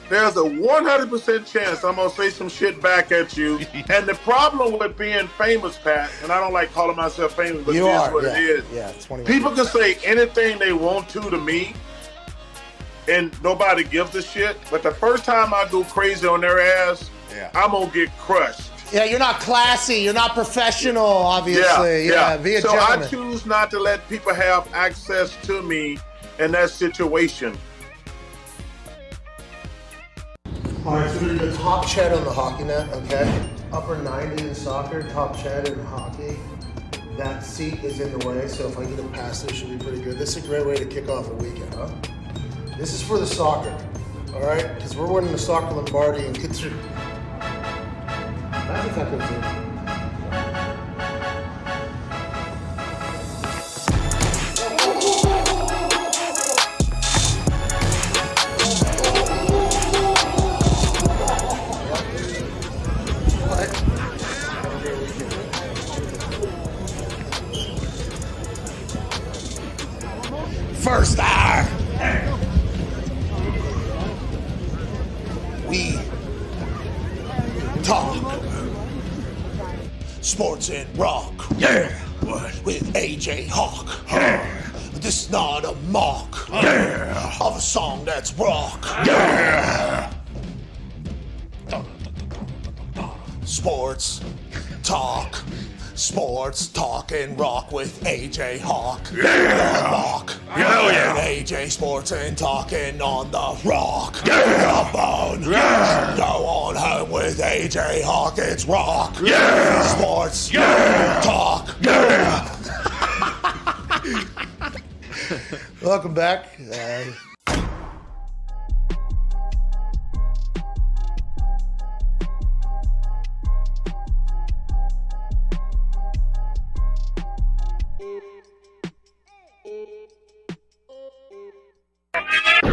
there's a 100% chance I'm going to say some shit back at you. And the problem with being famous, Pat, and I don't like calling myself famous, but it is what it is. Yeah, 21. People can say anything they want to me, and nobody gives a shit. But the first time I go crazy on their ass, I'm gonna get crushed. Yeah, you're not classy. You're not professional, obviously. Yeah, be a so gentleman. I choose not to let people have access to me in that situation. All right, so we're going to do top chat on the hockey net, okay? Upper 90 in soccer, top chat in hockey. That seat is in the way, so if I get a pass, this should be pretty good. This is a great way to kick off a weekend, huh? This is for the soccer, all right? Because we're winning the soccer Lombardi and get through. That's exactly what it is. First hour. We talk sports and rock. Yeah. With AJ Hawk. Yeah. This is not a mock. Yeah. Of a song that's rock. Yeah. Sports talk. Sports talk and rock with AJ Hawk. Yeah. Rock. Yeah. And AJ Sports and talking on the rock. Yeah. Come on. Yeah. Go on home with AJ Hawk. It's rock. Yeah. Sports. Yeah. Talk. Yeah. Welcome back.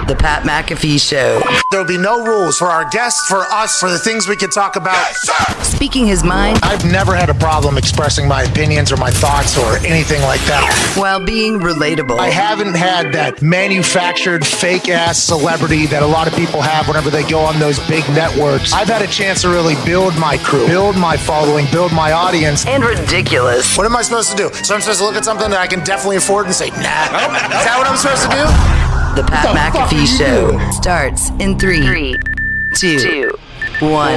The Pat McAfee Show. There'll be no rules for our guests, for us, for the things we can talk about. Yes, speaking his mind. I've never had a problem expressing my opinions or my thoughts or anything like that. While being relatable. I haven't had that manufactured fake-ass celebrity that a lot of people have whenever they go on those big networks. I've had a chance to really build my crew, build my following, build my audience. And ridiculous. What am I supposed to do? So I'm supposed to look at something that I can definitely afford and say, nah. Is that what I'm supposed to do? The Pat McAfee Show starts in 3, 2, 1.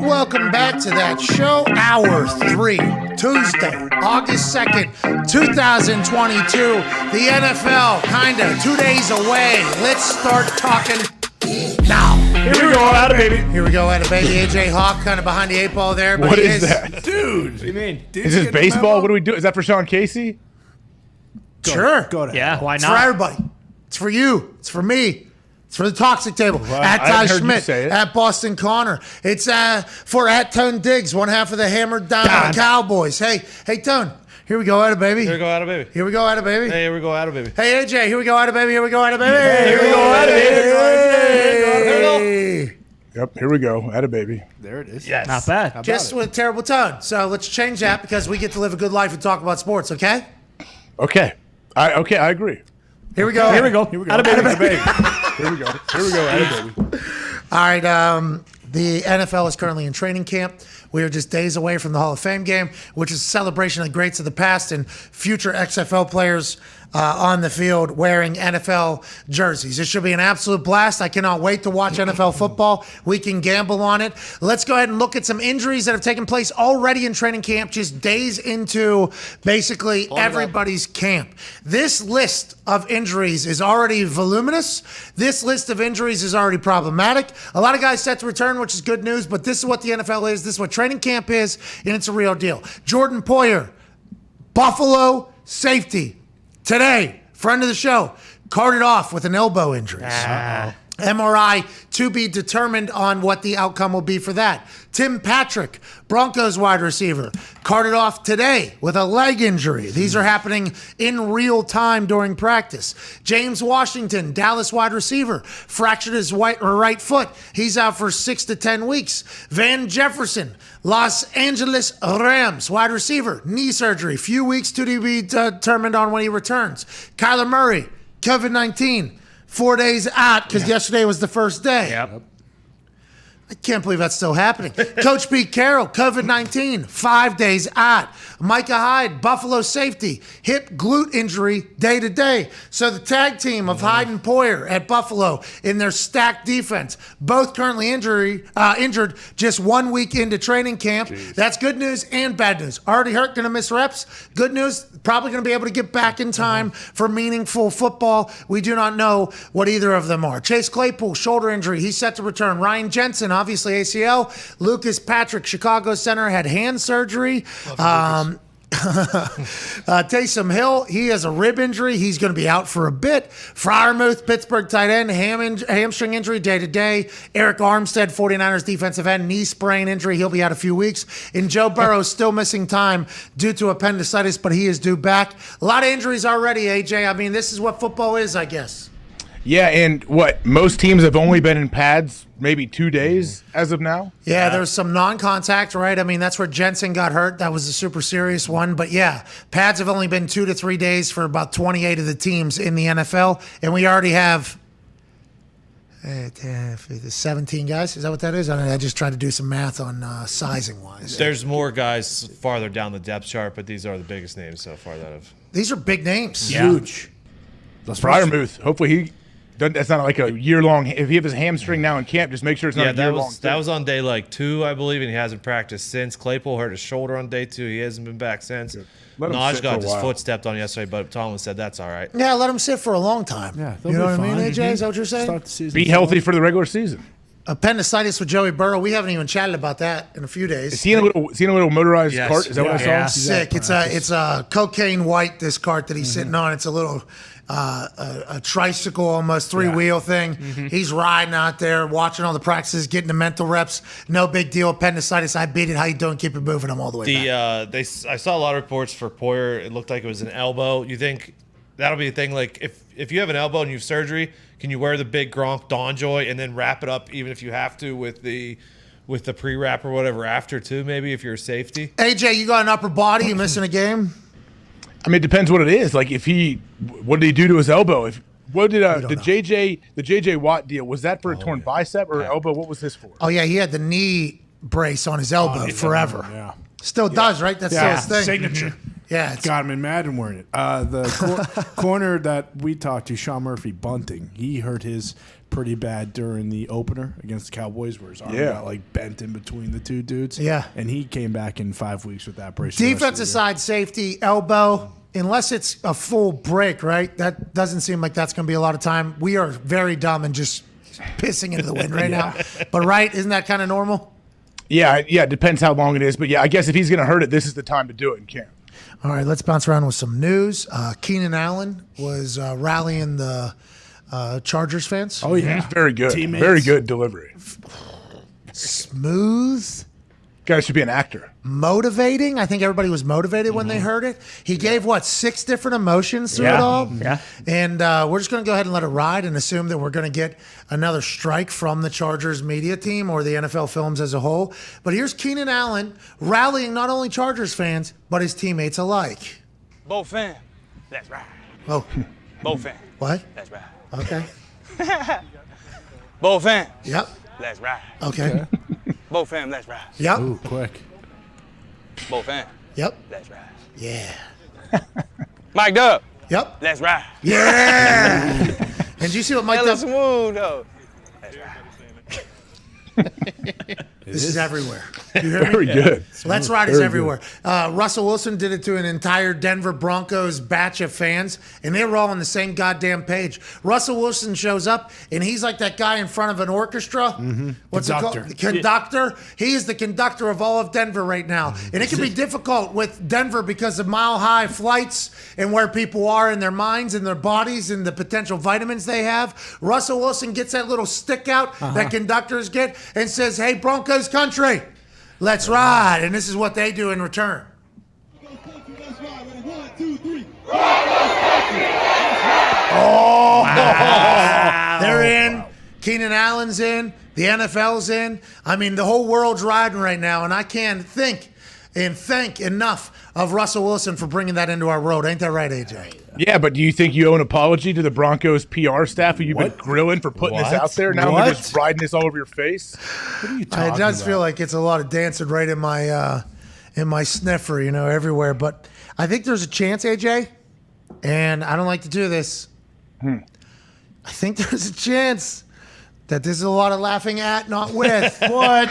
Welcome back to that show. Hour 3, Tuesday, August 2nd, 2022. The NFL, kind of 2 days away. Let's start talking now. Here we go, Atta baby. Here we go, Atta baby. AJ Hawk kind of behind the 8 ball there. But what is that? Dude. What do you mean? Is this baseball? What do we do? Is that for Sean Casey? Sure. Go to yeah, why It's not? for everybody. It's for you. It's for me. It's for the Toxic Table. Well, at I Ty heard you Schmidt. say it. At Boston Connor. It's for at Tone Diggs, one half of the Hammered Down Cowboys. Hey, Tone. Here we go, Atta baby. Here we go, Atta baby. Here we go, Atta baby. Hey, here we go, Atta baby. Hey, AJ. Here we go, Atta baby. Here we go, Atta baby. Hey, here we go, Atta baby. Hey. Yep, here we go. Atta baby. There it is. Yes. Not bad. Just with a terrible tone. So let's change that because we get to live a good life and talk about sports, okay? Okay. I agree. Here we go. Here we go. Here we go. Atta baby. Here we go. Here we go. Atta baby. All right, the NFL is currently in training camp. We are just days away from the Hall of Fame game, which is a celebration of the greats of the past and future XFL players on the field wearing NFL jerseys. It should be an absolute blast. I cannot wait to watch NFL football. We can gamble on it. Let's go ahead and look at some injuries that have taken place already in training camp, just days into basically everybody's camp. This list of injuries is already voluminous. This list of injuries is already problematic. A lot of guys set to return, which is good news, but this is what the NFL is. This is what training camp is, and it's a real deal. Jordan Poyer, Buffalo safety. Today, friend of the show, carted off with an elbow injury. MRI to be determined on what the outcome will be for that. Tim Patrick, Broncos wide receiver, carted off today with a leg injury. These are happening in real time during practice. James Washington, Dallas wide receiver, fractured his right foot. He's out for 6 to 10 weeks. Van Jefferson, Los Angeles Rams wide receiver, knee surgery, few weeks to be determined on when he returns. Kyler Murray, COVID-19. 4 days out because yesterday was the first day. Yep. I can't believe that's still happening. Coach Pete Carroll, COVID-19, 5 days out. Micah Hyde, Buffalo safety, hip glute injury day to day. So the tag team of Hyde and Poyer at Buffalo in their stacked defense, both currently injured just 1 week into training camp. Jeez. That's good news and bad news. Already hurt, going to miss reps. Good news, probably going to be able to get back in time for meaningful football. We do not know what either of them are. Chase Claypool, shoulder injury. He's set to return. Ryan Jensen, obviously ACL. Lucas Patrick, Chicago center, had hand surgery. Taysom Hill, he has a rib injury. He's going to be out for a bit. Freiermuth, Pittsburgh tight end, hamstring injury day to day. Eric Armstead, 49ers defensive end, knee sprain injury. He'll be out a few weeks. And Joe Burrow still missing time due to appendicitis, but he is due back. A lot of injuries already, AJ. I mean, this is what football is, I guess. Yeah, and most teams have only been in pads maybe 2 days as of now. Yeah, there's some non-contact, right? I mean, that's where Jensen got hurt. That was a super serious one. But yeah, pads have only been 2 to 3 days for about 28 of the teams in the NFL. And we already have 17 guys. Is that what that is? I just tried to do some math on sizing-wise. There's more guys farther down the depth chart, but these are the biggest names so far that have. These are big names. Yeah. Huge. Freiermuth, hopefully he... That's not like a year-long. If he has his hamstring now in camp, just make sure it's not a year-long. That was on day 2, I believe, and he hasn't practiced since. Claypool hurt his shoulder on day 2. He hasn't been back since. Naj got his foot stepped on yesterday, but Tomlin said that's all right. Yeah, let him sit for a long time. Yeah, you know what I mean, AJ? Is that what you're saying? Be healthy for the regular season. Appendicitis with Joey Burrow. We haven't even chatted about that in a few days. Is he in a little motorized cart? Is that what I saw? Yeah. Sick. It's a cocaine white, this cart that he's sitting on. It's a little a tricycle, almost three-wheel thing. He's riding out there, watching all the practices, getting the mental reps. No big deal. Appendicitis, I beat it. How you doing? Keep it moving. I'm all the way back. I saw a lot of reports for Poyer. It looked like it was an elbow. You think that'll be a thing? Like if you have an elbow and you have surgery, can you wear the big Gronk Dawn Joy and then wrap it up, even if you have to, with the pre-wrap or whatever after too? Maybe if you're a safety. AJ, you got an upper body. You missing a game? I mean, it depends what it is. Like, what did he do to his elbow? The JJ Watt deal, was that for a torn bicep or elbow? What was this for? Oh yeah, he had the knee brace on his elbow forever. Yeah, still does, right? That's still his thing. Signature. Yeah, it's got him in Madden wearing it. The corner that we talked to, Sean Murphy, Bunting, he hurt his pretty bad during the opener against the Cowboys, where his arm got like bent in between the two dudes. Yeah, and he came back in 5 weeks with that brace. Defensive side safety, elbow. Unless it's a full break, right? That doesn't seem like that's going to be a lot of time. We are very dumb and just pissing into the wind right now. But right, isn't that kind of normal? Yeah, it depends how long it is. But yeah, I guess if he's going to hurt it, this is the time to do it in camp. All right, let's bounce around with some news. Keenan Allen was rallying the Chargers fans. Oh, yeah. Very good. Teammates. Very good delivery. Smooth. Guy should be an actor. Motivating. I think everybody was motivated when they heard it. He gave, 6 different emotions through it all? Yeah. And we're just going to go ahead and let it ride and assume that we're going to get another strike from the Chargers media team or the NFL Films as a whole. But here's Keenan Allen rallying not only Chargers fans, but his teammates alike. Both fam. That's right. Oh. Both fam. What? That's right. Okay. Both fam. Yep. That's right. Okay. Both fam, that's right. Yep. Ooh, quick. Both fam. Yep. That's right. Yeah. Mike Dub. Yep. That's right. Yeah. And did you see what Mike Dub? Smooth though. That's right. This is everywhere. You hear Very me? good. Let's Ride is everywhere. Russell Wilson did it to an entire Denver Broncos batch of fans, and they were all on the same goddamn page. Russell Wilson shows up, and he's like that guy in front of an orchestra. What's Conductor. it called? The conductor. He is the conductor of all of Denver right now. And it can be difficult with Denver because of mile-high flights and where people are in their minds and their bodies and the potential vitamins they have. Russell Wilson gets that little stick out that conductors get and says, "Hey, Broncos country, let's ride." And this is what they do in return. Oh, wow. They're in. Keenan Allen's in. The NFL's in. I mean, the whole world's riding right now, and I can't think and thank enough of Russell Wilson for bringing that into our world. Ain't that right, AJ? Yeah, but do you think you owe an apology to the Broncos PR staff who you've been grilling for putting this out there? Now they're just riding this all over your face? What are you It does feel like it's a lot of dancing right in my sniffer, everywhere. But I think there's a chance, AJ, and I don't like to do this. I think there's a chance that this is a lot of laughing at, not with. What?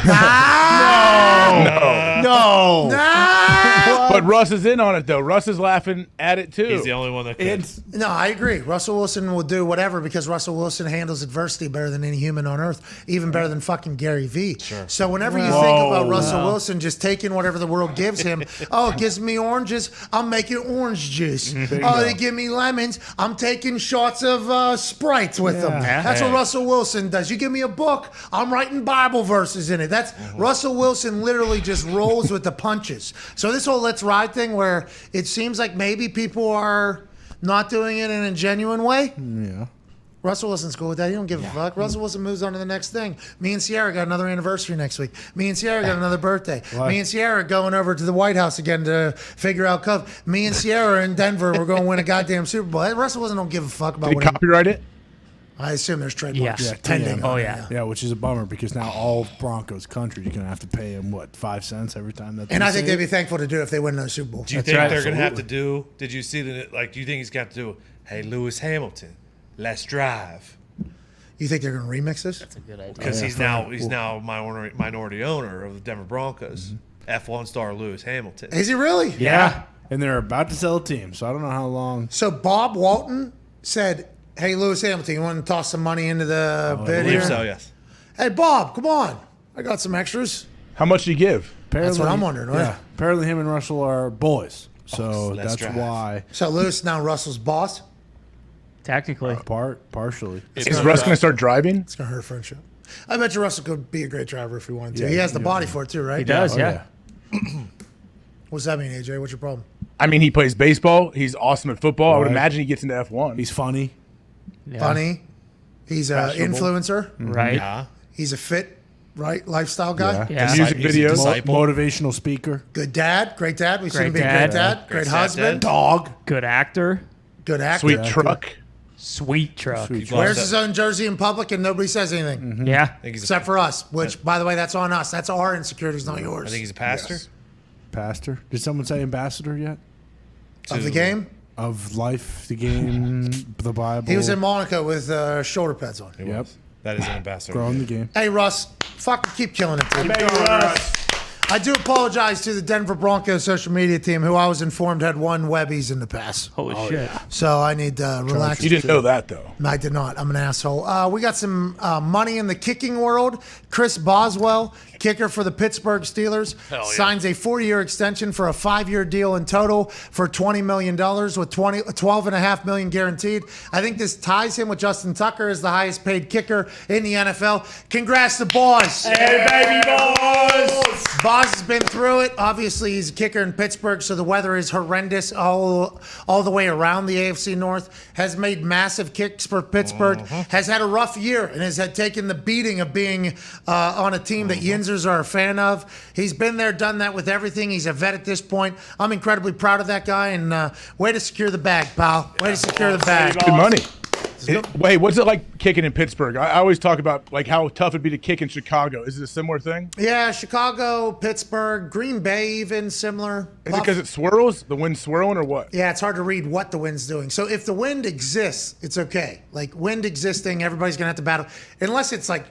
No. But Russ is in on it, though. Russ is laughing at it, too. He's the only one that could. No, I agree. Russell Wilson will do whatever because Russell Wilson handles adversity better than any human on earth, even better than fucking Gary Vee. Sure. So whenever you think about Russell Wilson just taking whatever the world gives him, it gives me oranges, I'm making orange juice. They give me lemons, I'm taking shots of Sprites with them. That's what Russell Wilson does. You give me a book, I'm writing Bible verses in it. That's Russell Wilson literally just rolls with the punches. So this whole let's ride thing where it seems like maybe people are not doing it in a genuine way. Yeah. Russell Wilson's cool with that. He don't give a fuck. Russell Wilson moves on to the next thing. Me and Sierra got another anniversary next week. Me and Sierra got another birthday. What? Me and Sierra going over to the White House again to figure out Cove. Me and Sierra in Denver, we're going to win a goddamn Super Bowl. Russell Wilson don't give a fuck about Did he copyright it? I assume there's trademarks Yeah, pending. Yeah, which is a bummer because now all Broncos country, you're going to have to pay him, 5 cents every time that And I think say they'd be thankful to do it if they win another Super Bowl. Do you think they're going to have to do? Did you see that? Do you think he's got to do? Hey, Lewis Hamilton, let's drive. You think they're going to remix this? That's a good idea. Because he's now minority owner of the Denver Broncos. F1 star Lewis Hamilton. Is he really? Yeah. And they're about to sell a team, so I don't know how long. So Bob Walton said, hey, Lewis Hamilton, you want to toss some money into the bid I believe here? so, yes. Hey, Bob, come on. I got some extras. How much do you give? That's what I'm wondering. Yeah. Apparently him and Russell are boys, so let's that's drive. why. So Lewis now Russell's boss? Technically. Partially. Is Russ going to start driving? It's going to hurt friendship. I bet you Russell could be a great driver if he wanted to. Yeah, he has the body for it too, right? He does, yeah. What's that mean, AJ? What's your problem? I mean, he plays baseball. He's awesome at football. I would Right. imagine he gets into F1. He's funny. Yeah. Funny. He's an Fashionable. influencer. Right. Yeah. He's a fit, right, lifestyle guy. Yeah. Music He's a videos. disciple. Motivational speaker. Good dad. Great dad. We've seen him Great be a great dad. dad. Great Great husband. stepdad. Dog. Good actor. Good actor. Sweet truck. Sweet truck. Sweet Wears Loves his own jersey in public and nobody says anything. Yeah. I think he's Except for us, which, by the way, that's on us. That's our insecurities, not yours. I think he's a pastor. Yes. Pastor. Did someone say ambassador yet? Of the game? Of life, the game, the Bible. He was in Monaco with shoulder pads on. Yep. That is an ambassador. Growing the game. Hey, Russ, fucking keep killing it, dude. I do apologize to the Denver Broncos social media team, who I was informed had won Webbies in the past. Holy shit. So I need to relax. You didn't know that, though. I did not. I'm an asshole. We got some money in the kicking world. Chris Boswell, kicker for the Pittsburgh Steelers, signs a 4-year extension for a 5-year deal in total for $20 million with $12.5 million guaranteed. I think this ties him with Justin Tucker as the highest paid kicker in the NFL. Congrats to Boz. Hey, baby boys! Boz has been through it. Obviously, he's a kicker in Pittsburgh, so the weather is horrendous all the way around the AFC North. Has made massive kicks for Pittsburgh. Has had a rough year and has had taken the beating of being on a team that Yinzers are a fan of. He's been there, done that with everything. He's a vet at this point. I'm incredibly proud of that guy, and way to secure the bag, pal. Way to secure the bag. Good money. Wait, what's it like kicking in Pittsburgh? I always talk about how tough it'd be to kick in Chicago. Is it a similar thing? Yeah, Chicago, Pittsburgh, Green Bay, even similar. Is it because it swirls? The wind's swirling or what? Yeah, it's hard to read what the wind's doing. So if the wind exists, it's okay. Like wind existing, everybody's gonna have to battle. Unless it's like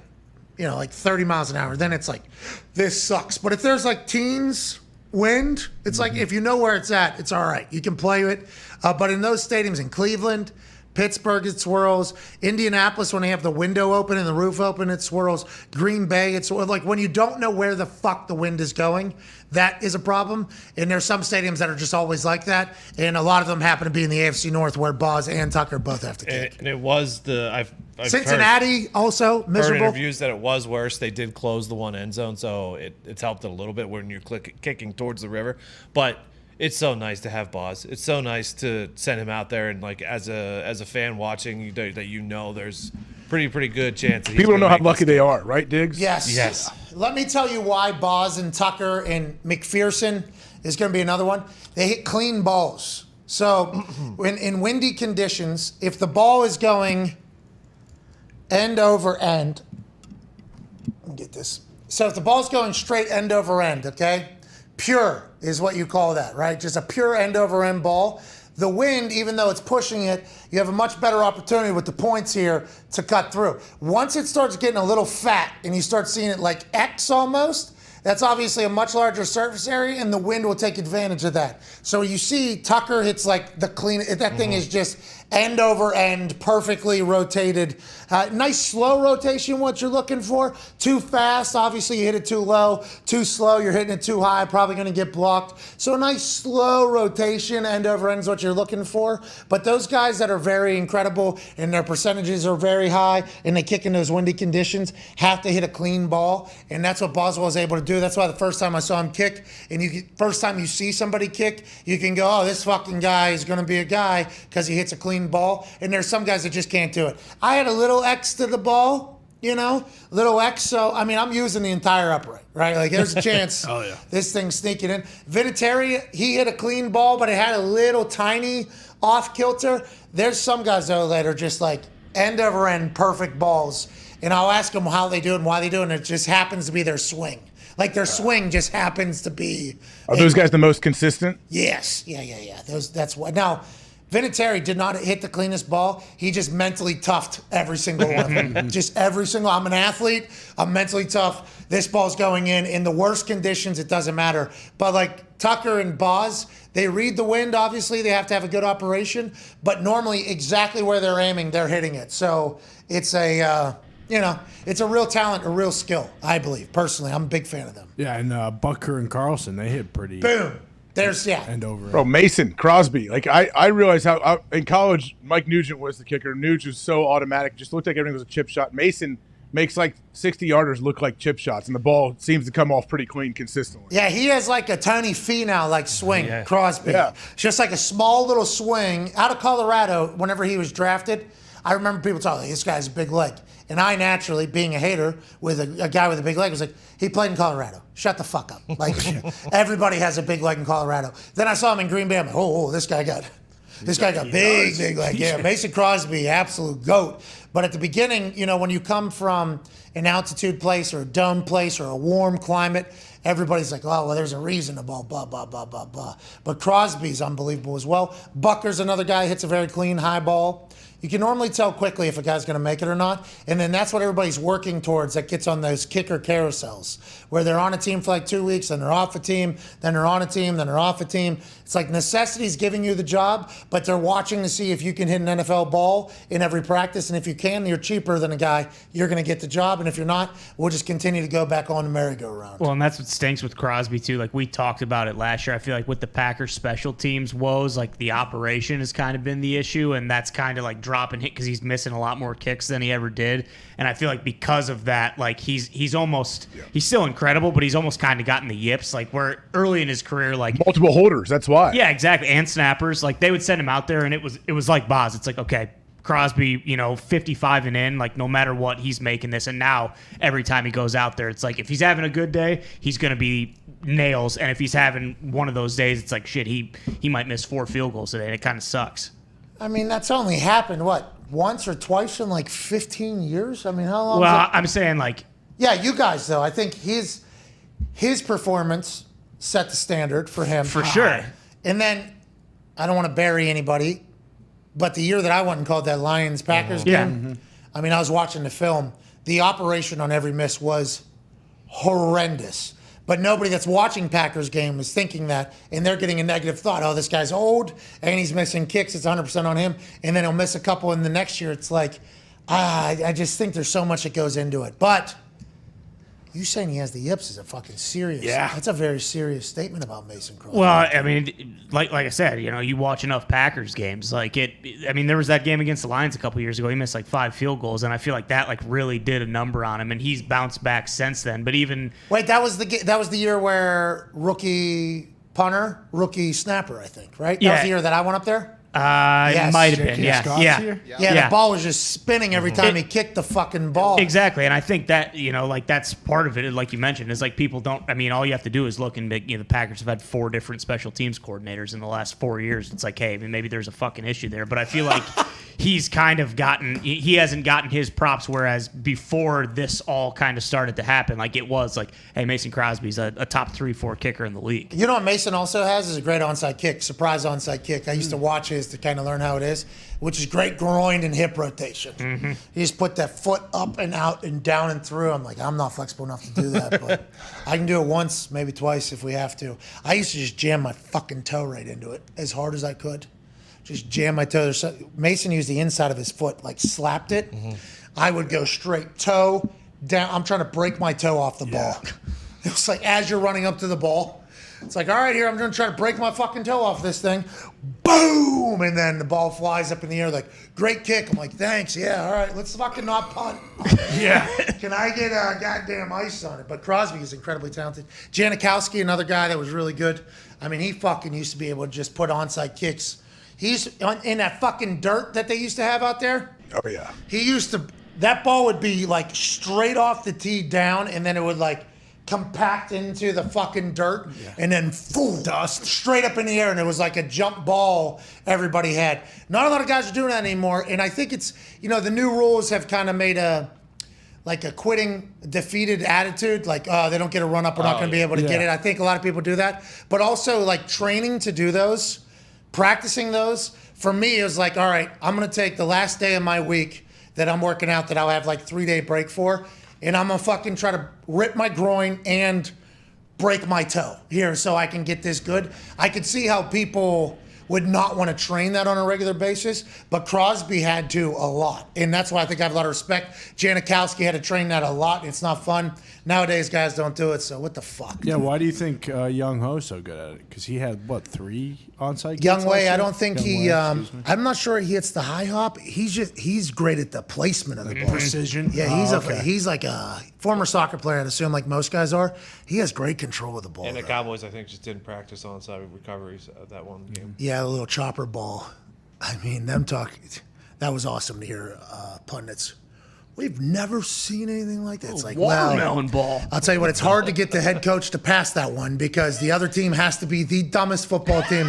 30 miles an hour, then it's like, this sucks. But if there's like teens wind, it's like if you know where it's at, it's all right. You can play it. But in those stadiums in Cleveland, Pittsburgh, it swirls. Indianapolis, when they have the window open and the roof open, it swirls. Green Bay, it's like when you don't know where the fuck the wind is going, that is a problem. And there's some stadiums that are just always like that. And a lot of them happen to be in the AFC North where Boz and Tucker both have to kick. And it was I've Cincinnati also heard miserable. interviews that it was worse. They did close the one end zone, so it's helped it a little bit when you're kicking towards the river. But it's so nice to have Boz. It's so nice to send him out there, and like as a fan watching, that there's pretty good chance. That People don't know how lucky they are, right, Diggs? Yes. Let me tell you why Boz and Tucker and McPherson is going to be another one. They hit clean balls. So in windy conditions, if the ball is going end over end, let me get this. So if the ball's going straight end over end, okay? Pure is what you call that, right? Just a pure end over end ball. The wind, even though it's pushing it, you have a much better opportunity with the points here to cut through. Once it starts getting a little fat and you start seeing it like X almost, that's obviously a much larger surface area, and the wind will take advantage of that. So you see Tucker hits like the clean, that thing is just end over end, perfectly rotated. Nice slow rotation, what you're looking for. Too fast, obviously you hit it too low. Too slow, you're hitting it too high, probably gonna get blocked. So a nice slow rotation, end over end is what you're looking for. But those guys that are very incredible and their percentages are very high and they kick in those windy conditions have to hit a clean ball. And that's what Boswell is able to do. That's why the first time I saw him kick, and first time you see somebody kick, you can go, oh, this fucking guy is gonna be a guy because he hits a clean ball. And there's some guys that just can't do it. I had a little X to the ball, little X. So, I mean, I'm using the entire upright, right? Like, there's a chance this thing's sneaking in. Vinatieri, he hit a clean ball, but it had a little tiny off kilter. There's some guys, though, that are just like end over end, perfect balls. And I'll ask them how they do it and why they do it, and it just happens to be their swing. Like, their swing just happens to be. Are those guys the most consistent? Yes. Yeah. That's what. Now, Vinatieri did not hit the cleanest ball. He just mentally toughed every single one of them. Just every single. I'm an athlete. I'm mentally tough. This ball's going in the worst conditions. It doesn't matter. But like Tucker and Boz, they read the wind. Obviously, they have to have a good operation. But normally, exactly where they're aiming, they're hitting it. So it's a. It's a real talent, a real skill, I believe. Personally, I'm a big fan of them. Yeah, and Bucker and Carlson, they hit pretty. Boom. There's, And over. Bro, Mason, Crosby. Like, I realized how in college, Mike Nugent was the kicker. Nuge was so automatic. Just looked like everything was a chip shot. Mason makes like 60-yarders look like chip shots, and the ball seems to come off pretty clean consistently. Yeah, he has like a Tony Finau like swing, Crosby. Yeah. It's just like a small little swing. Out of Colorado, whenever he was drafted, I remember people talking, this guy's a big leg. And I naturally, being a hater with a guy with a big leg, was like, he played in Colorado. Shut the fuck up. Like, everybody has a big leg in Colorado. Then I saw him in Green Bay. I'm like, this guy got big leg. Yeah, Mason Crosby, absolute GOAT. But at the beginning, when you come from an altitude place or a dome place or a warm climate, everybody's like, oh, well, there's a reason to blah, blah, blah, blah, blah, blah. But Crosby's unbelievable as well. Bucker's another guy, hits a very clean high ball. You can normally tell quickly if a guy's going to make it or not. And then that's what everybody's working towards that gets on those kicker carousels, where they're on a team for like 2 weeks, then they're off a team, then they're on a team, then they're off a team. It's like necessity's giving you the job, but they're watching to see if you can hit an NFL ball in every practice. And if you can, you're cheaper than a guy. You're going to get the job. And if you're not, we'll just continue to go back on the merry-go-round. Well, and that's what stinks with Crosby, too. Like, we talked about it last year. I feel like with the Packers special teams woes, like, the operation has kind of been the issue, and that's kind of like dropping hit because he's missing a lot more kicks than he ever did. And I feel like because of that, like, he's almost he's still incredible, but he's almost kind of gotten the yips. Like, where early in his career, like multiple holders, that's why. Yeah, exactly. And snappers, like, they would send him out there, and it was like Boz. It's like, okay, Crosby, 55 and in, like, no matter what, he's making this. And now every time he goes out there, it's like if he's having a good day, he's going to be nails. And if he's having one of those days, it's like, shit, he might miss 4 field goals today, and it kind of sucks. I mean, that's only happened, once or twice in like 15 years? I mean, how long? Well, I'm saying like. Yeah, you guys, though. I think his performance set the standard for him. For sure. And then, I don't want to bury anybody, but the year that I went and called that Lions-Packers game, I mean, I was watching the film. The operation on every miss was horrendous. But nobody that's watching Packers game is thinking that, and they're getting a negative thought. Oh, this guy's old, and he's missing kicks. It's 100% on him. And then he'll miss a couple in the next year. It's like, I just think there's so much that goes into it. But you saying he has the yips is a fucking serious. Yeah. That's a very serious statement about Mason Crosby. Well, I mean, like I said, you watch enough Packers games. Like there was that game against the Lions a couple years ago. He missed like 5 field goals, and I feel like that like really did a number on him, and he's bounced back since then. But even that was the year where rookie punter, rookie snapper, I think, right? That was the year that I went up there. It might have been, yeah. The ball was just spinning every time he kicked the fucking ball. Exactly, and I think that, like, that's part of it, like you mentioned, is like people don't, all you have to do is look and the Packers have had 4 different special teams coordinators in the last 4 years. It's like, hey, maybe there's a fucking issue there, but I feel like he's kind of he hasn't gotten his props, whereas before this all kind of started to happen, like it was like, hey, Mason Crosby's a top 3-4 kicker in the league. You know what Mason also has is a great onside kick, surprise onside kick. I used to watch his to kind of learn how it is, which is great groin and hip rotation. He just put that foot up and out and down and through. I'm like, I'm not flexible enough to do that, but I can do it once, maybe twice if we have to. I used to just jam my fucking toe right into it as hard as I could. Just jam my toe. Mason used the inside of his foot, like slapped it. I would go straight toe down. I'm trying to break my toe off the ball. It was like as you're running up to the ball, it's like, all right, here, I'm going to try to break my fucking toe off this thing. Boom! And then the ball flies up in the air like, great kick. I'm like, thanks. Yeah, all right, let's fucking not punt. Can I get goddamn ice on it? But Crosby is incredibly talented. Janikowski, another guy that was really good. He fucking used to be able to just put onside kicks. He's in that fucking dirt that they used to have out there. Oh, yeah. He used to, that ball would be like straight off the tee down, and then it would like compact into the fucking dirt, and then full dust straight up in the air, and it was like a jump ball everybody had. Not a lot of guys are doing that anymore, and I think it's, the new rules have kind of made a quitting, defeated attitude, like, they don't get a run up, we're not going to be able to get it. I think a lot of people do that, but also like training to do those, practicing those, for me, it was like, all right, I'm going to take the last day of my week that I'm working out that I'll have like 3-day break for, and I'm going to fucking try to rip my groin and break my toe here so I can get this good. I could see how people would not want to train that on a regular basis, but Crosby had to a lot. And that's why I think I have a lot of respect. Janikowski had to train that a lot. It's not fun. Nowadays, guys don't do it, so what the fuck? Yeah, why do you think Young Ho's so good at it? Because he had, 3 onside kicks? Young Wei, I don't think I'm not sure he hits the high hop. He's great at the placement of the ball. Precision? Yeah, he's like a former soccer player, I'd assume, like most guys are. He has great control of the ball. And the Cowboys, I think, just didn't practice onside recoveries that one game. Yeah, a little chopper ball. Them talking. That was awesome to hear pundits. We've never seen anything like that. It's like, watermelon ball. I'll tell you what, it's hard to get the head coach to pass that one because the other team has to be the dumbest football team.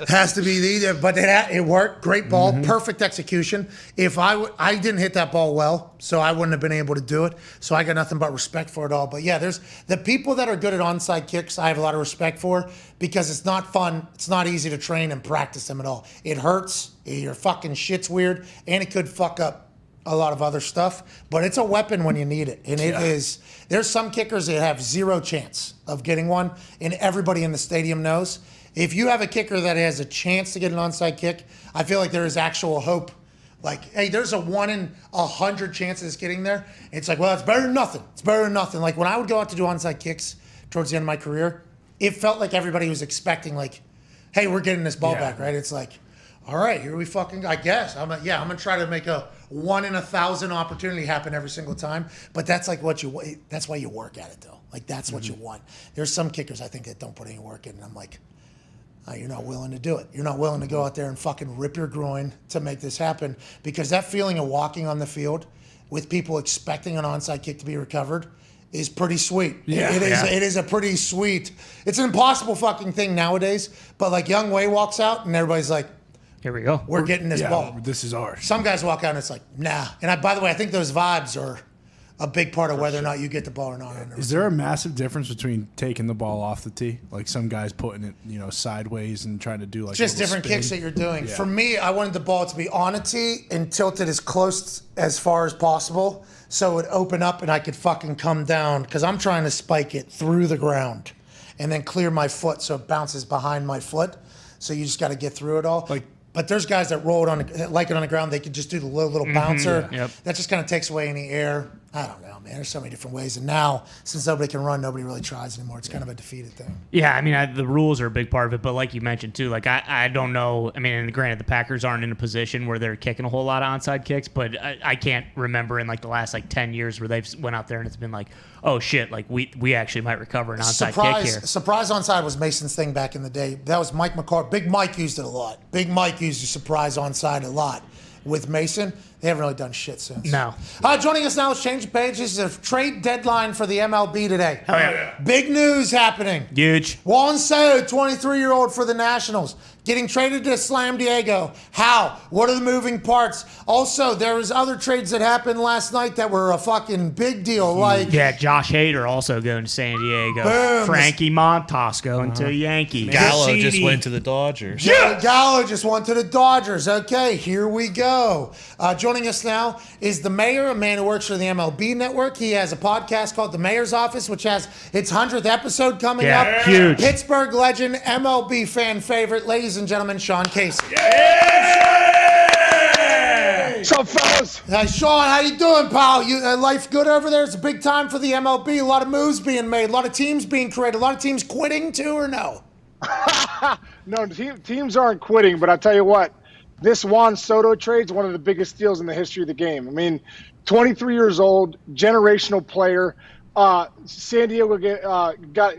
Has to be but it worked. Great ball, perfect execution. If I didn't hit that ball well, so I wouldn't have been able to do it. So I got nothing but respect for it all. But yeah, there's the people that are good at onside kicks, I have a lot of respect for because it's not fun. It's not easy to train and practice them at all. It hurts. Your fucking shit's weird, and it could fuck up a lot of other stuff, but it's a weapon when you need it. And it is, there's some kickers that have zero chance of getting one, and everybody in the stadium knows. If you have a kicker that has a chance to get an onside kick, I feel like there is actual hope. Like, hey, there's a 1 in 100 chance of this getting there. It's like, well, it's better than nothing. It's better than nothing. Like, when I would go out to do onside kicks towards the end of my career, it felt like everybody was expecting, like, hey, we're getting this ball back, right? It's like, all right, here we fucking, I guess. I'm going to try to make a 1 in 1,000 opportunity happen every single time. But that's like that's why you work at it, though. Like, that's what you want. There's some kickers, I think, that don't put any work in. And I'm like, oh, you're not willing to do it. You're not willing to go out there and fucking rip your groin to make this happen. Because that feeling of walking on the field with people expecting an onside kick to be recovered is pretty sweet. It is a pretty sweet, it's an impossible fucking thing nowadays. But like Young Wei walks out and everybody's like, here we go. We're getting this ball. This is ours. Some guys walk out and it's like, nah. And by the way, I think those vibes are a big part of whether or not you get the ball or not. Is there a massive difference between taking the ball off the tee? Like some guys putting it, sideways and trying to do like just different spin. Kicks that you're doing. Yeah. For me, I wanted the ball to be on a tee and tilted as close as far as possible so it would open up and I could fucking come down because I'm trying to spike it through the ground and then clear my foot so it bounces behind my foot. So you just got to get through it all. But there's guys that roll it on the ground. They could just do the little bouncer. Yep. That just kind of takes away any air. I don't know, man. There's so many different ways. And now, since nobody can run, nobody really tries anymore. It's kind of a defeated thing. Yeah, I mean, the rules are a big part of it, but like you mentioned too, like I don't know. I mean, and granted, the Packers aren't in a position where they're kicking a whole lot of onside kicks, but I can't remember in like the last like 10 years where they've went out there and it's been like, oh shit, like we actually might recover an onside kick here. Surprise onside was Mason's thing back in the day. That was Mike McCarthy. Big Mike used it a lot. Big Mike used the surprise onside a lot. With Mason, they haven't really done shit since. No. Joining us now is Change of Pages. There's a trade deadline for the MLB today. Oh, yeah. Big news happening. Huge. Juan Soto, 23-year-old for the Nationals, getting traded to Slam Diego. How? What are the moving parts? Also, there was other trades that happened last night that were a fucking big deal. Like Josh Hader also going to San Diego. Boom. Frankie Montas going to Yankees. Gallo just went to the Dodgers. Yeah, Gallo just went to the Dodgers. Okay, here we go. Joining us now is the mayor, a man who works for the MLB Network. He has a podcast called The Mayor's Office, which has its 100th episode coming up. Huge. Pittsburgh legend, MLB fan favorite, ladies and gentlemen, Sean Casey. What's up, fellas? Sean, how you doing, pal? Life good over there? It's a big time for the MLB. A lot of moves being made, a lot of teams being created, a lot of teams quitting too, or no? No, teams aren't quitting, but I'll tell you what, this Juan Soto trade is one of the biggest deals in the history of the game. I mean, 23 years old, generational player. San Diego got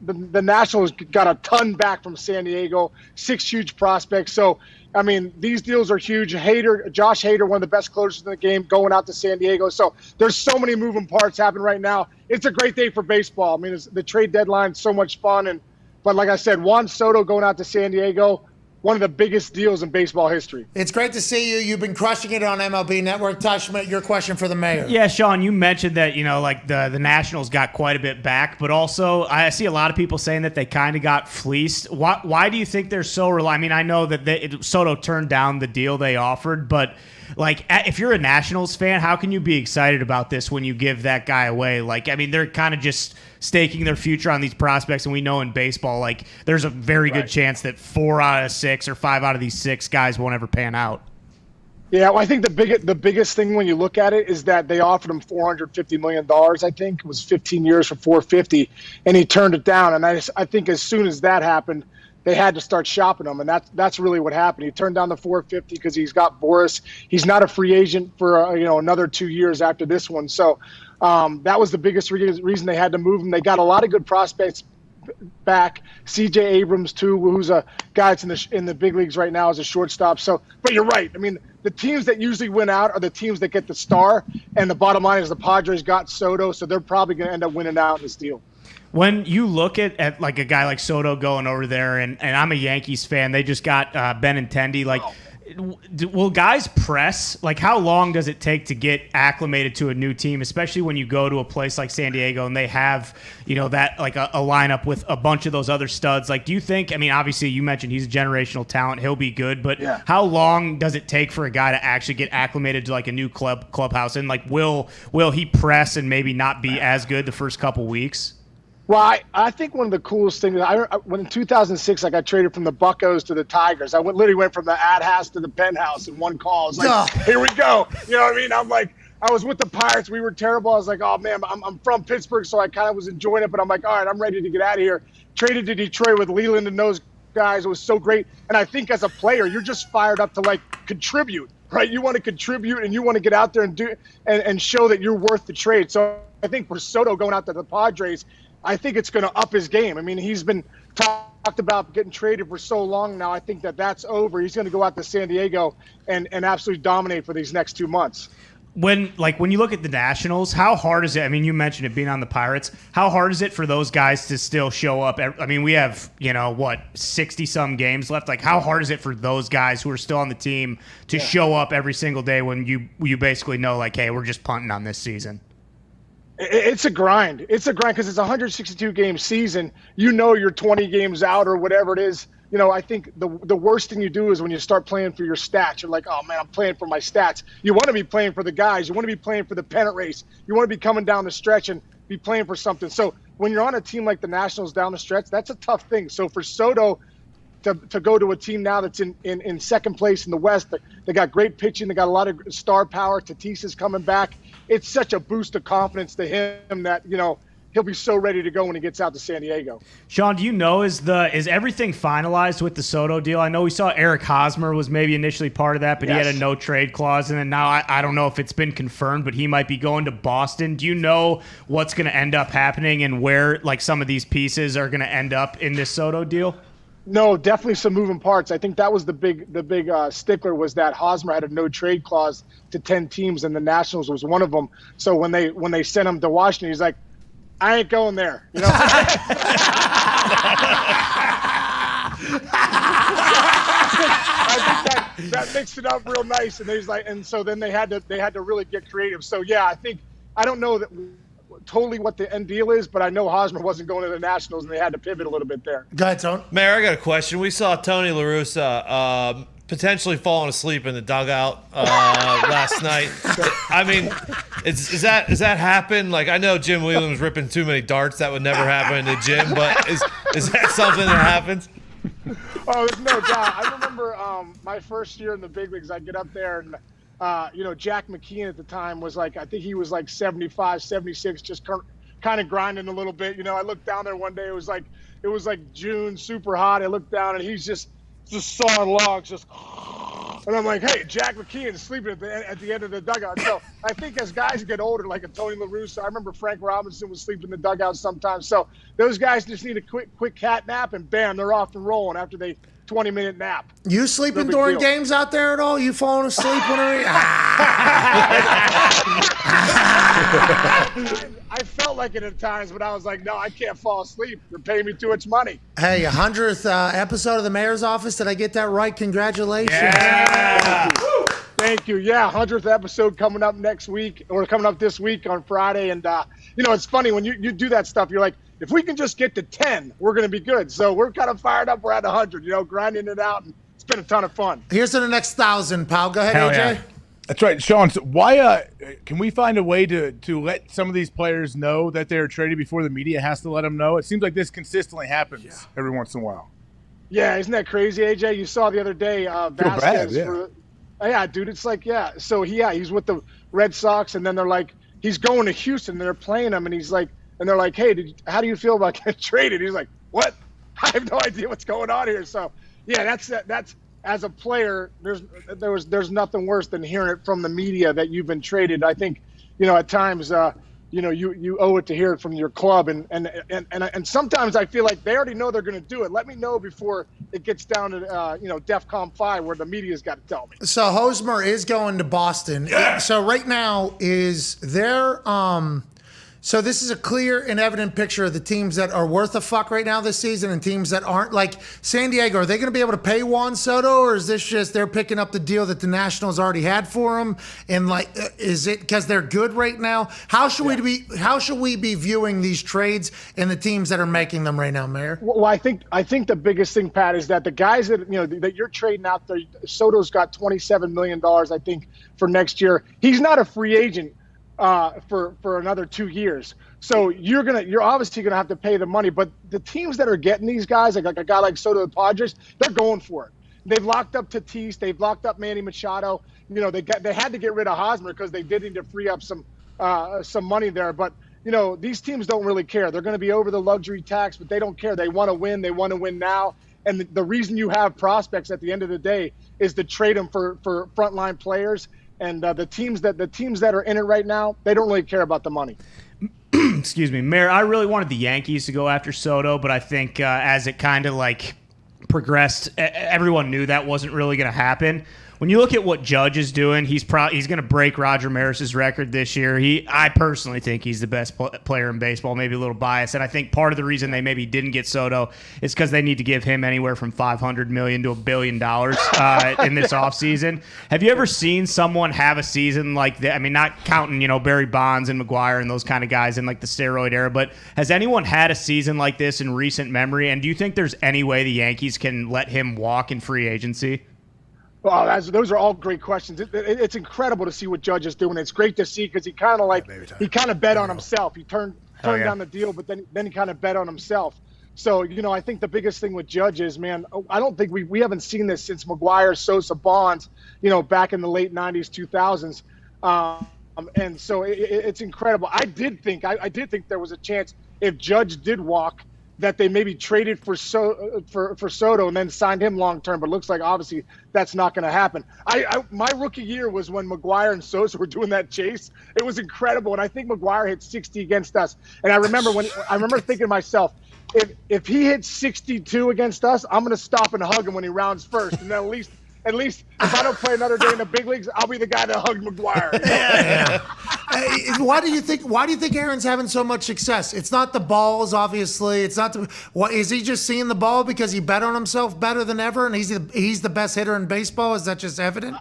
the Nationals got a ton back from San Diego, 6 huge prospects. So, I mean, these deals are huge. Josh Hader, one of the best closers in the game, going out to San Diego. So there's so many moving parts happening right now. It's a great day for baseball. I mean, the trade deadline is so much fun. But like I said, Juan Soto going out to San Diego, one of the biggest deals in baseball history. It's great to see you. You've been crushing it on MLB Network. Tosh, your question for the mayor. Yeah, Sean, you mentioned that, like the Nationals got quite a bit back, but also I see a lot of people saying that they kind of got fleeced. Why do you think they're so reliant? I mean, I know that Soto turned down the deal they offered, but like, if you're a Nationals fan, how can you be excited about this when you give that guy away? Like, I mean, they're kind of just staking their future on these prospects, and we know in baseball, like, there's a very good chance that 4 out of 6 or 5 out of these 6 guys won't ever pan out. Yeah, well, I think the biggest thing when you look at it is that they offered him $450 million. I think it was 15 years for $450, and he turned it down. And I think as soon as that happened, they had to start shopping him, and that's really what happened. He turned down the $450 because he's got Boris. He's not a free agent for another 2 years after this one. So that was the biggest reason they had to move him. They got a lot of good prospects back. C.J. Abrams too, who's a guy that's in the big leagues right now as a shortstop. So, but you're right. I mean, the teams that usually win out are the teams that get the star, and the bottom line is the Padres got Soto, so they're probably going to end up winning out in this deal. When you look at like a guy like Soto going over there, and I'm a Yankees fan, they just got Benintendi. Like, will guys press? Like, how long does it take to get acclimated to a new team, especially when you go to a place like San Diego and they have, that like a lineup with a bunch of those other studs? Like, do you think? I mean, obviously you mentioned he's a generational talent; he'll be good. But how long does it take for a guy to actually get acclimated to like a new clubhouse? And like, will he press and maybe not be as good the first couple weeks? Well, I think one of the coolest things, when in 2006 I got traded from the Buccos to the Tigers, I literally went from the ad house to the penthouse in one call. I was like, here we go. You know what I mean? I'm like, I was with the Pirates. We were terrible. I was like, oh, man, I'm from Pittsburgh, so I kind of was enjoying it. But I'm like, all right, I'm ready to get out of here. Traded to Detroit with Leland and those guys. It was so great. And I think as a player, you're just fired up to, like, contribute, right? You want to contribute and you want to get out there and do and show that you're worth the trade. So I think for Soto going out to the Padres, I think it's going to up his game. I mean, he's been talked about getting traded for so long now. I think that's over. He's going to go out to San Diego and absolutely dominate for these next 2 months. When you look at the Nationals, how hard is it? I mean, you mentioned it being on the Pirates. How hard is it for those guys to still show up? I mean, we have, 60-some games left. Like, how hard is it for those guys who are still on the team to show up every single day when you basically know, like, hey, we're just punting on this season? It's a grind. It's a grind because it's a 162-game season. You're 20 games out or whatever it is. I think the worst thing you do is when you start playing for your stats. You're like, oh, man, I'm playing for my stats. You want to be playing for the guys. You want to be playing for the pennant race. You want to be coming down the stretch and be playing for something. So when you're on a team like the Nationals down the stretch, that's a tough thing. So for Soto to go to a team now that's in second place in the West, they got great pitching. They got a lot of star power. Tatis is coming back. it's such a boost of confidence to him that, he'll be so ready to go when he gets out to San Diego. Sean, do you know, is everything finalized with the Soto deal? I know we saw Eric Hosmer was maybe initially part of that, but he had a no trade clause, and then now I don't know if it's been confirmed, but he might be going to Boston. Do you know what's going to end up happening and where like some of these pieces are going to end up in this Soto deal? No, definitely some moving parts. I think that was the big stickler was that Hosmer had a no trade clause to 10 teams, and the Nationals was one of them. So when they sent him to Washington, he's like, I ain't going there. I think that mixed it up real nice, and he's like, and so then they had to really get creative. So yeah, I don't know that totally what the end deal is, but I know Hosmer wasn't going to the Nationals, and they had to pivot a little bit there. Go ahead, Tony. Mayor, I got a question. We saw Tony La Russa potentially falling asleep in the dugout last night. I mean, is that happen? Like, I know Jim Wheelan was ripping too many darts. That would never happen in the gym, but is that something that happens? Oh, there's no doubt. I remember my first year in the big leagues, I'd get up there and Jack McKeon at the time was like, I think he was like 75, 76, just kind of grinding a little bit. I looked down there one day. It was like June, super hot. I looked down and he's just sawing logs, and I'm like, hey, Jack McKeon is sleeping at the end of the dugout. So I think as guys get older, like a Tony La Russa, I remember Frank Robinson was sleeping in the dugout sometimes. So those guys just need a quick cat nap, and bam, they're off and rolling after they 20-minute nap. You sleeping during games out there at all? You falling asleep whenever? I felt like it at times, but I was like, no, I can't fall asleep. They're paying me too much money. Hey, 100th episode of the Mayor's Office. Did I get that right? Congratulations. Yeah. Thank you. Yeah, 100th episode coming up next week, or coming up this week on Friday. And, it's funny when you do that stuff, you're like, if we can just get to 10, we're going to be good. So we're kind of fired up. We're at 100, grinding it out. And it's been a ton of fun. Here's to the next 1,000, pal. Go ahead, Hell AJ. yeah. That's right, Sean. So why can we find a way to let some of these players know that they're traded before the media has to let them know? It seems like this consistently happens every once in a while. Yeah, isn't that crazy, AJ? You saw the other day Vasquez. Bad, yeah. Yeah, dude, it's like, yeah. So he's with the Red Sox, and then they're like, he's going to Houston. They're playing him, and he's like, and they're like, hey, how do you feel about getting traded? He's like, what? I have no idea what's going on here. So yeah, that's. As a player, there's nothing worse than hearing it from the media that you've been traded. I think, at times, you owe it to hear it from your club, and sometimes I feel like they already know they're going to do it. Let me know before it gets down to DEFCON 5 where the media's got to tell me. So Hosmer is going to Boston. Yeah. So right now is there So this is a clear and evident picture of the teams that are worth a fuck right now this season and teams that aren't. Like San Diego, are they going to be able to pay Juan Soto, or is this just they're picking up the deal that the Nationals already had for him? And like, is it because they're good right now? How should we be viewing these trades and the teams that are making them right now, Mayor? Well, I think the biggest thing, Pat, is that the guys that that you're trading out there, Soto's got $27 million, I think, for next year. He's not a free agent for another 2 years. So you're obviously gonna have to pay the money. But the teams that are getting these guys, like a guy like Soto, the Padres, they're going for it. They've locked up Tatis, they've locked up Manny Machado. They had to get rid of Hosmer because they did need to free up some money there. But these teams don't really care. They're going to be over the luxury tax, but they don't care. They want to win. They want to win now. And the reason you have prospects at the end of the day is to trade them for frontline players. And the teams that are in it right now, they don't really care about the money. Excuse me, Mayor. I really wanted the Yankees to go after Soto, but I think as it kind of like progressed, everyone knew that wasn't really going to happen. When you look at what Judge is doing, he's going to break Roger Maris's record this year. I personally think he's the best player in baseball, maybe a little biased. And I think part of the reason they maybe didn't get Soto is because they need to give him anywhere from $500 million to $1 billion in this offseason. Have you ever seen someone have a season like that? I mean, not counting, Barry Bonds and McGuire and those kind of guys in like the steroid era, but has anyone had a season like this in recent memory? And do you think there's any way the Yankees can let him walk in free agency? Well, those are all great questions. It's incredible to see what Judge is doing. It's great to see because he kind of bet on himself. He turned down the deal, but then he kind of bet on himself. So, I think the biggest thing with Judge is, man, I don't think we haven't seen this since McGuire, Sosa, Bonds, back in the late 90s, 2000s. And so it's incredible. I did think there was a chance if Judge did walk that they maybe traded for Soto and then signed him long term. But it looks like obviously that's not going to happen. My rookie year was when McGuire and Sosa were doing that chase. It was incredible, and I think McGuire hit 60 against us. And I remember thinking to myself, if he hits 62 against us, I'm going to stop and hug him when he rounds first, and then at least if I don't play another day in the big leagues, I'll be the guy that hugged McGuire. Why do you think Aaron's having so much success? It's not the balls, obviously. It's not what is he just seeing the ball because he bet on himself better than ever, and he's the best hitter in baseball? Is that just evident?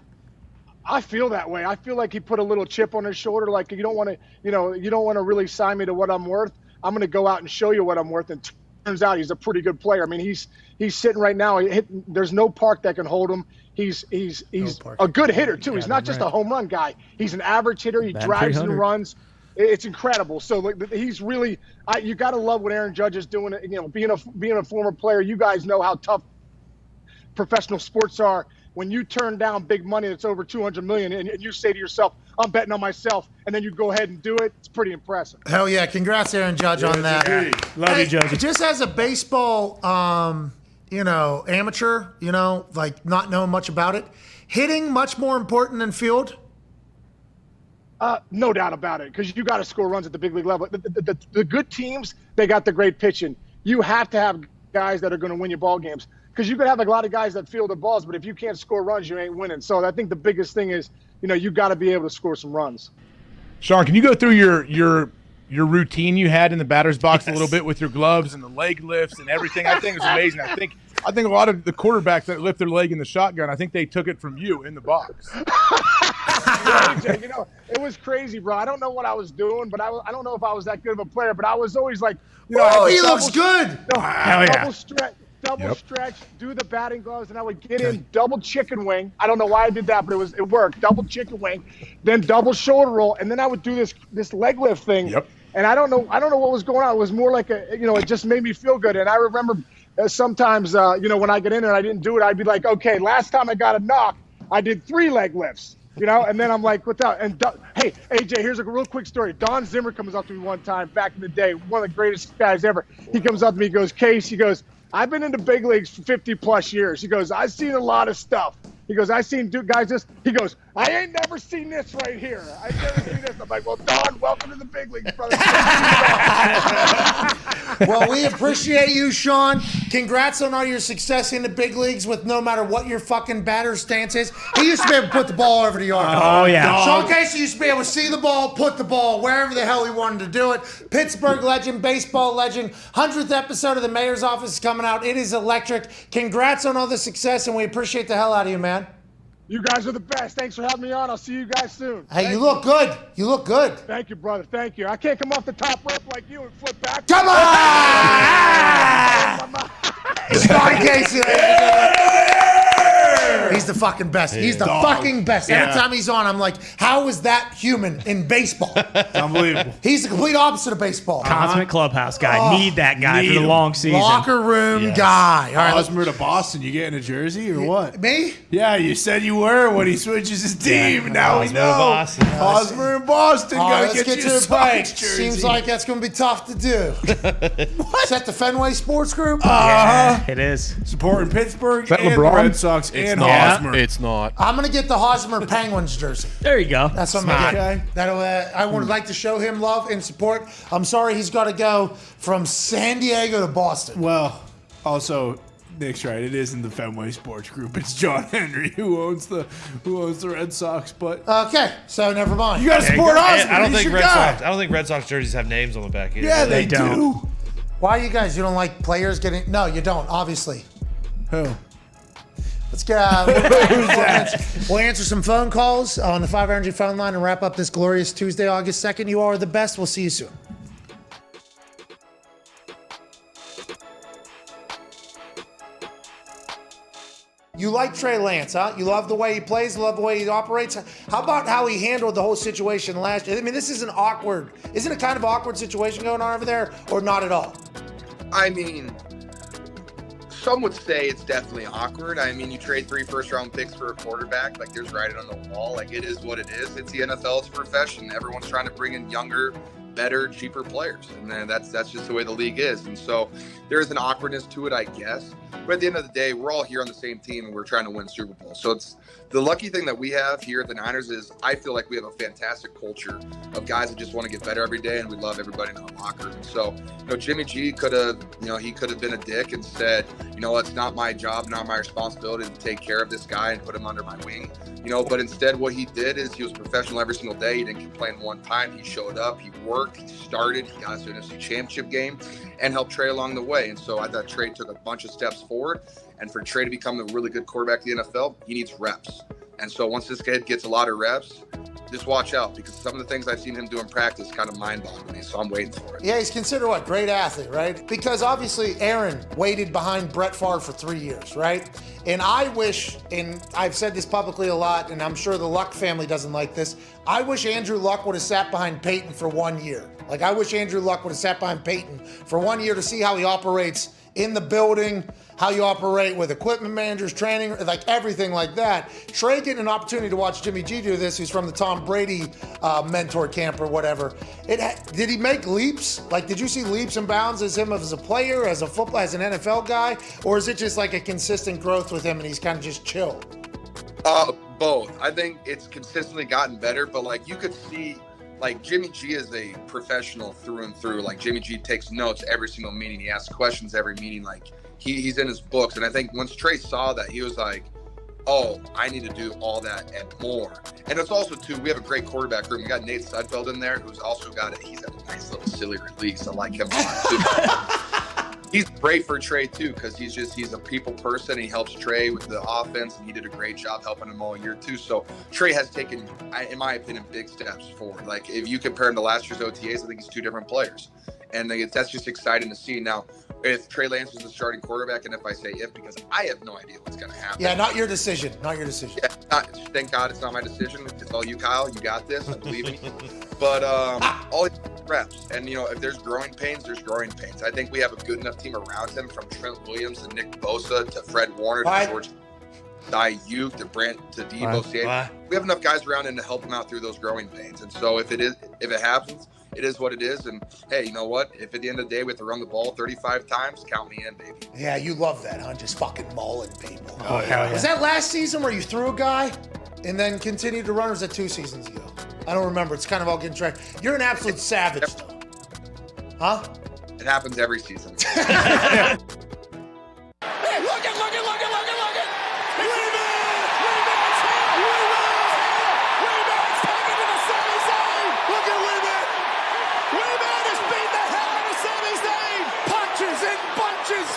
I feel that way. I feel like he put a little chip on his shoulder, like you don't want to really sign me to what I'm worth. I'm going to go out and show you what I'm worth. And turns out he's a pretty good player. I mean, he's sitting right now. There's no park that can hold him. He's a good hitter too. He's not just a home run guy. He's an average hitter. He drives and runs. It's incredible. So he's really. You got to love what Aaron Judge is doing. You know, being a former player, you guys know how tough professional sports are. When you turn down big money that's over $200 million, and you say to yourself, "I'm betting on myself," and then you go ahead and do it, it's pretty impressive. Hell yeah! Congrats, Aaron Judge, on that. Love you, Judge. Just as a baseball, amateur, like not knowing much about it, hitting much more important than field. No doubt about it, because you got to score runs at the big league level. The good teams, they got the great pitching. You have to have guys that are going to win you ball games, because you could have a lot of guys that field the balls, but if you can't score runs, you ain't winning. So I think the biggest thing is, you got to be able to score some runs. Sean, can you go through your routine you had in the batter's box a little bit with your gloves and the leg lifts and everything? I think it was amazing. I think a lot of the quarterbacks that lift their leg in the shotgun, I think they took it from you in the box. AJ, it was crazy, bro. I don't know what I was doing, but I don't know if I was that good of a player, but I was always like, oh, he looks good. Double stretch, do the batting gloves, and I would get in double chicken wing. I don't know why I did that, but it worked. Double chicken wing, then double shoulder roll, and then I would do this leg lift thing. Yep. And I don't know what was going on. It was more like it just made me feel good. And I remember sometimes, when I get in there and I didn't do it, I'd be like, okay, last time I got a knock, I did 3 leg lifts. And then I'm like, what's up? And hey, AJ, here's a real quick story. Dahn Zimmer comes up to me one time back in the day, one of the greatest guys ever. He comes up to me, he goes, Case, he goes, I've been in the big leagues for 50 plus years. He goes, I've seen a lot of stuff. He goes, I've seen guys this. He goes, I ain't never seen this right here. I've never seen this. I'm like, well, Dahn, welcome to the big leagues, brother. Well, we appreciate you, Sean. Congrats on all your success in the big leagues with no matter what your fucking batter stance is. He used to be able to put the ball over the yard. Oh, yeah. Sean Casey used to be able to see the ball, put the ball wherever the hell he wanted to do it. Pittsburgh legend, baseball legend. 100th episode of The Mayor's Office is coming out. It is electric. Congrats on all the success, and we appreciate the hell out of you, man. You guys are the best. Thanks for having me on. I'll see you guys soon. Hey, you look good. You look good. Thank you, brother. Thank you. I can't come off the top rope like you and flip back. Come on! Sean Casey. He's the fucking best. He's the fucking best. Yeah. Every time he's on, I'm like, how is that human in baseball? Unbelievable. He's the complete opposite of baseball. Consummate clubhouse guy. Need that guy for the long season. Locker room guy. All right, Hosmer to Boston. You getting a jersey or what? Me? Yeah, you said you were when he switches his team. Now we know. Boston. Hosmer in Boston. Gotta let's get get you to a the break. Sox jersey. Seems like that's going to be tough to do. Is that the Fenway Sports Group? Yeah, it is. Supporting Pittsburgh that and the LeBron? Red Sox and Hosmer. It's not. I'm going to get the Hosmer Penguins jersey. There you go. That's what I'm going to get. That'll, I would like to show him love and support. I'm sorry he's got to go from San Diego to Boston. Well, also, Nick's right. It isn't the Fenway Sports Group. It's John Henry who owns the Red Sox. But okay, so never mind. You got to support Hosmer. I don't He's think your Red guy. Sox. I don't think Red Sox jerseys have names on the back either. Yeah, they do. Why you guys? You don't like players getting? No, you don't. Obviously. Who? Let's get. We'll answer some phone calls on the 5 Energy phone line and wrap up this glorious Tuesday, August 2nd. You are the best. We'll see you soon. You like Trey Lance, huh? You love the way he plays, you love the way he operates. How about how he handled the whole situation last year? I mean, this is an awkward, isn't it kind of awkward situation going on over there, or not at all? I mean, some would say it's definitely awkward. I mean, you trade 3 first-round picks for a quarterback. Like, there's writing on the wall. Like, it is what it is. It's the NFL. It's a profession. Everyone's trying to bring in younger, better, cheaper players. And then that's just the way the league is. And so there is an awkwardness to it, I guess. But at the end of the day, we're all here on the same team, and we're trying to win Super Bowl. So it's the lucky thing that we have here at the Niners is I feel like we have a fantastic culture of guys that just want to get better every day, and we love everybody in our locker room. So, Jimmy G could have, he could have been a dick and said, it's not my job, not my responsibility to take care of this guy and put him under my wing. But instead what he did is he was professional every single day. He didn't complain one time. He showed up, he worked, he started, he got us to an NFC Championship game and helped Trey along the way. And so I thought Trey took a bunch of steps forward. And for Trey to become a really good quarterback in the NFL, he needs reps. And so once this kid gets a lot of reps, just watch out, because some of the things I've seen him do in practice kind of mind-boggling me, so I'm waiting for it. Yeah, he's considered what? Great athlete, right? Because obviously Aaron waited behind Brett Favre for 3 years, right? And I wish, and I've said this publicly a lot, and I'm sure the Luck family doesn't like this, I wish Andrew Luck would have sat behind Peyton for 1 year. Like, I wish Andrew Luck would have sat behind Peyton for 1 year to see how he operates in the building, how you operate with equipment managers, training, like everything like that. Trey getting an opportunity to watch Jimmy G do this, who's from the Tom Brady mentor camp or whatever. Did he make leaps? Like, did you see leaps and bounds as him as a player, as a football, as an NFL guy? Or is it just like a consistent growth with him and he's kind of just chill? Both. I think it's consistently gotten better, but like you could see, like Jimmy G is a professional through and through. Like Jimmy G takes notes every single meeting. He asks questions every meeting. Like he's in his books. And I think once Trey saw that, he was like, oh, I need to do all that and more. And it's also, too, we have a great quarterback room. We got Nate Sudfeld in there, who's also he's got a nice little silly release. I like him a lot, too. He's great for Trey, too, because he's a people person. He helps Trey with the offense, and he did a great job helping him all year, too. So Trey has taken, in my opinion, big steps forward. Like, if you compare him to last year's OTAs, I think he's 2 different players. And that's just exciting to see. Now, if Trey Lance is the starting quarterback, and if I say if, because I have no idea what's going to happen. Yeah, not your decision. Not your decision. Yeah, thank God it's not my decision. It's all you, Kyle. You got this. I believe in you. But all reps. And, if there's growing pains, there's growing pains. I think we have a good enough team around him, from Trent Williams and Nick Bosa to Fred Warner to George Ayuk to Brent to Debo Samuel. We have enough guys around him to help him out through those growing pains. And so if it happens, it is what it is. And hey, you know what? If at the end of the day we have to run the ball 35 times, count me in, baby. Yeah, you love that, huh? Just fucking mauling people. Oh, hell yeah. Was that last season where you threw a guy and then continued to run, or was that 2 seasons ago? I don't remember. It's kind of all getting tracked. You're an absolute savage, though. Huh? It happens every season. Hey, look it!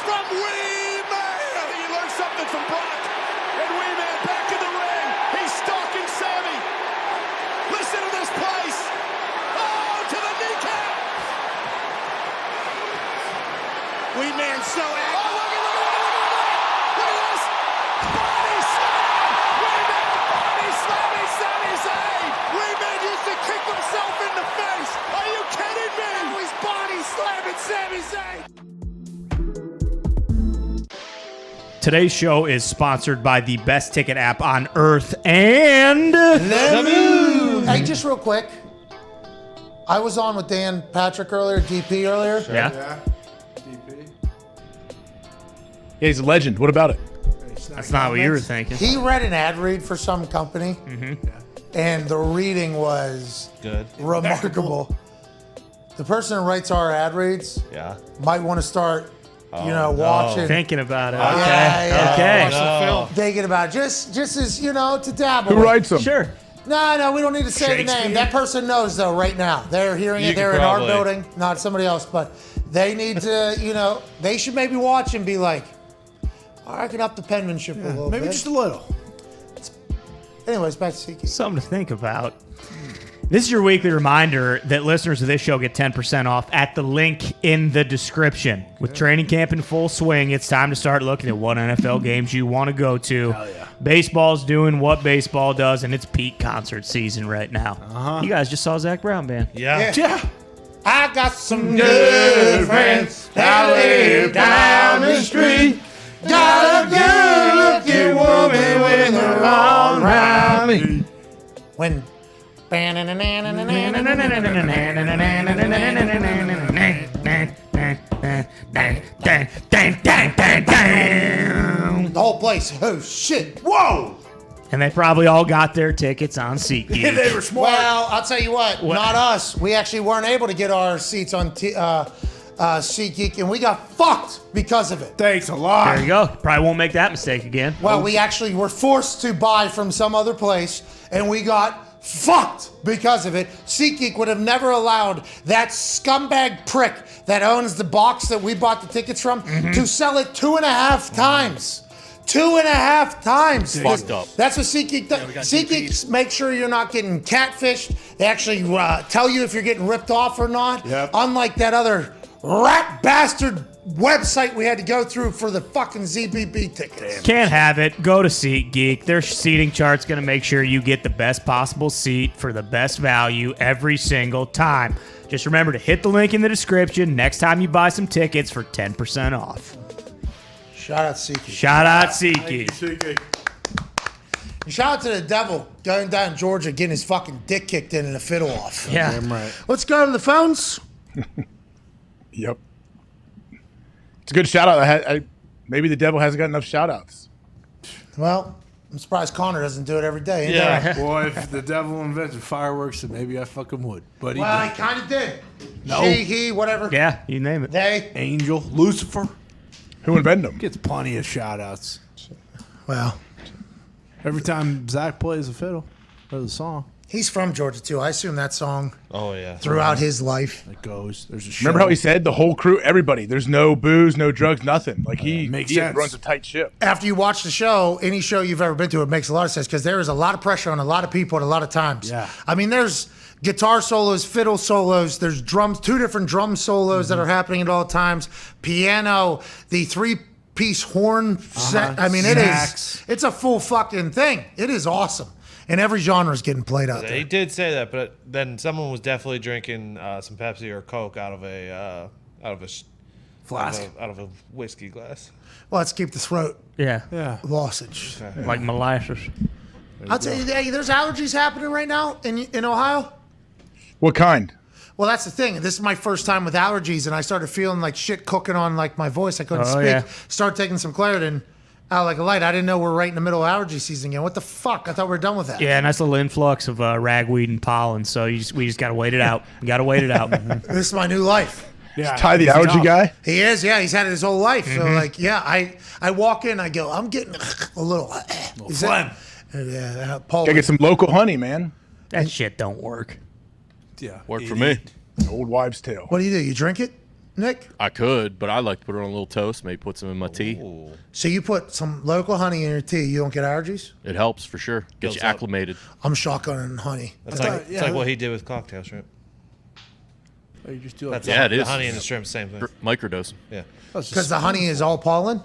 From Wee-Man! He learned something from Brock. And Wee-Man back in the ring. He's stalking Sammy. Listen to this place. Oh, to the kneecap. Wee-Man so active. Oh, look at this. Body slam. Wee-Man body slamming Sami Zayn. Wee-Man used to kick himself in the face. Are you kidding me? Now he's body slamming Sami Zayn. Today's show is sponsored by the best ticket app on earth and the moon. Hey, just real quick. I was on with Dan Patrick earlier, DP earlier. Yeah. DP. Yeah, he's a legend. What about it? That's not what you were thinking. He read an ad read for some company, and the reading was good, remarkable. The person who writes our ad reads might want to start watching. Thinking about it. Yeah, Okay. Watch the film. Thinking about it. Just as, to dabble. Who writes them? Sure. No, we don't need to say the name. That person knows, though, right now. They're hearing it. They're in our building, not somebody else. But they need to, they should maybe watch and be like, I can up the penmanship a little bit. Maybe just a little. Anyways, back to CQ. Something to think about. This is your weekly reminder that listeners of this show get 10% off at the link in the description. With training camp in full swing, it's time to start looking at what NFL games you want to go to. Hell yeah. Baseball's doing what baseball does, and it's peak concert season right now. You guys just saw Zach Brown Band. Yeah. I got some good friends that live down the street. The whole place. Oh, shit. Whoa! And they probably all got their tickets on SeatGeek. They were smart. Well, I'll tell you what. Not us. We actually weren't able to get our seats on SeatGeek, and we got fucked because of it. Thanks a lot. There you go. Probably won't make that mistake again. Well, we actually were forced to buy from some other place, and we got fucked because of it. SeatGeek would have never allowed that scumbag prick that owns the box that we bought the tickets from to sell it 2.5 times. 2.5 times. Fucked up. That's what SeatGeek does. SeatGeek make sure you're not getting catfished. They actually tell you if you're getting ripped off or not. Yep. Unlike that other rat bastard website we had to go through for the fucking ZBB tickets. Can't have it. Go to SeatGeek. Their seating chart's going to make sure you get the best possible seat for the best value every single time. Just remember to hit the link in the description next time you buy some tickets for 10% off. Shout out SeatGeek. Shout out SeatGeek. And shout out to the devil going down to Georgia getting his fucking dick kicked in and a fiddle off. Yeah. Damn right. Let's go to the phones. Yep. It's a good shout out. Maybe the devil hasn't got enough shout outs. Well, I'm surprised Connor doesn't do it every day. Yeah. Boy, if the devil invented fireworks, then maybe I fucking would. But he Well, he didn't. kind of did. No. She, he, whatever. Yeah, you name it. They. Angel, Lucifer. Who invented them? Gets plenty of shout outs. Well, Every time Zach plays a fiddle or the song. He's from Georgia, too. I assume that song yeah. throughout his life. It goes. There's a show. Remember how he said the whole crew, everybody, there's no booze, no drugs, nothing. Like he runs a tight ship. After you watch the show, any show you've ever been to, it makes a lot of sense because there is a lot of pressure on a lot of people at a lot of times. Yeah. I mean, there's guitar solos, fiddle solos, there's drums, 2 different drum solos that are happening at all times, piano, the 3-piece horn set. I mean, it's a full fucking thing. It is awesome. And every genre is getting played out there. He did say that, but then someone was definitely drinking some Pepsi or Coke out of a flask, out of a whiskey glass. Well, let's keep the throat Yeah. lozenge. Like molasses. I'll tell you, hey, there's allergies happening right now in Ohio. What kind? Well, that's the thing. This is my first time with allergies, and I started feeling like shit cooking on like my voice. I couldn't speak. Yeah. Started taking some Claritin out like a light. I didn't know we're right in the middle of allergy season again. What the fuck? I thought we were done with that. Yeah, nice little influx of ragweed and pollen. So we just got to wait it out. Got to wait it out. This is my new life. Yeah, is Ty the allergy guy? He is, yeah. He's had it his whole life. So, like, yeah, I walk in, I go, I'm getting a little phlegm. Paul. Gotta get some local honey, man. That shit don't work. Yeah. Worked for me. Old wives' tale. What do? You drink it, Nick? I could, but I like to put it on a little toast, maybe put some in my tea. So you put some local honey in your tea, you don't get allergies? It helps for sure. Gets Builds you up. acclimated. I'm shotgunning honey. That's like, it's like what he did with cocktail shrimp. Oh, you just do That's Yeah, it the is. honey and the shrimp, same thing. Microdose. Yeah. Because the honey is all pollen?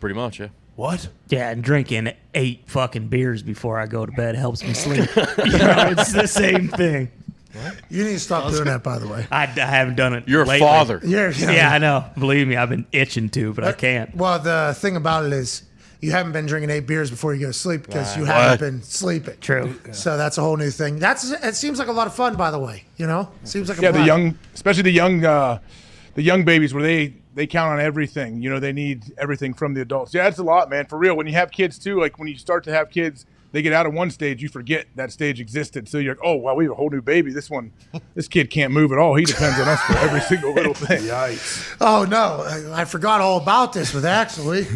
Pretty much, yeah. What? Yeah, and drinking 8 fucking beers before I go to bed helps me sleep. It's the same thing. You need to stop doing that, by the way. I haven't done it. You're lately. a father. Yeah, I know. Believe me, I've been itching to, but I can't. Well, the thing about it is you haven't been drinking 8 beers before you go to sleep because you haven't been sleeping. True. So that's a whole new thing. It seems like a lot of fun, by the way. You know, seems like the young, especially the young babies where they count on everything. You know, they need everything from the adults. Yeah, it's a lot, man. For real. When you have kids too, like when you start to have kids, they get out of one stage, you forget that stage existed. So you're like, oh, wow, we have a whole new baby. This kid can't move at all. He depends on us for every single little thing. Yikes. Oh, no. I forgot all about this with actually.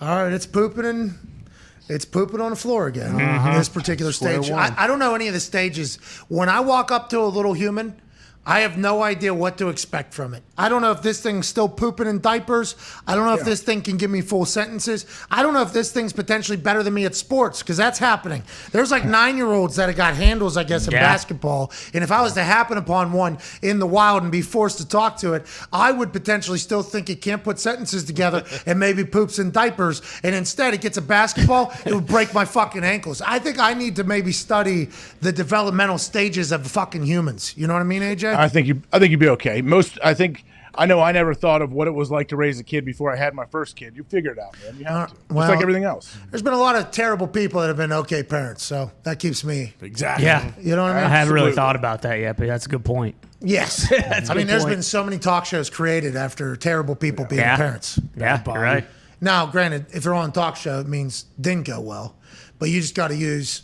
All right, it's pooping on the floor again. This particular stage. I don't know any of the stages. When I walk up to a little human, I have no idea what to expect from it. I don't know if this thing's still pooping in diapers. I don't know if this thing can give me full sentences. I don't know if this thing's potentially better than me at sports, because that's happening. There's like 9-year-olds that have got handles, I guess, in basketball. And if I was to happen upon one in the wild and be forced to talk to it, I would potentially still think it can't put sentences together and maybe poops in diapers. And instead it gets a basketball, it would break my fucking ankles. I think I need to maybe study the developmental stages of fucking humans. You know what I mean, AJ? I think you'd be okay. I know I never thought of what it was like to raise a kid before I had my first kid. You figure it out, man. You have to. Well, Just like everything else. There's been a lot of terrible people that have been okay parents, so that keeps me. Exactly. Yeah. You know what I mean? I haven't really thought about that yet, but that's a good point. Yes. I mean, there's been so many talk shows created after terrible people being parents. Yeah, you're right. Now, granted, if they're on a talk show, it means didn't go well. But you just got to use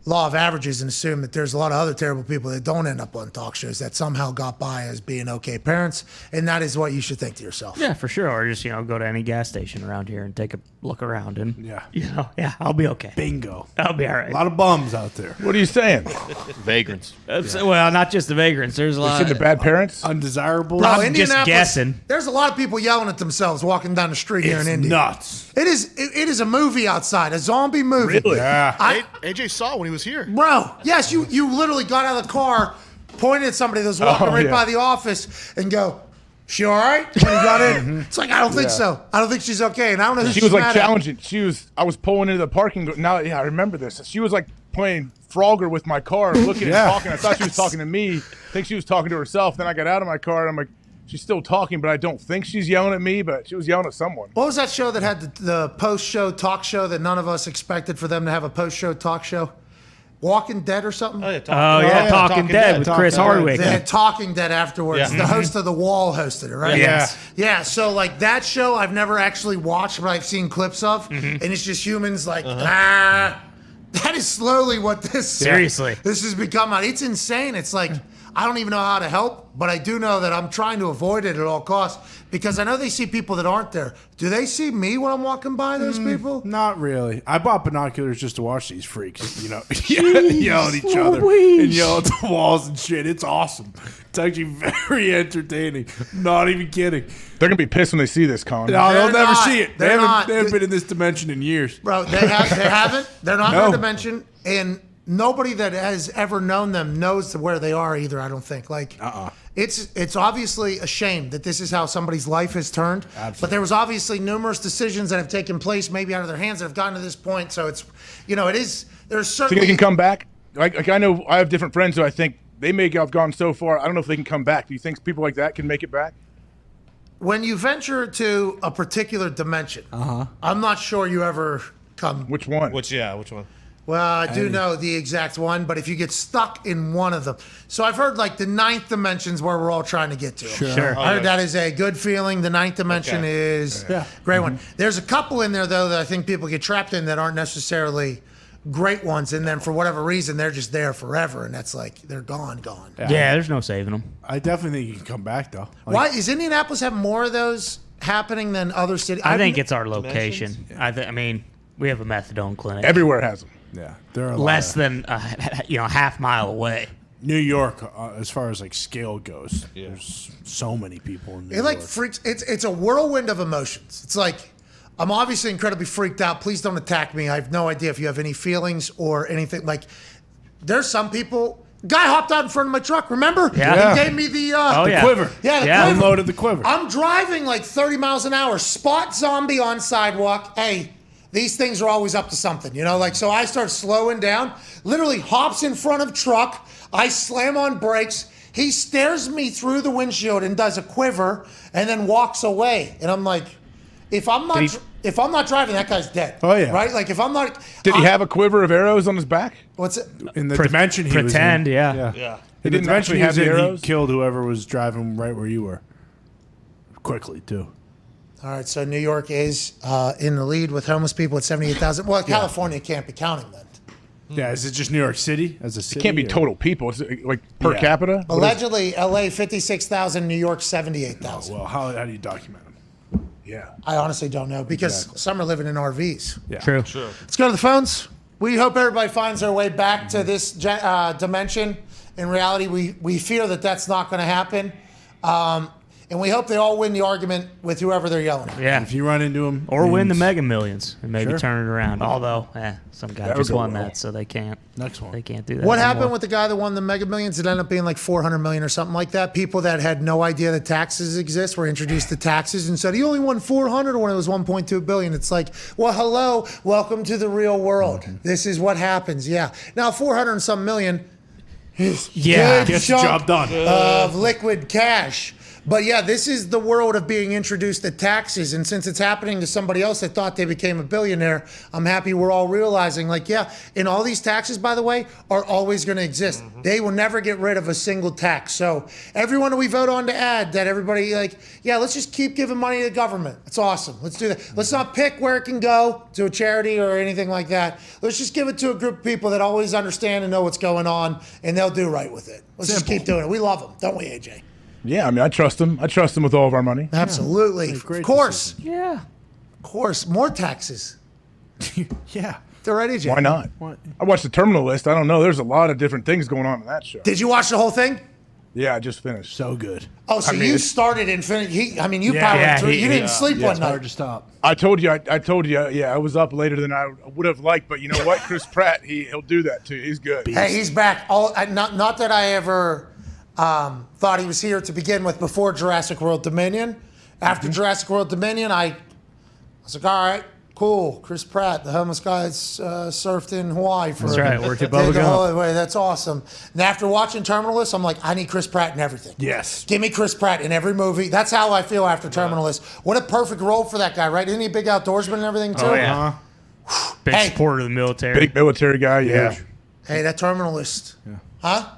law of averages and assume that there's a lot of other terrible people that don't end up on talk shows that somehow got by as being okay parents, and that is what you should think to yourself. Yeah, for sure. Or just, go to any gas station around here and take a look around and, I'll be okay. Bingo. I'll be all right. A lot of bums out there. What are you saying? Vagrants. Well, not just the vagrants. There's a lot of bad parents? Undesirable. Bro, I'm just guessing. There's a lot of people yelling at themselves walking down the street here in Indy. Nuts. It is a movie outside, a zombie movie. Really? Yeah. AJ saw it when he was here. Bro, yes, you literally got out of the car, pointed at somebody that was walking right yeah. by the office, and go, "She all right?" When he got in, it's like, I don't think so. I don't think she's okay, and I don't know. Who She she's was like mad at. challenging. I was pulling into the parking. Now, I remember this. She was like playing Frogger with my car, looking and talking. I thought she was talking to me. I think she was talking to herself. Then I got out of my car, and I'm like, she's still talking, but I don't think she's yelling at me, but she was yelling at someone. What was that show that had the post-show talk show that none of us expected for them to have a post-show talk show? Walking Dead or something? Oh, yeah, Talking Dead with Chris Hardwick. They had Talking Dead afterwards. Yeah. The host of The Wall hosted it, right? Yes. Yeah, so like that show I've never actually watched, but I've seen clips of, and it's just humans like, That is slowly what this Seriously. this has become. It's insane. It's like, I don't even know how to help, but I do know that I'm trying to avoid it at all costs because I know they see people that aren't there. Do they see me when I'm walking by those people? Not really. I bought binoculars just to watch these freaks, yell at each other and yell at the walls and shit. It's awesome. It's actually very entertaining. Not even kidding. They're going to be pissed when they see this, Colin. No, they'll They're never not. see it. They They're not. haven't been in this dimension in years. Bro, they haven't. They're not No. in a dimension, and nobody that has ever known them knows where they are either. I don't think. Like, it's obviously a shame that this is how somebody's life has turned. Absolutely. But there was obviously numerous decisions that have taken place, maybe out of their hands, that have gotten to this point. So it's, it is. There's Think certainly. they can come back? Like I know I have different friends who I think they may have gone so far. I don't know if they can come back. Do you think people like that can make it back? When you venture to a particular dimension, I'm not sure you ever come. Which one? Which one? Well, I do know the exact one, but if you get stuck in one of them. So I've heard like the ninth dimension's where we're all trying to get to. Sure. I heard that is a good feeling. The ninth dimension is a great one. There's a couple in there, though, that I think people get trapped in that aren't necessarily great ones. And then for whatever reason, they're just there forever. And that's like, they're gone. Yeah, there's no saving them. I definitely think you can come back, though. Why is Indianapolis have more of those happening than other cities? I think it's our location. I mean, we have a methadone clinic. Everywhere has them. Yeah, there are less than a half mile away. New York, as far as like scale goes, there's so many people in New It like York. freaks. It's a whirlwind of emotions. It's like, I'm obviously incredibly freaked out. Please don't attack me. I have no idea if you have any feelings or anything. Like, there's some people. Guy hopped out in front of my truck. Remember? Yeah. He gave me the quiver. Yeah, the quiver. Unloaded the quiver. I'm driving like 30 miles an hour. Spot zombie on sidewalk. Hey, these things are always up to something, so I start slowing down, literally hops in front of truck. I slam on brakes. He stares me through the windshield and does a quiver and then walks away. And I'm like, if I'm not driving, that guy's dead. Oh, yeah. Right? Like if I'm not. Did he have a quiver of arrows on his back? What's it? In the dimension he was in. Yeah. In the didn't dimension actually he have was the in, arrows? he killed whoever was driving right where you were. Quickly, too. All right, so New York is in the lead with homeless people at 78,000. Well, California can't be counting then. Yeah, is it just New York City as a city? It can't be or- total people. It's like per capita. What is- Allegedly, LA 56,000, New York 78,000. Well, how do you document them? Yeah. I honestly don't know because some are living in RVs. Yeah. True. Let's go to the phones. We hope everybody finds their way back to this dimension. In reality, we fear that that's not going to happen. And we hope they all win the argument with whoever they're yelling at. Yeah. If you run into them. Or win the Mega Millions and maybe Sure. turn it around. Although, some guy That just would go won well. that, so they can't. Next one. They can't do that. What anymore. happened with the guy that won the Mega Millions? It ended up being like 400 million or something like that. People that had no idea that taxes exist were introduced to taxes and said he only won 400 when it was 1.2 billion. It's like, well, hello, welcome to the real world. This is what happens. Yeah. Now 400 and some million is Yeah. good Gets the chunk job done. of liquid cash. But yeah, this is the world of being introduced to taxes. And since it's happening to somebody else that thought they became a billionaire, I'm happy we're all realizing, like, yeah, and all these taxes, by the way, are always going to exist. They will never get rid of a single tax. So everyone that we vote on to add, that everybody, like, yeah, let's just keep giving money to the government. It's awesome. Let's do that. Let's not pick where it can go to a charity or anything like that. Let's just give it to a group of people that always understand and know what's going on, and they'll do right with it. Let's just keep doing it. We love them, don't we, AJ? Yeah, I mean, I trust them. I trust them with all of our money. Absolutely. Of course. Decision. Yeah. Of course. More taxes. Yeah. They're ready, AJ. Why not? I watched the Terminal List. I don't know. There's a lot of different things going on in that show. Did you watch the whole thing? Yeah, I just finished. So good. Oh, so I mean, you it's- started and finished. You powered through. You didn't sleep one night. Hard to stop. I told you. I told you. Yeah, I was up later than I would have liked, but you know what? Chris Pratt, he'll do that too. He's good. Hey, he's back. Not that I ever thought he was here to begin with before Jurassic World Dominion. After Jurassic World Dominion, I was like, all right, cool. Chris Pratt, the homeless guy that's surfed in Hawaii for That's right, worked at the Bubba whole Gump. way. That's awesome. And after watching Terminalist, I'm like, I need Chris Pratt in everything. Yes. Give me Chris Pratt in every movie. That's how I feel after Terminalist. What a perfect role for that guy, right? Isn't he a big outdoorsman and everything, too? Oh, yeah. Big Hey. supporter of the military. Big military guy. Yeah. Hey, that Terminalist. Yeah. Huh?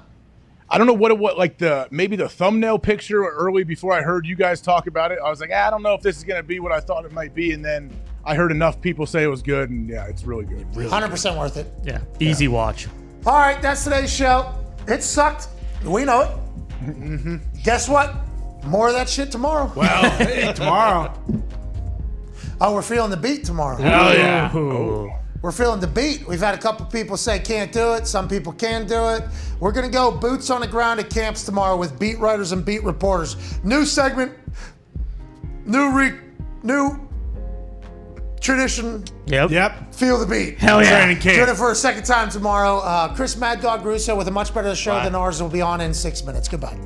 I don't know what like maybe the thumbnail picture early before I heard you guys talk about it. I was like, I don't know if this is going to be what I thought it might be, and then I heard enough people say it was good, and yeah, it's really good. 100% worth it. Yeah. Easy watch. All right, that's today's show. It sucked. We know it. Guess what? More of that shit tomorrow. Well, hey, tomorrow. Oh, we're feeling the beat tomorrow. Hell yeah. We're feeling the beat. We've had a couple people say can't do it. Some people can do it. We're going to go boots on the ground at camps tomorrow with beat writers and beat reporters. New segment. New tradition. Yep. Feel the beat. Hell yeah. Training camp. Doing it for a second time tomorrow. Chris Mad Dog Russo with a much better show than ours will be on in 6 minutes. Goodbye.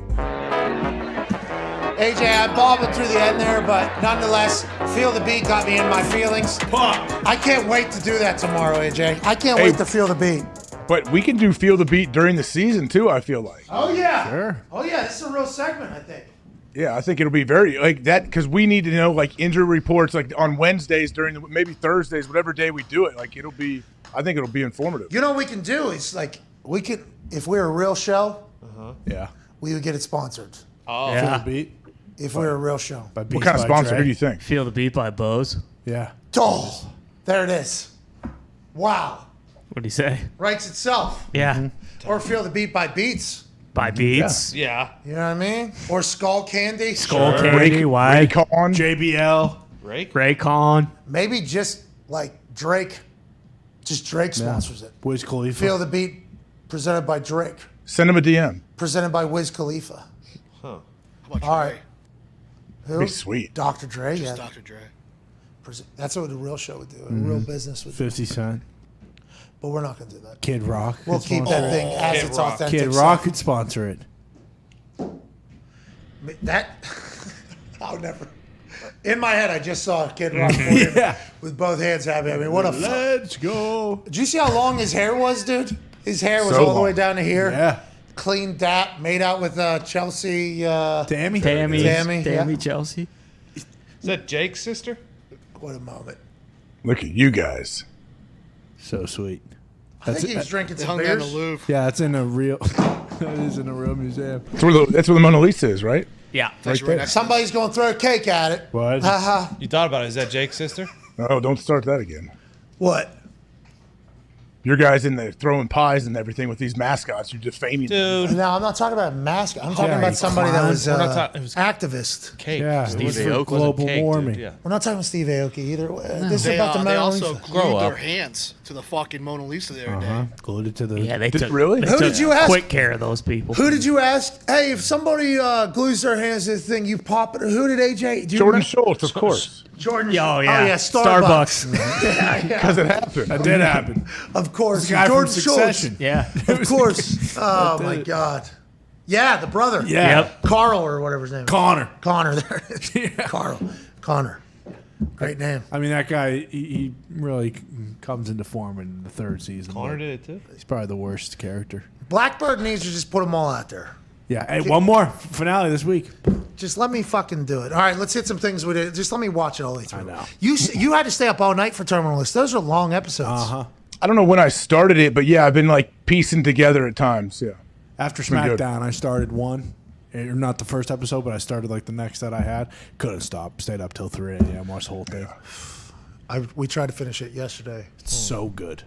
AJ, I'm bobbing through the end there, but nonetheless, Feel the Beat got me in my feelings. I can't wait to do that tomorrow, AJ. I can't wait to feel the beat. But we can do Feel the Beat during the season too, I feel like. Oh, yeah. Sure. Oh, yeah. This is a real segment, I think. Yeah, I think it'll be very like that because we need to know like injury reports like on Wednesdays during the maybe Thursdays, whatever day we do it. Like I think it'll be informative. You know what we can do is like we could, if we're a real show, Yeah. we would get it sponsored. Oh, Yeah. Feel the beat. If we're a real show. What kind of sponsor do you think? Feel the beat by Bose. Yeah. Oh, there it is. Wow. What'd he say? Writes itself. Yeah. Or Feel the Beat by Beats. By Beats. Yeah. You know what I mean? Or Skull Candy. Skull Candy. Why? Raycon. JBL. Raycon. Maybe just like Drake. Just Drake sponsors it. Wiz Khalifa. Feel the Beat presented by Drake. Send him a DM. Presented by Wiz Khalifa. How about All right. Who? Be sweet. Dr. Dre. Just Yeah. Dr. Dre. That's what a real show would do. A real business would do. 50 Cent. But we're not going to do that. Kid Rock. We'll could keep sponsor that it. thing as Kid its Rock. authentic. Kid self. Rock could sponsor it. That I'll never. In my head, I just saw Kid Rock with both hands happy. I mean, what a Let's go. Did you see how long his hair was, dude? His hair was So all the long. way down to here. Yeah. Clean dap, made out with Chelsea. Tammy. Tammy, Chelsea. Is that Jake's sister? What a moment. Look at you guys. So sweet. I think he was drinking They some hung down the beers. Louvre. Yeah, that's in a real. That is in a real museum. That's where the Mona Lisa is, right? Yeah. That's right next to Somebody's going to throw a cake at it. What? Haha. You thought about it. Is that Jake's sister? Oh, don't start that again. What? Your guys in there throwing pies and everything with these mascots. You're defaming them. Dude. No, I'm not talking about a mask. I'm talking Yeah, about you somebody that clown. was We're not talking- it was activist. Cake. Yeah, Steve it was for Aoki. global Cake, dude, warming. Yeah. We're not talking about Steve Aoki either. This is They, about the they Mona also Lisa. glued their up. hands to the fucking Mona Lisa the other Uh-huh. day. Glued it to the. Yeah, they Did- took really? they Who took did you ask? quick care of those people. Who did you ask? Hey, if somebody glues their hands to the thing, you pop it. Who did AJ? Do you Jordan remember? Schultz, of course. Jordan. Oh, yeah. Oh, yeah. Starbucks. yeah. Because it happened. That did happen. Of course. The guy Jordan from Schultz. Succession. Yeah. Of course. Oh, my God. Yeah, the brother. Yeah. Yep. Carl or whatever his name is. Connor. Connor. There it is. Carl. Connor. Great name. I mean, that guy, he really comes into form in the third season. Connor did it too. He's probably the worst character. Blackbird needs to just put them all out there. Yeah. Hey, one more finale this week. Just let me fucking do it. All right, let's hit some things with it. Just let me watch it all the way through. I know. You had to stay up all night for Terminal List. Those are long episodes. Uh-huh. I don't know when I started it, but yeah, I've been like piecing together at times. Yeah. After been good. SmackDown, I started one. Not the first episode, but I started like the next that I had. Couldn't stop. Stayed up till 3 a.m. Watched the whole thing. We tried to finish it yesterday. It's so good.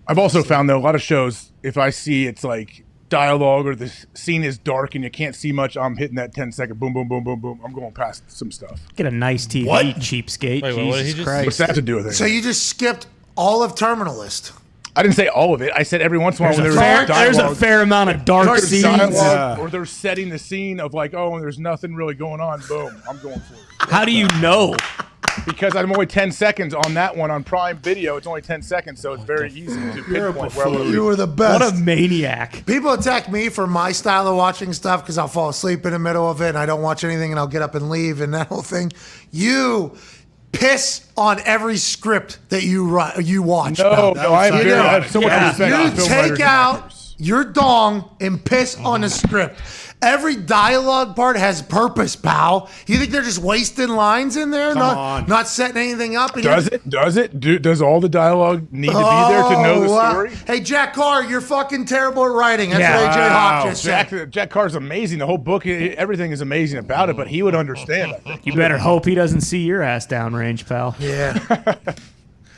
I've also found though a lot of shows, if I see it's like dialogue or the scene is dark and you can't see much, I'm hitting that 10-second boom, boom, boom, boom, boom. I'm going past some stuff. Get a nice TV, What? cheapskate. Wait, what did he Jesus just- Christ. What's that to do with it? So you just skipped all of Terminal List. I didn't say all of it. I said every once in a while There's when a there's fair- there's a dialogue, fair amount of dark there's scenes. dialogue, Yeah. or they're setting the scene of like, oh, and there's nothing really going on. Boom, I'm going for it. How do you know? Because I'm only 10 seconds on that one on Prime Video. It's only 10 seconds, so it's very easy to pinpoint where I'm You were the best. What a maniac. People attack me for my style of watching stuff because I'll fall asleep in the middle of it and I don't watch anything and I'll get up and leave and that whole thing. You piss on every script that you watch. No, pal. I have so much respect for You film writers take and out your dong and piss on a script. Every dialogue part has purpose, pal. You think they're just wasting lines in there, not setting anything up? And Does it? Does all the dialogue need to be there to know the wow. story? Hey, Jack Carr, you're fucking terrible at writing. That's what AJ Hawk just said. Jack Carr's amazing. The whole book, everything is amazing about it, but he would understand, I think. You better hope he doesn't see your ass downrange, pal. Yeah.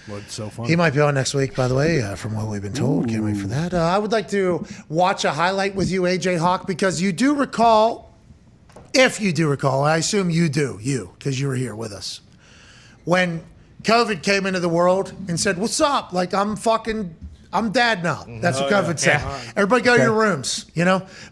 What's so funny? He might be on next week, by the way, from what we've been told. Can't wait for that. I would like to watch a highlight with you, AJ Hawk, because you do recall, if you do recall, I assume you do, because you were here with us, when COVID came into the world and said, what's up? Like, I'm dad now. That's what COVID said. Yeah. Everybody go to your rooms,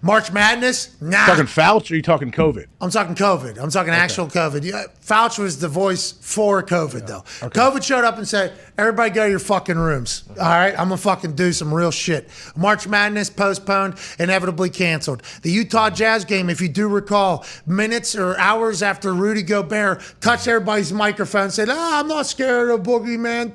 March Madness? Nah. Talking Fouch or are you talking COVID? I'm talking COVID. I'm talking actual COVID. Yeah, Fauci was the voice for COVID, though. Okay. COVID showed up and said, everybody go to your fucking rooms. All right? I'm going to fucking do some real shit. March Madness postponed, inevitably canceled. The Utah Jazz game, if you do recall, minutes or hours after Rudy Gobert touched everybody's microphone and said, I'm not scared of boogeyman,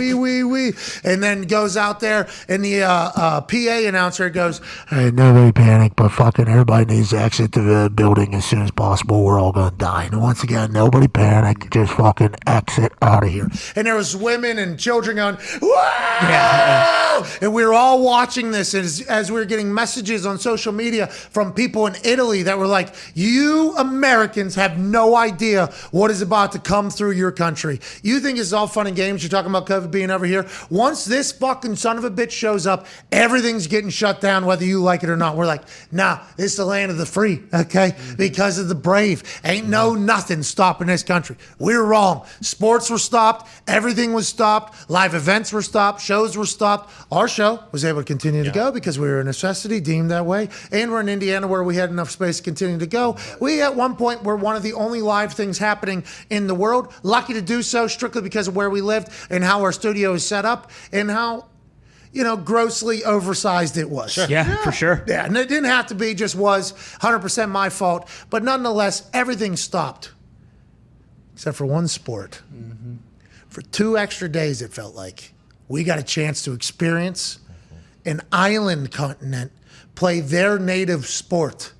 wee. And then goes out there and the PA announcer goes, hey, nobody panic, but fucking everybody needs to exit the building as soon as possible. We're all going to die. And once again, nobody panic. Just fucking exit out of here. And there was women and children going, whoa! And we were all watching this as we were getting messages on social media from people in Italy that were like, you Americans have no idea what is about to come through your country. You think it's all fun and games. You're talking about COVID being over here. Once this fucking son of a bitch shows up, everything's getting shut down, whether you like it or not. We're like, nah, this is the land of the free, okay? Because of the brave. Ain't nothing stopping this country. We're wrong. Sports were stopped. Everything was stopped. Live events were stopped. Shows were stopped. Our show was able to continue to go because we were a necessity, deemed that way. And we're in Indiana where we had enough space to continue to go. We, at one point, were one of the only live things happening in the world. Lucky to do so strictly because of where we lived and how our studio is set up and how grossly oversized it was. Sure. Yeah, for sure. Yeah, and it didn't have to be, just was 100% my fault. But nonetheless, everything stopped. Except for one sport. Mm-hmm. For 2 extra days, it felt like. We got a chance to experience an island continent play their native sport.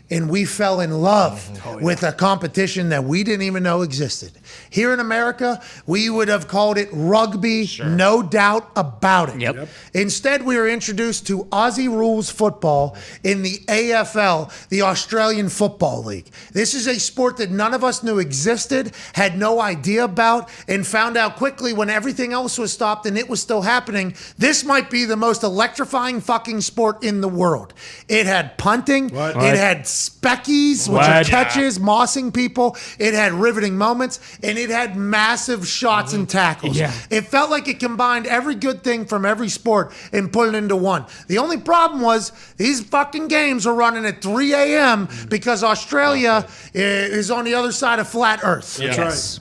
And we fell in love with a competition that we didn't even know existed. Here in America, we would have called it rugby, no doubt about it. Yep. Instead, we were introduced to Aussie rules football in the AFL, the Australian Football League. This is a sport that none of us knew existed, had no idea about, and found out quickly when everything else was stopped and it was still happening. This might be the most electrifying fucking sport in the world. It had punting. It had speckies, which are catches, mossing people. It had riveting moments, and it had massive shots and tackles. Yeah. It felt like it combined every good thing from every sport and put it into one. The only problem was these fucking games were running at 3 a.m. because Australia is on the other side of flat Earth. That's right.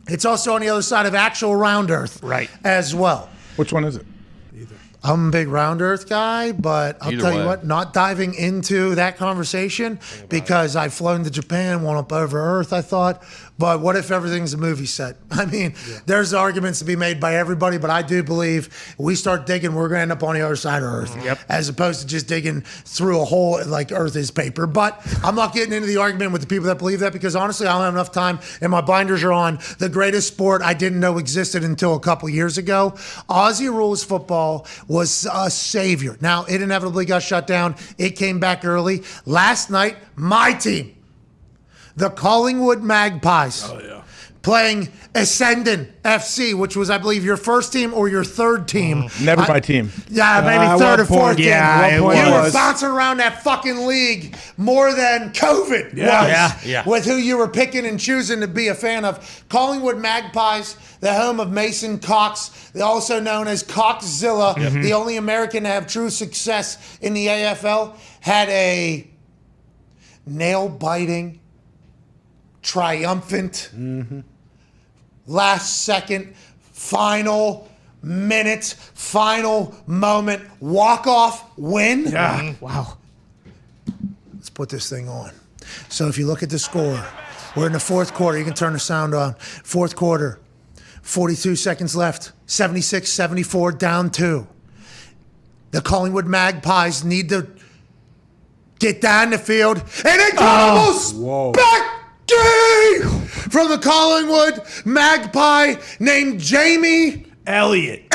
It's also on the other side of actual round Earth as well. Which one is it? I'm a big round Earth guy, but I'll tell you what, not diving into that conversation because I've flown to Japan, went up over Earth, I thought. But what if everything's a movie set? I mean, there's arguments to be made by everybody, but I do believe we start digging, we're going to end up on the other side of Earth, as opposed to just digging through a hole like Earth is paper. But I'm not getting into the argument with the people that believe that because honestly, I don't have enough time and my blinders are on. The greatest sport I didn't know existed until a couple years ago. Aussie rules football was a savior. Now, it inevitably got shut down. It came back early. Last night, my team, the Collingwood Magpies, playing Essendon FC, which was, I believe, your first team or your third team. Never my team. Yeah, maybe third or fourth team. Yeah, You were bouncing around that fucking league more than COVID was with who you were picking and choosing to be a fan of. Collingwood Magpies, the home of Mason Cox, also known as Coxzilla, the only American to have true success in the AFL, had a nail-biting, triumphant, last second, final minute, final moment, walk-off win. Yeah. Wow. Let's put this thing on. So if you look at the score, we're in the fourth quarter. You can turn the sound on. Fourth quarter, 42 seconds left, 76-74, down 2. The Collingwood Magpies need to get down the field. An incredible spectacle from the Collingwood Magpie named Jamie Elliott.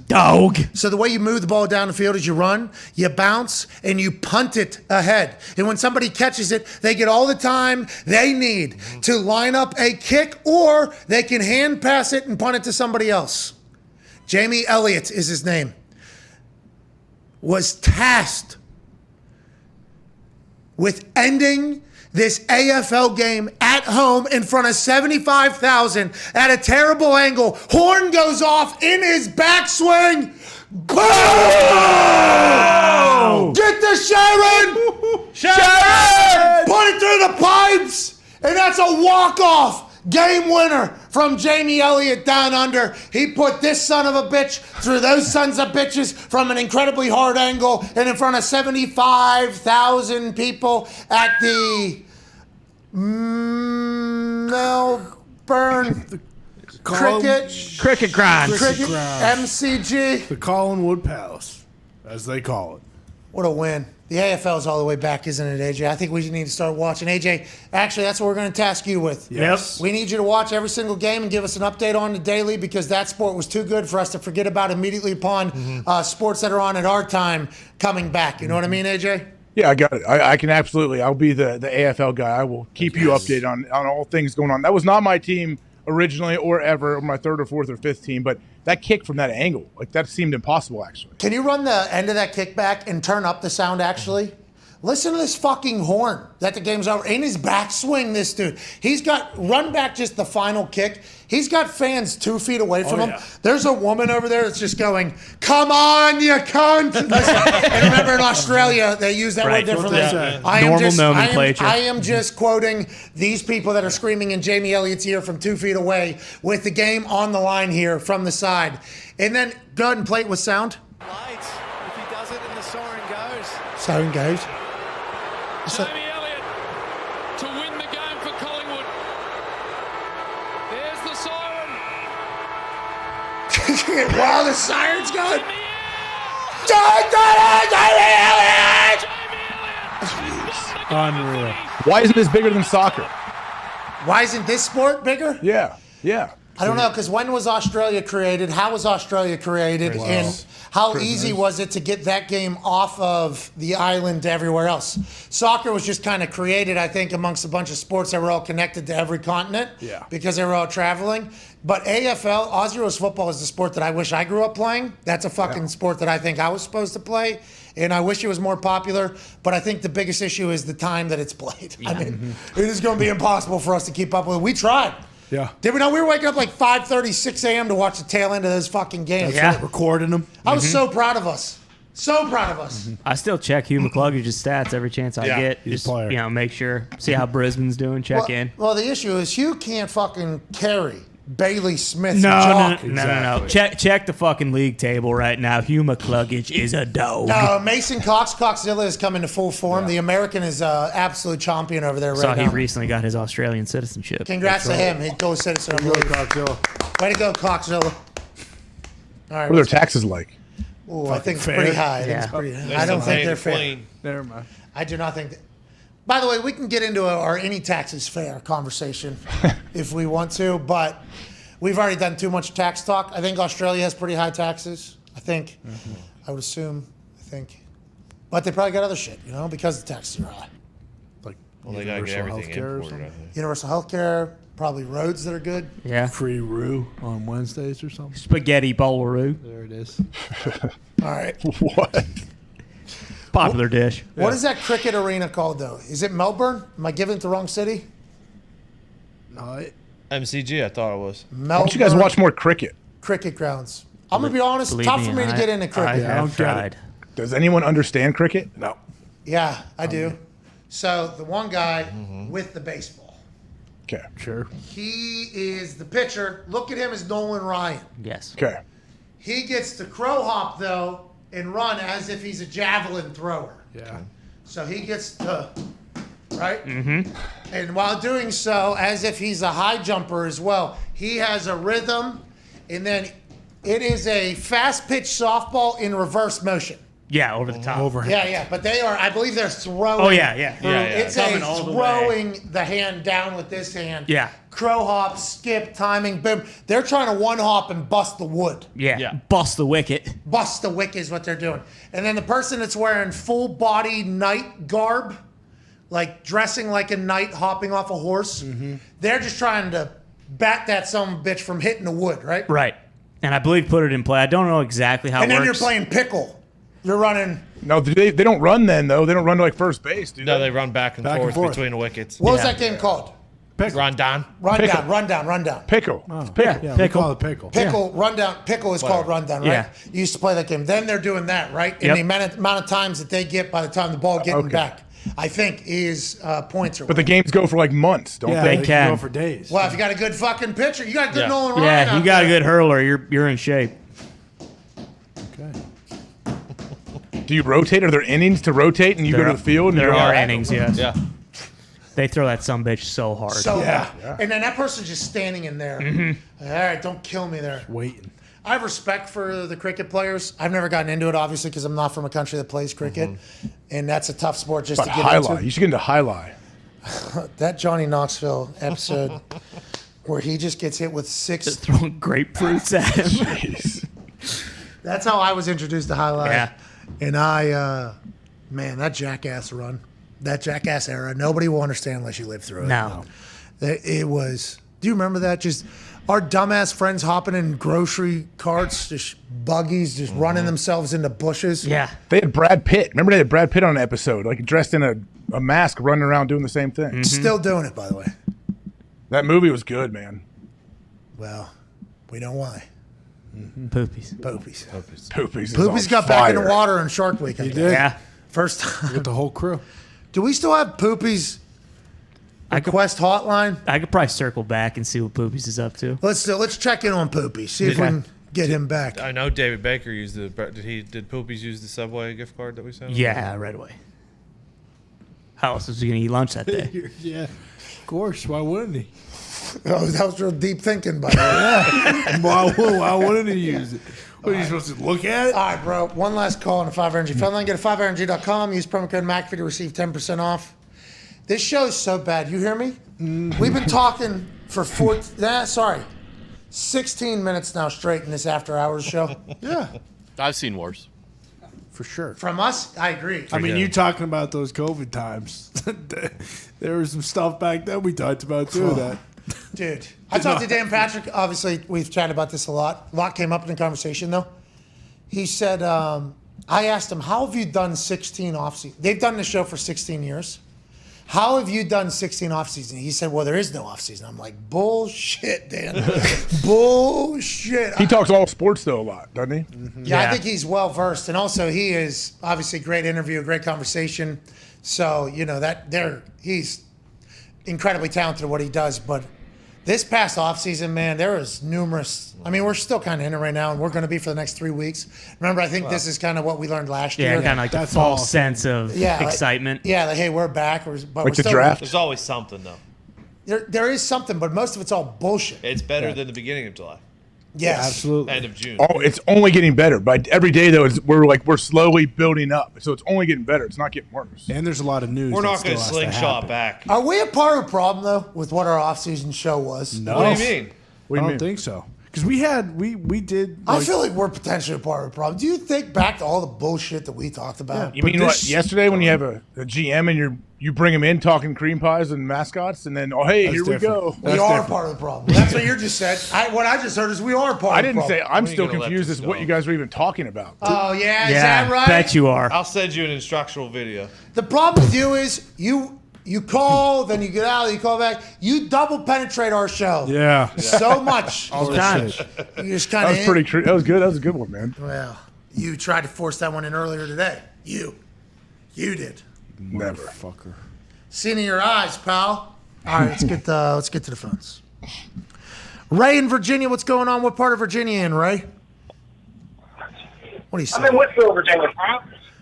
Dog. So the way you move the ball down the field is you run, you bounce, and you punt it ahead. And when somebody catches it, they get all the time they need to line up a kick, or they can hand pass it and punt it to somebody else. Jamie Elliott is his name. Was tasked with ending this AFL game at home in front of 75,000 at a terrible angle. Horn goes off in his backswing. Boom! Oh! Get the Sharon! Sharon! Put it through the pipes, and that's a walk-off. Game winner from Jamie Elliott down under. He put this son of a bitch through those sons of bitches from an incredibly hard angle and in front of 75,000 people at the Melbourne Cricket Ground. MCG. The Collingwood Palace, as they call it. What a win. The AFL is all the way back, isn't it, AJ? I think we need to start watching. AJ, actually, that's what we're going to task you with. Yes. We need you to watch every single game and give us an update on the daily, because that sport was too good for us to forget about immediately upon sports that are on at our time coming back. You know what I mean, AJ? Yeah, I got it. I can absolutely. I'll be the AFL guy. I will keep you updated on all things going on. That was not my team originally or ever, or my third or fourth or fifth team, but that kick from that angle, like, that seemed impossible, actually. Can you run the end of that kickback and turn up the sound, actually? Listen to this fucking horn that the game's over. In his backswing, this dude. He's got, run back just the final kick. He's got fans 2 feet away from him. There's a woman over there that's just going, "Come on, you cunt." Listen, and remember, in Australia, they use that word differently. Normal nomenclature. I am just quoting these people that are screaming in Jamie Elliott's ear from 2 feet away with the game on the line here from the side. And then go ahead and play it with sound. Lights. If he does it, and the siren goes. Siren goes. Jamie Elliott to win the game for Collingwood. There's the siren. Wow, the siren's going. Unreal. Why isn't this bigger than soccer? Why isn't this sport bigger? Yeah. I don't know, because when was Australia created? How was Australia created? Wow. And how easy was it to get that game off of the island to everywhere else? Soccer was just kind of created, I think, amongst a bunch of sports that were all connected to every continent because they were all traveling. But AFL, Aussie Rules football, is the sport that I wish I grew up playing. That's a fucking sport that I think I was supposed to play. And I wish it was more popular, but I think the biggest issue is the time that it's played. I mean, it is going to be impossible for us to keep up with it. We tried. Yeah. Did we know we were waking up like 5:30, 6 a.m. to watch the tail end of those fucking games? That's right, recording them. I was so proud of us. So proud of us. I still check Hugh McCluggage stats every chance I get. He's Just, a player. make sure, see how Brisbane's doing, check in. Well, the issue is Hugh can't fucking carry Bailey Smith's No, jock. no. Check the fucking league table right now. Hugh McCluggage is a dog. No, Mason Coxzilla has come into full form. The American is absolute champion over there Saw right he now. recently got his Australian citizenship. Congrats to him. He's dual citizen. I believe. Way to go, Coxzilla. All right. What are their taxes like? Ooh, I think it's pretty high. I don't think they're fair. Never mind. I do not think that. By the way, we can get into our any taxes fair conversation if we want to, but we've already done too much tax talk. I think Australia has pretty high taxes. I think. I would assume. But they probably got other shit, because the taxes are high. Like they gotta get everything imported, I think. Universal health care, probably roads that are good. Yeah. Free roux on Wednesdays or something. Spaghetti bowl roux. There it is. All right. What? Popular dish. What is that cricket arena called, though? Is it Melbourne? Am I giving it the wrong city? No, MCG, I thought it was. Melbourne. Why don't you guys watch more cricket? Cricket grounds. I'm going to be honest, Believe tough me, for me to I- get into cricket. I have tried. Does anyone understand cricket? No. Yeah, I do. So the one guy with the baseball. Okay. Sure. He is the pitcher. Look at him as Nolan Ryan. Yes. Okay. He gets to crow hop, though, and run as if he's a javelin thrower. Yeah. So he gets to, right? Mm-hmm. And while doing so, as if he's a high jumper as well, he has a rhythm, and then it is a fast-pitch softball in reverse motion. Yeah, over the top. Yeah, but they are, I believe they're throwing. Oh, yeah. It's Coming a all the throwing the hand down with this hand. Yeah. Crow hop, skip, timing, boom. They're trying to one hop and bust the wood. Yeah. Bust the wicket. Bust the wick is what they're doing. And then the person that's wearing full body knight garb, like dressing like a knight hopping off a horse, they're just trying to bat that son of a bitch from hitting the wood, right? Right. And I believe put it in play. I don't know exactly how And it then works. you're playing pickle. You're running. No, they don't run then, though. They don't run to, first base, do they? No, they run back and forth between the wickets. What was that game called? Run down. Run down. Pickle. Oh. Pickle. Yeah, we call it pickle. Pickle, rundown. Pickle is called rundown, right? Yeah. You used to play that game. Then they're doing that, right? And the amount of times that they get by the time the ball getting back, I think, is points or But the games go for months, don't Yeah, they? they can go for days. Well, if you got a good fucking pitcher, you got a good Nolan Ryan. Yeah, out you got a there. good hurler. You're in shape. Okay. Do you rotate? Are there innings to rotate and you go to the field? And There you go are out? innings, yes. Yeah. They throw that sumbitch so hard. So and then that person's just standing in there. All right, don't kill me there. Waiting. I have respect for the cricket players. I've never gotten into it, obviously, because I'm not from a country that plays cricket, and that's a tough sport just But to get highlight. into. You should get into highlight. That Johnny Knoxville episode where he just gets hit with Just throwing grapefruits at him. Jeez. That's how I was introduced to highlight. Yeah. And man, that jackass run, that jackass era, nobody will understand unless you live through it. No. It was. Do you remember that? Just our dumbass friends hopping in grocery carts, just buggies, just running themselves into bushes. Yeah. They had Brad Pitt. Remember they had Brad Pitt on an episode, dressed in a mask, running around doing the same thing. Still doing it, by the way. That movie was good, man. Well, we know why. Poopies. Poopies got back in the water on Shark Week. He did. Yeah. First time. With the whole crew. Do we still have Poopies request hotline? I could probably circle back and see what Poopies is up to. Let's check in on Poopy. See if we can get him back. I know David Baker used the. Did Poopies use the Subway gift card that we sent him? Yeah, right away. How else was he going to eat lunch that day? Yeah. Of course. Why wouldn't he? Oh, that was real deep thinking, by the way. Why wouldn't he use it? What are you supposed to look at it? All right, bro. One last call on the 5Energy phone line. Go to 5energy.com. Use promo code McAfee to receive 10% off. This show is so bad. You hear me? We've been talking for 16 minutes now straight in this after hours show. Yeah. I've seen worse. For sure. From us, I agree. I mean, you talking about those COVID times. There was some stuff back then we talked about, too. That Dude, I talked to Dan Patrick. Obviously, we've chatted about this a lot. A lot came up in the conversation, though. He said, I asked him, how have you done 16 off-season? They've done the show for 16 years. How have you done 16 off-season? He said, well, there is no off-season. I'm like, bullshit, Dan. Bullshit. He talks all sports, though, a lot, doesn't he? Yeah, I think he's well-versed. And also, he is obviously a great interview, a great conversation. So, he's incredibly talented at what he does. But This past offseason, man, there was numerous. I mean, we're still kind of in it right now, and we're going to be for the next 3 weeks. Remember, I think this is kind of what we learned last year. Yeah, kind of like the false sense of excitement. Like, hey, we're back. But Like we're the still, draft. There's always something, though. There is something, but most of it's all bullshit. It's better than the beginning of July. Yes. Absolutely. End of June. Oh, it's only getting better. But every day though, we're slowly building up. So it's only getting better. It's not getting worse. And there's a lot of news. We're that not going to still has slingshot happen. back. Are we a part of the problem, though, with what our offseason show was? No. What do you mean? I don't think so. Because we did. I feel like we're potentially a part of the problem. Do you think back to all the bullshit that we talked about? You mean what? Yesterday when you have a GM and you bring him in talking cream pies and mascots, and then here we go. We are part of the problem. That's what you just said. What I just heard is we are part I of the didn't problem. say. I'm still confused as to what you guys were even talking about. Oh, yeah? Is that right? Bet you are. I'll send you an instructional video. The problem with you is you call, then you get out, you call back. You double penetrate our show. Yeah. So much. All the time. You just kind of. That was pretty true. That was good. That was a good one, man. Well, you tried to force that one in earlier today. You did. Never. Fucker. Seen in your eyes, pal. All right, let's get to the phones. Ray in Virginia, what's going on? What part of Virginia in, Ray? What do you say? I'm in Whitfield, Virginia.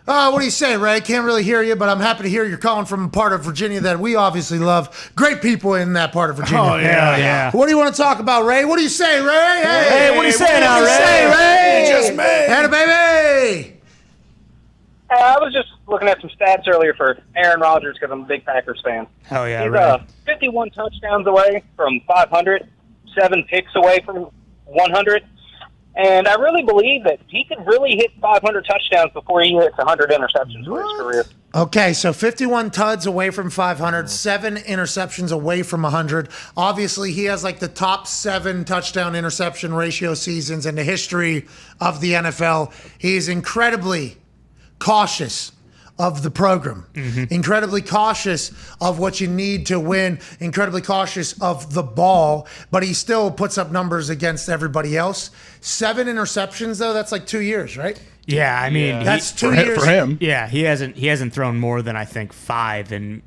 What do you say, Ray? Can't really hear you, but I'm happy to hear you're calling from a part of Virginia that we obviously love. Great people in that part of Virginia. Oh, yeah. What do you want to talk about, Ray? What do you say, Ray? Hey, what do you say now, Ray? Say, Ray? You just made. Atta baby. I was just looking at some stats earlier for Aaron Rodgers because I'm a big Packers fan. Hell yeah, He's Ray. 51 touchdowns away from 500, 7 picks away from 100. And I really believe that he could really hit 500 touchdowns before he hits 100 interceptions for his career. Okay, so 51 tuds away from 500, 7 interceptions away from 100. Obviously, he has like the top 7 touchdown interception ratio seasons in the history of the NFL. He is incredibly cautious of the program, incredibly cautious of what you need to win, incredibly cautious of the ball, but he still puts up numbers against everybody else. 7 interceptions, though, that's like 2 years, right? Yeah, I mean, that's 2 years. For him. Yeah, he hasn't thrown more than I think 5 and.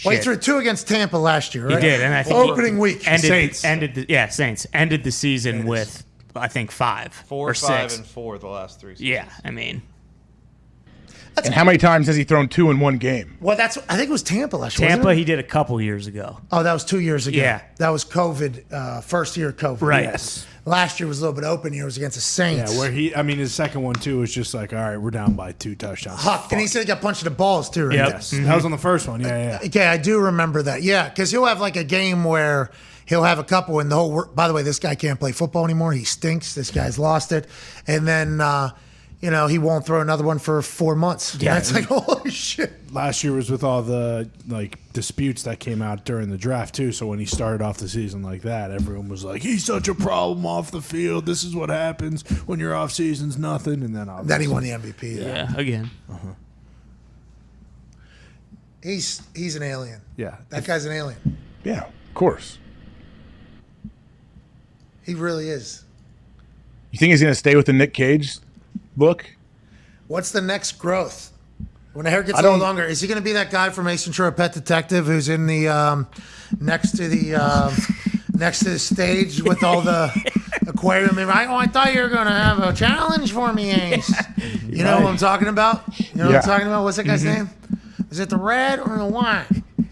Well, he threw 2 against Tampa last year, right? He did, and I think opening week. Saints ended the season with I think 5 4, or 5, 6. and 4 the last 3 seasons. Yeah, I mean. And how many times has he thrown 2 in one game? Well, I think it was Tampa last year. Tampa, wasn't it? he did a couple years ago. Oh, that was 2 years ago. Yeah. That was COVID, first year of COVID. Right. Yes. Last year was a little bit open year. It was against the Saints. Yeah, where his second one too was just like, all right, we're down by 2 touchdowns. Huck, and he said he got punched in the balls too, right? Yes, that was on the first one. Yeah. Okay, I do remember that. Yeah, because he'll have like a game where he'll have a couple, and the whole. By the way, this guy can't play football anymore. He stinks. This guy's lost it, and then he won't throw another one for 4 months. Yeah, it's like holy shit. Last year was with all the disputes that came out during the draft too. So when he started off the season like that, everyone was like, "He's such a problem off the field. This is what happens when your off season's nothing." And then He won the MVP. Yeah, again. He's an alien. Yeah, That guy's an alien. Yeah, of course. He really is. You think he's going to stay with the Nick Cage look? What's the next growth? When the hair gets I a little don't- longer, is he going to be that guy from Ace Ventura: Pet Detective who's in the next to the stage with all the aquarium? I thought you were going to have a challenge for me, Ace. You know what I'm talking about? You know what I'm talking about? What's that guy's name? Is it the red or the white?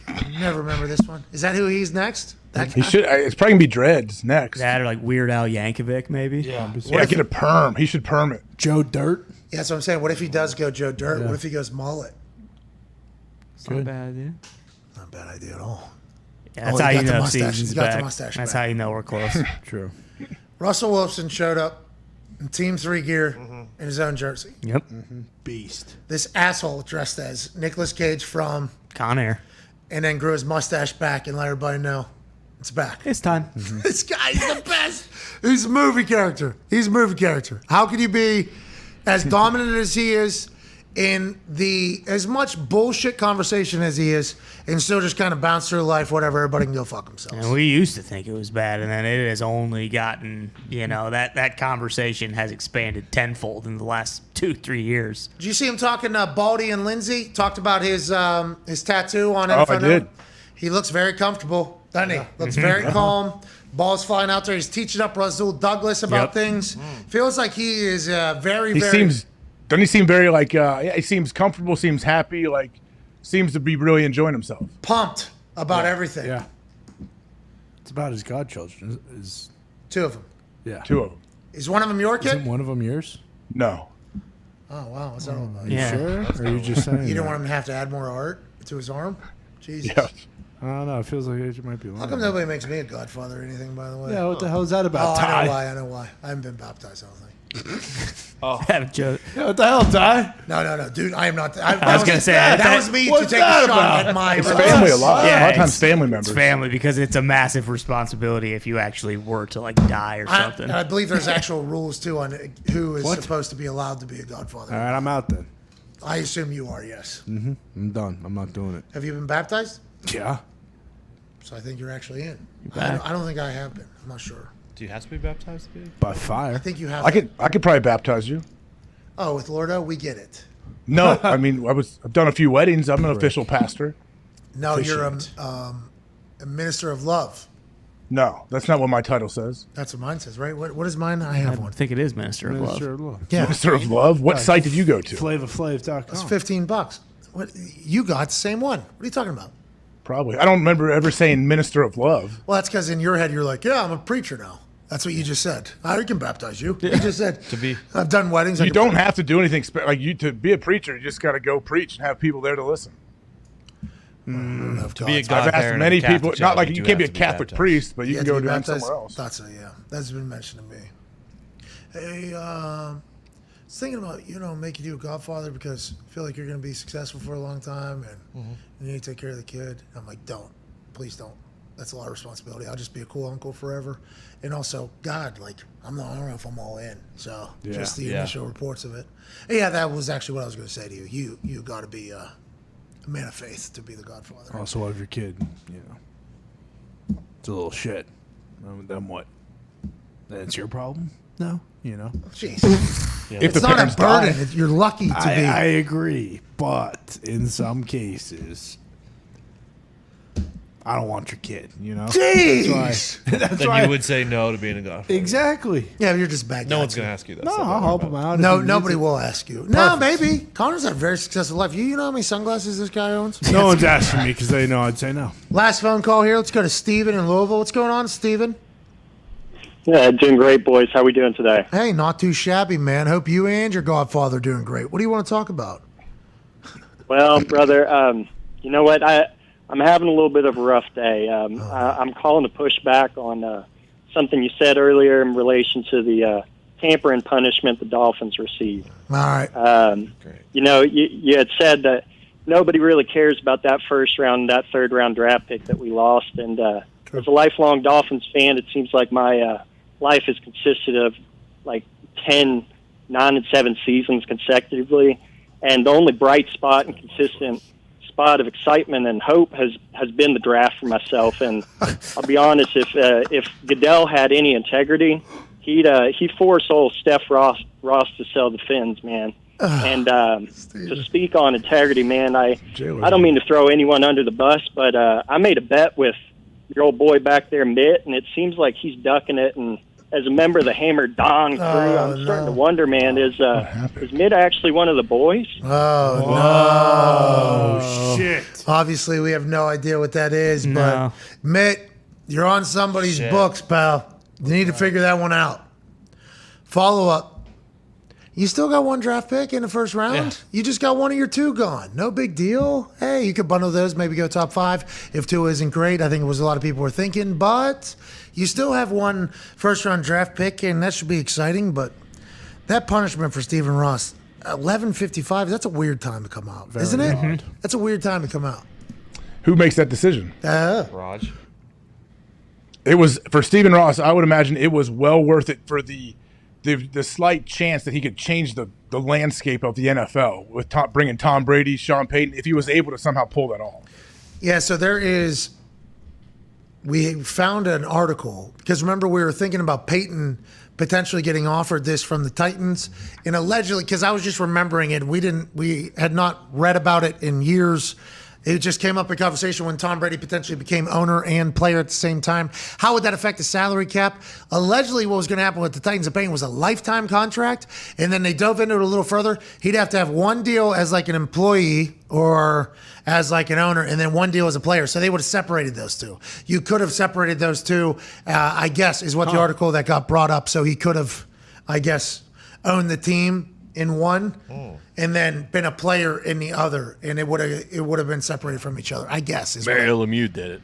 I never remember this one. Is that who he's next? That guy? He should. It's probably going to be Dreads next. That or like Weird Al Yankovic, maybe. Yeah. Yeah, get a perm. He should perm it. Joe Dirt. Yeah, that's what I'm saying. What if he does go Joe Dirt? Yeah. What if he goes mullet? It's not a bad idea. Not a bad idea at all. Yeah, that's Oh, how he you got the know mustache. season's He's got the back. mustache That's back. how you know we're close. True. Russell Wilson showed up in Team 3 gear in his own jersey. Yep. Beast. This asshole dressed as Nicolas Cage from Con Air. and then grew his mustache back and let everybody know it's back. It's time. This guy's the best. He's a movie character. He's a movie character. How can you be as dominant as he is in as much bullshit conversation as he is and still just kind of bounce through life, whatever, everybody can go fuck themselves. And we used to think it was bad, and then it has only gotten, that conversation has expanded tenfold in the last 2-3 years. Did you see him talking to Baldy and Lindsay? Talked about his tattoo on Oh, NFL. I did. He looks very comfortable, doesn't he? Looks very calm, Balls flying out there. He's teaching up Rasul Douglas about things. Feels like he is very. Doesn't he seem very he seems comfortable, seems happy, seems to be really enjoying himself. Pumped about everything. Yeah. It's about his godchildren. Two of them. Yeah. Two of them. Is one of them your kid? Isn't one of them yours? No. Oh, wow. What's that all about? You sure? Or are you just saying You don't that? want him to have to add more art to his arm? Jesus. Yeah. I don't know. It feels like it might be lying. How come nobody makes me a godfather or anything, by the way? Yeah, what the hell is that about, Ty? I know why. I haven't been baptized, I don't think. Yeah, what the hell, Ty? No, dude, I am not. I was going to say that was me to what's take that a shot about? at my It's family a lot. Yeah, a lot of times family members. It's family because it's a massive responsibility if you actually were to die or something. I believe there's actual rules too on who is supposed to be allowed to be a godfather. All right, I'm out then. I assume you are, yes. Mm-hmm. I'm done. I'm not doing it. Have you been baptized? Yeah. So I think you're actually in. back. I don't think I have been. I'm not sure. Do you have to be baptized to be? By fire. I think you have. I could probably baptize you. Oh, with Lordo, we get it. No, I mean I've done a few weddings. I'm an official pastor. No, you're a minister of love. No, that's not what my title says. That's what mine says, right? What is mine? I have I one. think it is Minister of Love. Yeah. Minister of Love. What site did you go to? FlavorFlav.com. It's $15. What you got the same one? What are you talking about? Probably. I don't remember ever saying Minister of Love. Well, that's because in your head you're like, yeah, I'm a preacher now. That's what you just said. I can baptize you. You just said To be. I've done weddings. You don't have to do anything to be a preacher. You just got to go preach and have people there to listen. To be a I've godparent asked of many a Catholic people. Not child, like you you do can't be a have to Catholic baptized. priest, but you can have go to do be it somewhere baptized? else. That's that's been mentioned to me. Hey, I was thinking about making you a godfather because I feel like you're going to be successful for a long time and you need to take care of the kid. I'm like, please don't. That's a lot of responsibility. I'll just be a cool uncle forever. And also, God, I don't know if I'm all in. So just the initial reports of it. Yeah, that was actually what I was going to say to you. You got to be a man of faith to be the godfather. Also, what if your kid, it's a little shit? Then what? Then it's your problem? No, Jeez. If It's the not a parents burden. die- You're lucky to be. I agree, but in some cases, I don't want your kid. Jeez. That's Then why. you would say no to being a godfather. Exactly. Yeah, you're just bad. No one's going to ask you that. No, so don't I'll worry help about him it. out. No, if he nobody needs will ask you. No, maybe. Connor's had a very successful life. You know how many sunglasses this guy owns? it. No one's asking me because they know I'd say no. Last phone call here. Let's go to Steven in Louisville. What's going on, Steven? Yeah, doing great, boys. How we doing today? Hey, not too shabby, man. Hope you and your godfather are doing great. What do you want to talk about? Well, brother, you know what? I'm having a little bit of a rough day. I'm calling to push back on something you said earlier in relation to the tampering punishment the Dolphins received. All right. You had said that nobody really cares about that that third-round draft pick that we lost. And as a lifelong Dolphins fan, it seems like my life has consisted of 10 9-7 seasons consecutively. And the only bright spot and consistent spot of excitement and hope has been the draft for myself. And I'll be honest, if Goodell had any integrity, he'd force old Steph Ross to sell the Fins, man. And to speak on integrity, man, I don't mean to throw anyone under the bus, but I made a bet with your old boy back there, Mitt, and it seems like he's ducking it. And as a member of the Hammer Dahn crew, I'm starting to wonder, man, is Mitt actually one of the boys? Oh, no. Shit. Obviously, we have no idea what that is, but Mitt, you're on somebody's books, pal. You need to figure that one out. Follow up. You still got one draft pick in the first round? Yeah. You just got one of your two gone. No big deal. Hey, you could bundle those, maybe go top 5. If 2 isn't great, I think it was a lot of people were thinking, but you still have one first-round draft pick, and that should be exciting, but that punishment for Stephen Ross, 11:55, that's a weird time to come out, isn't it? Mm-hmm. That's a weird time to come out. Who makes that decision? Raj. It was for Stephen Ross. I would imagine it was well worth it for the slight chance that he could change the landscape of the NFL with bringing Tom Brady, Sean Payton, if he was able to somehow pull that off. Yeah, so we found an article, because remember we were thinking about Payton potentially getting offered this from the Titans, and allegedly, because I was just remembering it, we had not read about it in years, It just came up in conversation when Tom Brady potentially became owner and player at the same time. How would that affect the salary cap? Allegedly, what was going to happen with the Titans of Pain was a lifetime contract, and then they dove into it a little further. He'd have to have one deal as like an employee or as like an owner, and then one deal as a player. So they would have separated those two. You could have separated those two, I guess, is what the article that got brought up. So he could have, I guess, owned the team in one. And then been a player in the other, and it would have been separated from each other. I guess is Mario Lemieux did it.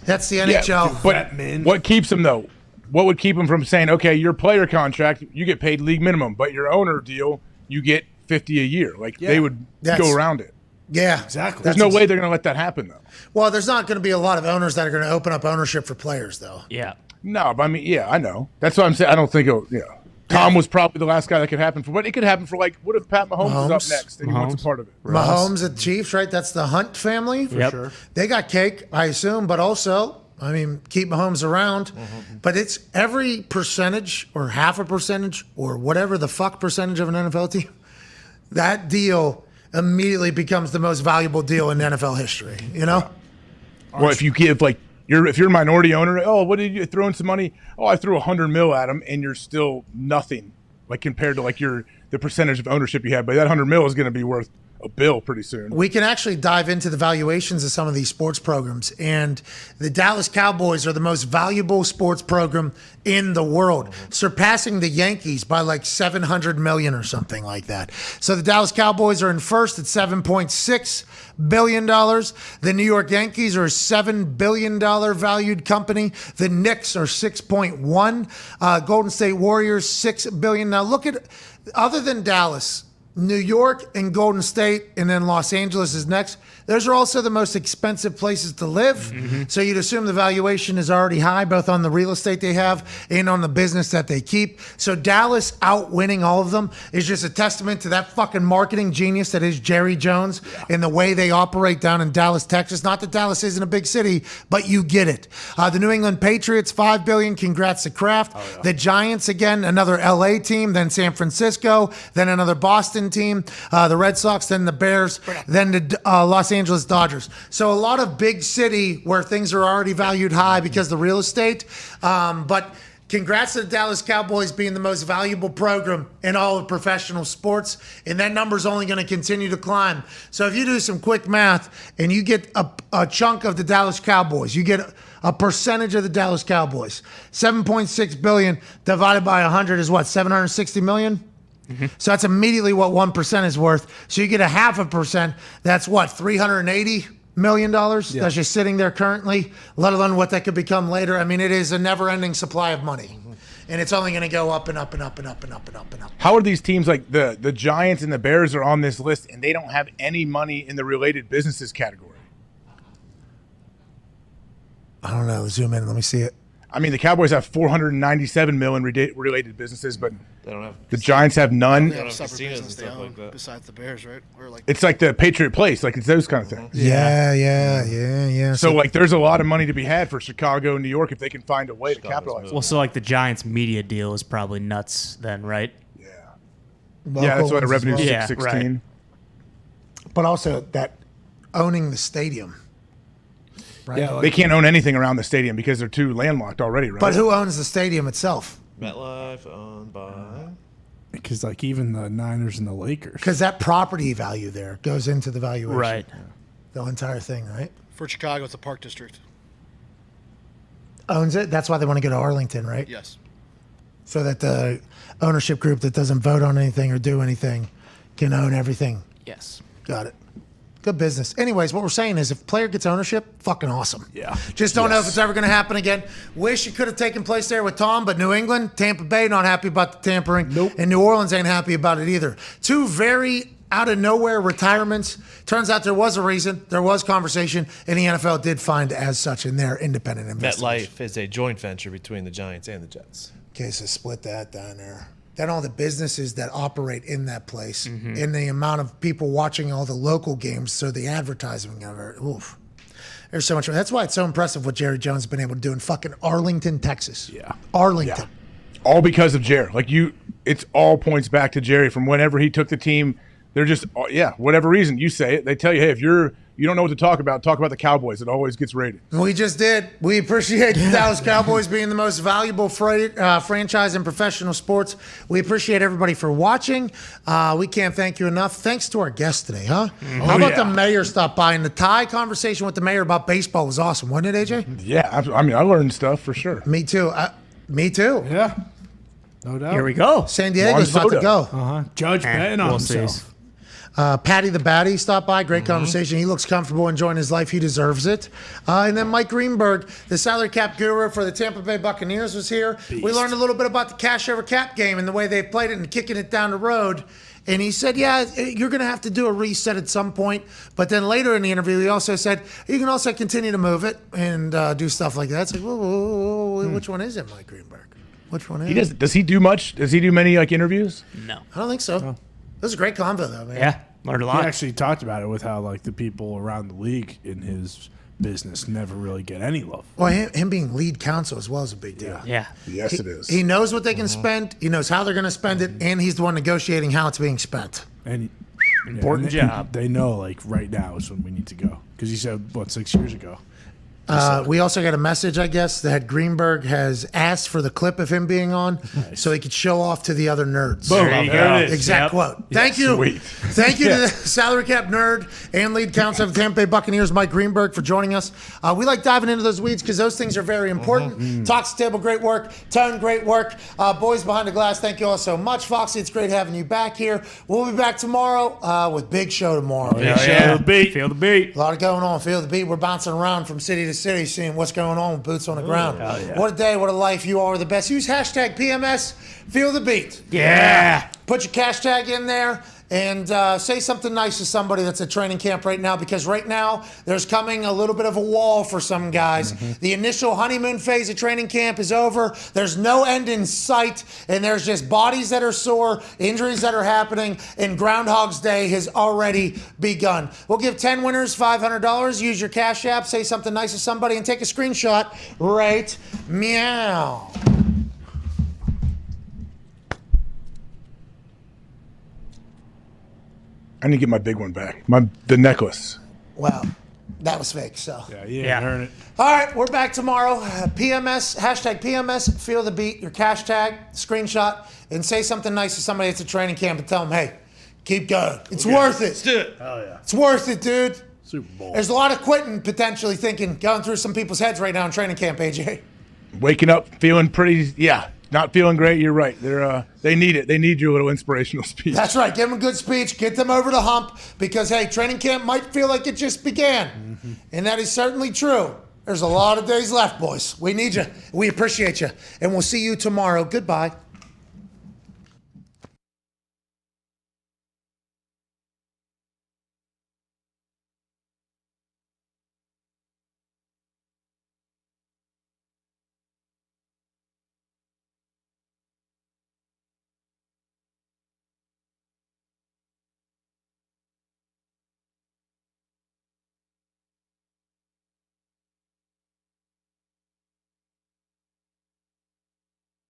That's the NHL. But what keeps him though? What would keep him from saying, okay, your player contract, you get paid league minimum, but your owner deal, you get $50 a year? Like they would go around it. Yeah, exactly. There's no way they're going to let that happen though. Well, there's not going to be a lot of owners that are going to open up ownership for players though. Yeah. No, but I mean, I know. That's what I'm saying. I don't think it'll. Tom was probably the last guy that could happen for, but it could happen for like, what if Pat Mahomes was up next and he wants a part of it? Mahomes at Chiefs, right? That's the Hunt family. For sure. They got cake, I assume, but also, I mean, keep Mahomes around. But it's every percentage or half a percentage or whatever the fuck percentage of an NFL team, that deal immediately becomes the most valuable deal in NFL history, you know? Well, if you give like, if you're a minority owner, what did you throw in some money? I threw $100 million at him, and you're still nothing, like compared to like the percentage of ownership you have. But that $100 million is going to be worth a bill pretty soon. We can actually dive into the valuations of some of these sports programs, and the Dallas Cowboys are the most valuable sports program in the world, surpassing the Yankees by like $700 million or something like that. So the Dallas Cowboys are in first at $7.6 billion. The New York Yankees are a $7 billion valued company. The Knicks are 6.1. Golden State Warriors, $6 billion. Now look at, other than Dallas, New York and Golden State, and then Los Angeles is next. Those are also the most expensive places to live. So you'd assume the valuation is already high, both on the real estate they have and on the business that they keep. So Dallas outwinning all of them is just a testament to that fucking marketing genius that is Jerry Jones and the way they operate down in Dallas, Texas. Not that Dallas isn't a big city, but you get it. The New England Patriots, $5 billion. Congrats to Kraft. The Giants, again, another LA team, then San Francisco, then another Boston team, the Red Sox, then the Bears, then the Los Angeles Dodgers. So a lot of big city where things are already valued high because of the real estate. But congrats to the Dallas Cowboys being the most valuable program in all of professional sports. And that number is only going to continue to climb. So if you do some quick math and you get a chunk of the Dallas Cowboys, you get a percentage of the Dallas Cowboys. 7.6 billion divided by 100 is what, 760 million? So that's immediately what 1% is worth. So you get a 0.5%. That's what, $380 million? That's just sitting there currently, let alone what that could become later. I mean, it is a never-ending supply of money. And it's only going to go up and up and up and up and up and up and up. How are these teams like the Giants and the Bears are on this list and they don't have any money in the related businesses category? I don't know. Zoom in. Let me see it. I mean, the Cowboys have 497 million related businesses, but they don't have. The Giants have none. They have separate business they own besides the Bears, right? Or like it's like the Patriot Place, like it's those kind of things. Yeah. So like, there's a lot of money to be had for Chicago and New York if they can find a way to capitalize. Well, so like the Giants media deal is probably nuts then, right? Yeah, that's why the revenue is 616. Right. But also that owning the stadium. Right? Yeah, they can't own anything around the stadium because they're too landlocked already, right? But who owns the stadium itself? MetLife owned by. Because like even the Niners and the Lakers. Because that property value there goes into the valuation. Right. The entire thing, right? For Chicago, it's a park district. Owns it. That's why they want to go to Arlington, right? Yes. So that the ownership group that doesn't vote on anything or do anything can own everything. Yes. Got it. Good business. Anyways, what we're saying is if player gets ownership, fucking awesome. Yeah. Just don't know if it's ever going to happen again. Wish it could have taken place there with Tom, but New England, Tampa Bay, not happy about the tampering. Nope. And New Orleans ain't happy about it either. Two very out of nowhere retirements. Turns out there was a reason. There was conversation, and the NFL did find as such in their independent investigation. MetLife is a joint venture between the Giants and the Jets. Okay, so split that down there. Then all the businesses that operate in that place and the amount of people watching all the local games, so the advertising of it, oof. There's so much. That's why it's so impressive what Jerry Jones has been able to do in fucking Arlington, Texas. Yeah. Arlington. Yeah. All because of Jerry. Like it's all points back to Jerry from whenever he took the team. They're just, whatever reason you say it, they tell you, hey, if you're you don't know what to talk about the Cowboys. It always gets rated. We just did. We appreciate the Dallas Cowboys being the most valuable franchise in professional sports. We appreciate everybody for watching. We can't thank you enough. Thanks to our guest today, huh? How about the mayor stopped by? And the tie conversation with the mayor about baseball was awesome, wasn't it, AJ? Yeah, I mean, I learned stuff for sure. Me too. Me too. Yeah. No doubt. Here we go. San Diego's about to go. Judge betting on himself. Patty the Batty stopped by. Great conversation. He looks comfortable enjoying his life. He deserves it. And then Mike Greenberg, the salary cap guru for the Tampa Bay Buccaneers, was here. Beast. We learned a little bit about the cash over cap game and the way they've played it and kicking it down the road. And he said, yeah, you're going to have to do a reset at some point. But then later in the interview, he also said, you can also continue to move it and do stuff like that. It's like, whoa, which one is it, Mike Greenberg? Which one is it? Does he do much? Does he do many interviews? No. I don't think so. It was a great convo, though, man. Yeah. Learned a lot. He actually talked about it with how the people around the league in his business never really get any love. Well, him being lead counsel as well is a big deal. Yeah. Yes, it is. He knows what they can spend. He knows how they're going to spend it, and he's the one negotiating how it's being spent. And Important job. They know right now is when we need to go because he said 6 years ago. We also got a message, I guess, that Greenberg has asked for the clip of him being on so he could show off to the other nerds. Boom. There you go. It is. Exact quote. Thank you. Sweet. Thank you to the salary cap nerd and lead counsel of the Tampa Bay Buccaneers, Mike Greenberg, for joining us. We like diving into those weeds because those things are very important. Talks table, great work. Tone, great work. Boys behind the glass, thank you all so much. Foxy, it's great having you back here. We'll be back tomorrow with Big Show tomorrow. Feel the beat. Feel the beat. A lot of going on. Feel the beat. We're bouncing around from city to city, seeing what's going on with boots on the ground. Yeah. What a day, what a life. You are the best. Use hashtag PMS. Feel the beat. Yeah. Put your hashtag in there and say something nice to somebody that's at training camp right now, because right now there's coming a little bit of a wall for some guys. The initial honeymoon phase of training camp is over. There's no end in sight, and there's just bodies that are sore, injuries that are happening, and Groundhog's Day has already begun. We'll give 10 winners $500. Use your Cash App, say something nice to somebody, and take a screenshot right meow. I need to get my big one back. The necklace. Wow, that was fake. So Yeah, earn it. all right, we're back tomorrow. PMS, hashtag PMS, feel the beat, your cash tag, screenshot, and say something nice to somebody that's at training camp and tell them, hey, keep going. It's worth it. Let's do it. Hell yeah. It's worth it, dude. Super Bowl. There's a lot of quitting potentially going through some people's heads right now in training camp, AJ. Waking up feeling pretty, not feeling great. You're right. They need it. They need your little inspirational speech. That's right. Give them a good speech. Get them over the hump because, hey, training camp might feel like it just began. And that is certainly true. There's a lot of days left, boys. We need you. We appreciate you. And we'll see you tomorrow. Goodbye.